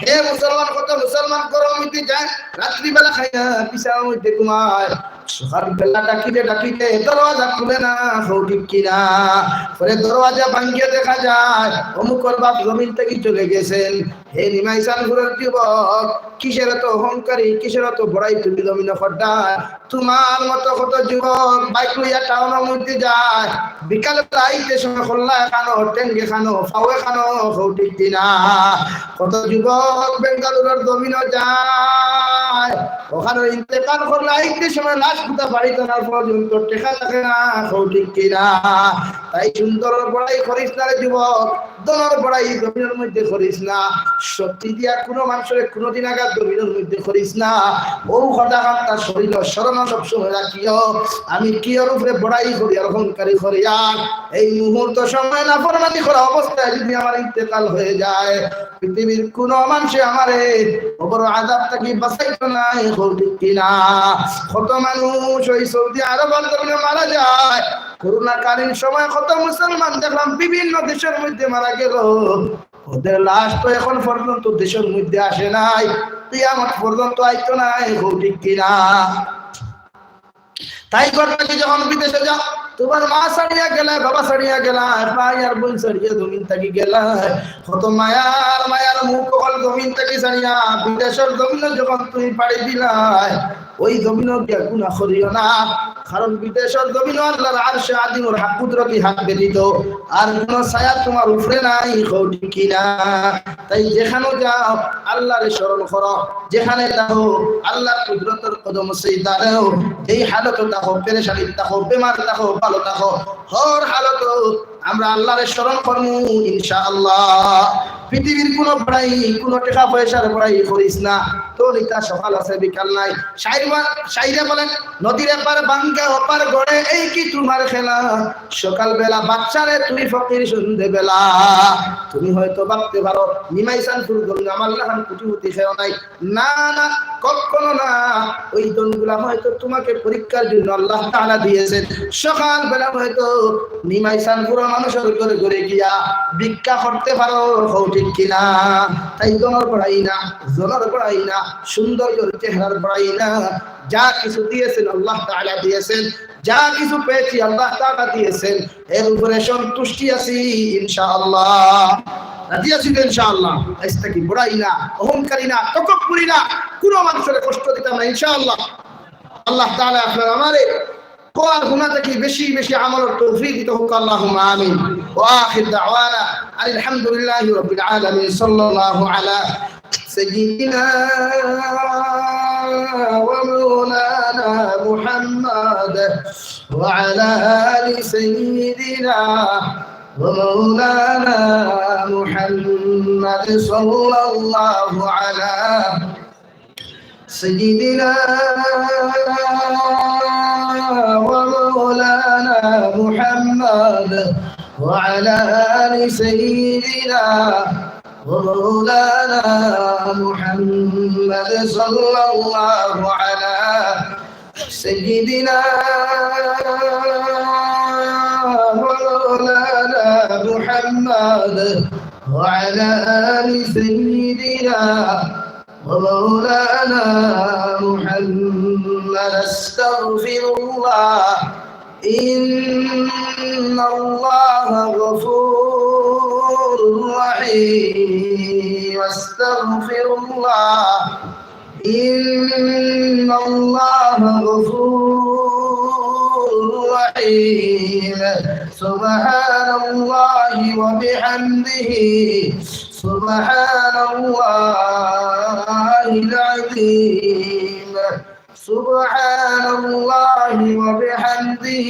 হে মুসলমান, কত মুসলমান গরম হইতে যায়, রাত্রি বেলা খাইয়া পিছার মধ্যে ঘুমায়, সকাল বেলা ডাকিতে দরওয়াজা খুলে না, ঠিক কিনা? পরে দরওয়াজা ভাঙিয়ে দেখা যায় অমুকর বাপ জমিন থেকে চলে গেছেন। হে নিমাইসান ঘুরের যুবক, কিসের এত অহংকারী, কিসের এত বড়াই তুমি জমিন খড্ডায়? তোমার মতো কত যুবক বাইক লইয়া টাউনের মধ্যে যায়, বিকালে আইতে সময় খোল্লা খানো, টেঙ্গে খানো, ফাওয়ে খানো, ঠিক কিনা? কত যুবক বেঙ্গালুরের জমিনও যায়, ওখানে ইন্তেকাল করলে আইতে সময় লাশ পুঁতা বাড়ি টানার পর্যন্ত টেকা থাকে না, ঠিক কিনা? তাই সুন্দর বড়াই করিস না রে যুবক, দনের বড়াই জমিনের মধ্যে করিস না। শক্তি দিয়া কোনো মানুষের কোনোদিন আঘাত জমিনের মধ্যে করিস না। ও হঠাৎ তার শরীর স্মরণ সবসময় রাখিও, আমি কি ওর উপরে বড়াই করি আর অহংকারী করি। আর এই মুহূর্ত সময় না ফরমানি করা অবস্থায় যদি আমার ইন্তেকাল হয়ে যায়, পৃথিবীর কোন মানুষে আমারে বড় আযাব থেকে বাঁচাইতো না, ঠিক কিনা? কত মানুষ ওই সৌদি আরব আন্দোলনে মারা যায়, করোনাকালীন সময় কত মুসলমান দেখলাম বিভিন্ন দেশের মধ্যে মারা গেল, ওদের লাশ তো এখন পর্যন্ত দেশের মধ্যে আসে নাই, কিয়ামত পর্যন্ত আইতো নাই, ঠিক কিনা? তাই করতে যখন বিদেশে যাও, তোমার মা ছাড়িয়া গেলা, বাবা ছাড়িয়া গেলা, ভাই আর বোন ছাড়িয়া জমিন থেকে গেলা, কত মায়ার মুখ কল জমিন থেকে ছাড়িয়া বিদেশের জমিনে যখন তুমি পাড়ি দিলাই, ওই জমিনও দিয়া গুনাহ করিও না। কারণ বিদেশের জমিন আল্লাহর আরশে আযীমের হাত কুদরতি হাত ব্যতীত আর কোন ছায়া তোমার উপরে নাই, ঠিক কিনা? তাই যেখানে যাও আল্লাহরে স্মরণ করো, যেখানে যাও আল্লাহর কুদরতের কদম সিজদা দাও। এই হালত থাকো, পেরেশানি থাকো, বেমার থাকো, ভালো থাকো, হর হালত আমরা আল্লাহরে স্মরণ করব ইনশাআল্লাহ। পৃথিবীর কোন পড়াই, কোন টাকা পয়সার পড়াই করিস না, তোর এটা সকাল আছে বিকাল নাই। শাইরে বলেন, নদীর এপার বাঙ্গা ওপার গড়ে এই কি তোমার খেলা, সকাল বেলা বাচ্চারে তুমি ফকির সন্ধে বেলা। তুমি হয়তো ভাবতে পারো নিমাইসান ফুরদন আমার লাহান কুটিপুটি খেও নাই, না না, কখনো না। ওই দনগুলা হয়তো তোমাকে পরীক্ষার জন্য আল্লাহ তাআলা দিয়েছেন। সকাল বেলা হয়তো নিমাইসান পুরো মানুষের ঘরে ঘরে গিয়া ভিক্ষা করতে পারো, ঠিক কিনা? তাই দনের পড়াই না, জনের পড়াই না, সৌন্দর্যের চেহারার পড়াই না। যা কিছু দিয়েছেন আল্লাহ তাআলা দিয়েছেন, যা কিছু পেয়েছি আল্লাহ তাআলা দিয়েছেন, এর উপরে সন্তুষ্টি আছি ইনশাআল্লাহ। রাজি আছি তো ইনশাআল্লাহ? আজকে কি বড়াই না, অহংকারী না, তকব্বুরি না, কোনো মানুষের কষ্ট দিতাম না ইনশাআল্লাহ। আল্লাহ তাআলা আপনার আমারে কোয়ার গুনাহ থেকে বেশি বেশি আমলের তৌফিক দিতে হোক, আল্লাহুম্মা আমিন। ওয়া আখির দাওয়ানা আলহামদুলিল্লাহি রাব্বিল আলামিন। সাল্লাল্লাহু আলা সাইয়্যিদিনা ওয়া মাওলানা মুহাম্মাদ ওয়া আলা আলি সাইয়্যিদিনা ومولانا محمد صلى الله على سيدنا ومولانا محمد وعلى آل سيدنا ومولانا محمد صلى الله على سيدنا ومولانا محمد وعلى آل سيدنا ومولانا محمد. استغفر الله إن الله غفور رحيم. استغفر الله إن الله غفور رحيم. سبحان الله وبحمده سبحان الله العظيم. سبحان الله وبحمده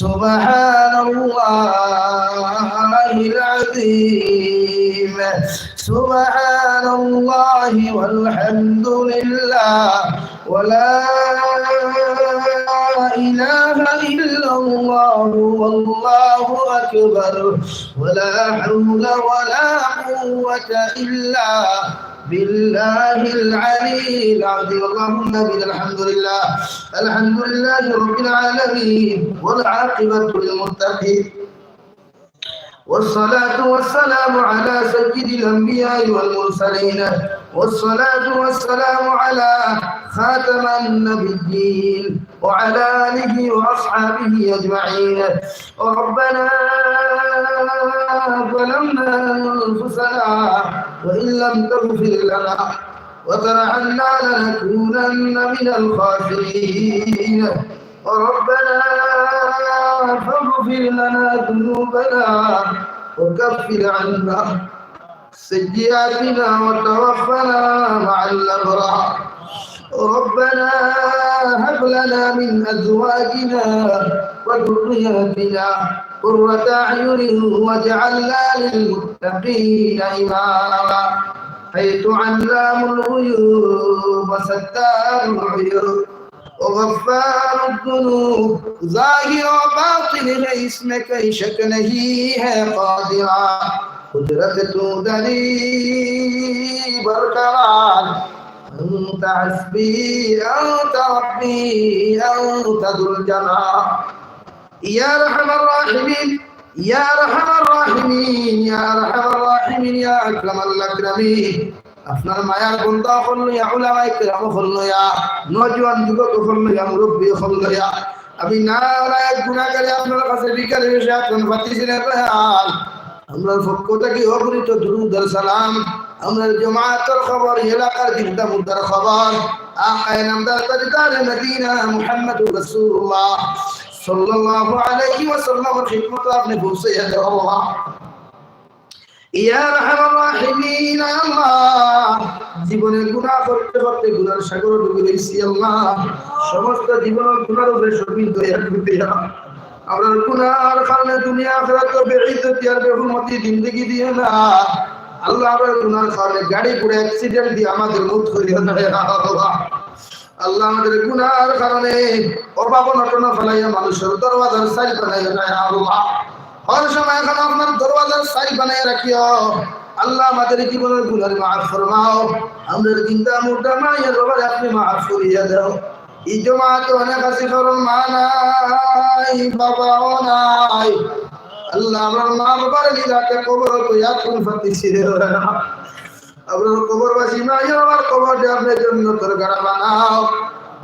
سبحان الله العظيم. سبحان الله والحمد لله ولا إله إلا الله والله أكبر ولا حول ولا قوة إلا بالله العلي العظيم. اللهم بنا الحمد لله الحمد لله رب العالمين والعاقبة للمتقين والصلاة والسلام على سيد الأنبياء والمرسلين والصلاة والسلام على خاتم النبيين وعلى آله وأصحابه أجمعين. ربنا ظلمنا أنفسنا وإن لم تغفر لنا وترحمنا لنكونن من الخاسرين. ربنا فاغفر لنا ذنوبنا وكفر عنا سيئاتنا وتوفنا مع الأبرار. ربنا هب لنا من أزواجنا وذرياتنا قرة أعين واجعلنا للمتقين إماما. حيث علام الغيوب وستار العيوب وغفار الذنوب ظاهر وباطن ہے اس میں کئی شک نہیں ہے قادرا. قدرت تو دلی برقرار. أنت حسبي أنت ربي أنت ذو الجلال. يا أرحم الراحمين يا أرحم الراحمين يا أرحم الراحمين يا أكرم الأكرمين. আপনার মায়ার বন্ধা হল ইয়া উলামা ইকরাম হল ইয়া নওজোয়ান যুবক হল ইয়া মুরব্বি হল ইয়া আমি নারায়ণ গুনাহগারে আপনার কাছে বিকারে এসে এখন ফাতিসিনের হাল আমরার পক্ষ থেকে অগণিত দুরূদ আর সালাম আমরার জামাতের খবর এলাকার জিন্দা মুর্দার খবর আকায়ে নামদার তাজদার মদিনা মুহাম্মদুর রাসূলুল্লাহ সাল্লাল্লাহু আলাইহি ওয়াসাল্লামের খিদমতে আপনি পৌঁছে দেন আল্লাহ। ইয়া আরহামার রাহিমিন আল্লাহ জীবনে গুনাহ করতে করতে গুনার সাগরে ডুবে গেছি আল্লাহ। সমস্ত জীবনের গুনার উপরে শহীদ হয়ে গেছি। আমরা গুনার কারণে দুনিয়া আখিরাত বেইজ্জতি আর বেহুরমতি জিন্দেগি দিও না আল্লাহ। আমরা গুনার কারণে গাড়ি পুরো অ্যাক্সিডেন্ট দিয়ে আমাদের মউত করিও না আল্লাহ। আল্লাহ আমাদের গুনার কারণে অভাব অনটন ফেলাইয়া মানুষের দরওয়াজার সাইল বানাইয়া না আল্লাহ। হর সময় এখন আপনার দরওয়াজার সাইল বানাইয়া রাখিও আল্লাহ। আমাদের জীবনের গুনাহ মাফ ফরমাও। আমাদের জিন্দা মুর্দা মায়ের রবে আপনি মাফ করিয়া দাও। এই জমাতে অনেক আছে কারণ মা নাই বাবাও নাই আল্লাহ। আমার মা বাবার লিলাকে কবর কইয়া কোন ফাতিসি রে আপনার কবরবাসী মায়ের আমার কবর দিয়ে আপনার জন্য তোর গাড়া বানাও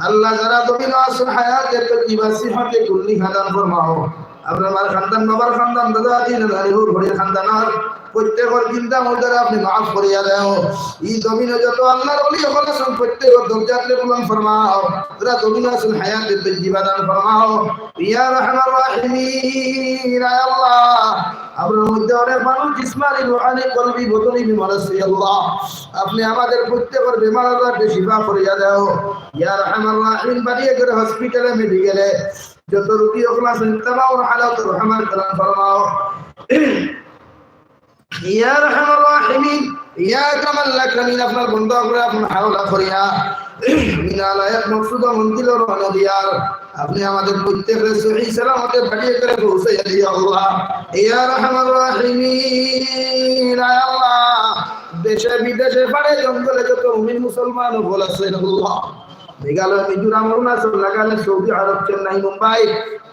আল্লাহ। যারা তুমি আসল হায়াতে তো জীবাসী হাতে কুল্লি খাদান ফরমাও। আপনার মার খানদান বাবার খানদান দাদা দিন দারিহুর ঘড়ির খানদানার প্রত্যেকের চিন্তা মুদ্রা আপনি মাফ করিয়া দাও। এই জমিনে যত আল্লাহর ওলি হল আছেন প্রত্যেকের দরজাতে বুলন্দ ফরমাও। যারা জমিনে আছেন হায়াতে তজ্জিবা দান ফরমাও। ইয়া রাহমান রাহিমিন আল্লাহ আপনার মধ্যে অনেক মানুষ জিসমানি রুহানি কলবি বদনি বিমার আছে আল্লাহ। আপনি আমাদের প্রত্যেকের বিমার আজারকে শিফা করিয়া দাও। ইয়া রাহমান রাহিমিন বাড়িয়ে করে হসপিটালে মেডিকেলে যত রোগী ওগুলা আছেন তামাম হালাত রহমান করুন ফরমাও। ইয়া আরহামার রাহিমিন ইয়া আকরামাল আকরামিন আপনার বন্ধু করে আপনার হাওলা করিয়া মিনালায়াত মকসুদ মন্দির রওনা দিয়ার আপনি আমাদের প্রত্যেকের সহি সালামতে পাঠিয়ে করে পৌঁছাইয়া দিও আল্লাহ ইয়া আরহামার রাহিমিন আল্লাহ দেশে বিদেশে পাড়ে জঙ্গলে যত মুমিন মুসলমান বলেছেন আল্লাহ মেঘালয় মিজোরাম অরুণাচল নাগাল্যান্ড সৌদি আরব চেন্নাই মুম্বাই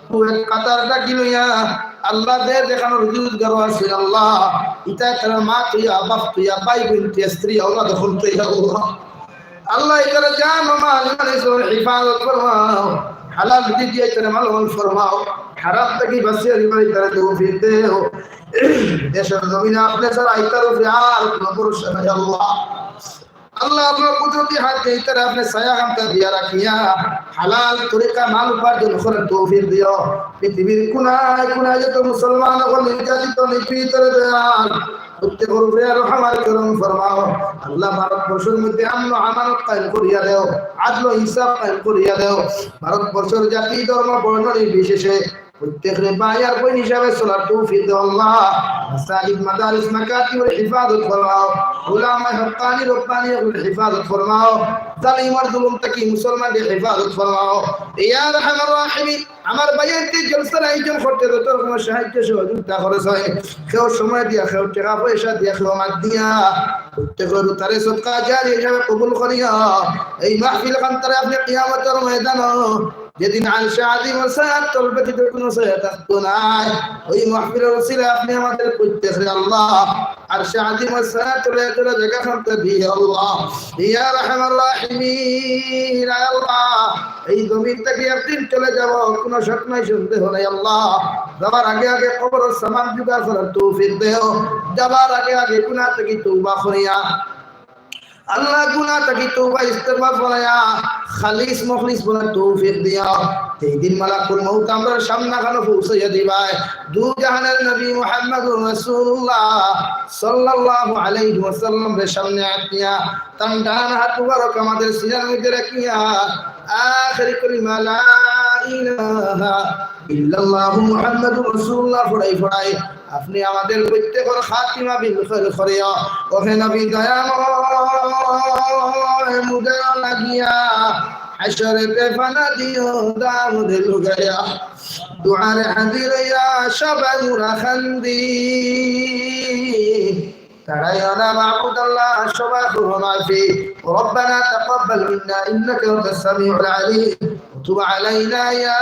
কুয়েত কাতার ডাকি লইয়া আল্লাহ দে দেখানোর রোজগার আছে আল্লাহ ইতা তার মা তুইয়া বাপ তুইয়া ভাই বোন তুইয়া স্ত্রী আল্লাহ দখল তুইয়া আল্লাহ এখানে জান মাল মানে হিফাজত ফরমাও হালাল রুজি দিয়ে তার মাল ফরমাও হারাম থেকে বাঁচিয়ে রিমাই তার তৌফিক দেও দেশের জমিনে আপনি ছাড়া ইতার উপরে আর কোনো ভরসা নাই আল্লাহ আল্লাহ আপনার কুদরতি হাত দিয়ে তারা আপনি ছায়া খামটা দিয়া রাখিয়া হালাল তরিকা মাল উপার্জন করার তৌফিক দিও পৃথিবীর কোনায় কোনায় যত মুসলমান হল নির্যাতিত নিপীড়িত দয়াল প্রত্যেকের উপরে রহমান করম ফরমাও আল্লাহ ভারতবর্ষের মধ্যে আমন আমানত কায়েম করিয়া দেও আদল ইনসাফ কায়েম করিয়া দেও ভারতবর্ষের জাতি ধর্ম বর্ণ নির্বিশেষে প্রত্যেকের ভাই আর বোন হিসাবে চলার তৌফিক দাও আল্লাহ মাসাজিদ মাদারিস মাকাতিবের হিফাজত ফরমাও উলামা হক্কানি রব্বানিদের হিফাজত ফরমাও জালিম আর জুলুম থেকে মুসলমানদের হিফাজত ফরমাও ইয়া আরহামার রাহিমিন আমার ভাইয়েরকে জলসার আয়োজন করতে যত রকম সাহায্য সহযোগিতা করেছে কেউ সময় দিয়া কেউ টাকা পয়সা দিয়া কেউ মাত দিয়া প্রত্যেকের তারে সদকা জারি হিসাবে কবুল করিয়া এই মাহফিল কান্তারে আপনি কিয়ামতের ময়দান যেদিন আলশা আযীম সায়াত তলবতি কোনো সায়াত থাকতো না ওই মাহফিলের ওসিলা আপনি আমাদের প্রত্যেকের আল্লাহ আরশা আযীম সায়াত তুলে তুলে জায়গা খামতে দিয়ে আল্লাহ ইয়া আরহামার রাহিমিন আল্লাহ এই জমিন থেকে একদিন চলে যাব কোনো শক নাই সন্দেহ নাই আল্লাহ যাবার আগে আগে কবর সামান জোগাড় করার তৌফিক দেও যাবার আগে আগে গুনাহ থেকে তওবা করিয়া আল্লাহ গুনাহ থেকে তওবা ইস্তেগফার করিয়া খালিস মুখলিস বলার তৌফিক দিয়া এই দিন মালাকুল মউত আমরা সামনে খানো পৌঁছাইয়া দিবাই দু জাহানের নবী মুহাম্মদুর রাসূলুল্লাহ সাল্লাল্লাহু আলাইহি ওয়াসাল্লাম এর সামনে আতিয়া তান ডান হাত মুবারক আমাদের সিনার মধ্যে রাখিয়া আখিরি কালিমা লা ইলাহা ইল্লাল্লাহু মুহাম্মাদুর রাসূলুল্লাহ পড়াই আপনি আমাদের প্রত্যেকের খাতিমা বিল খায়র করিয়া ওহে নবী দয়াময় মুদের লাগিয়া হাশরতে ফানা দিও দাউদ লুগায়া দুআর হাজির ইয়া শাবান রাখান্দি ترينا معبود الله شبابه ما فيه ربنا تقبل منا إنك أنت السميع العليم وتب علينا يا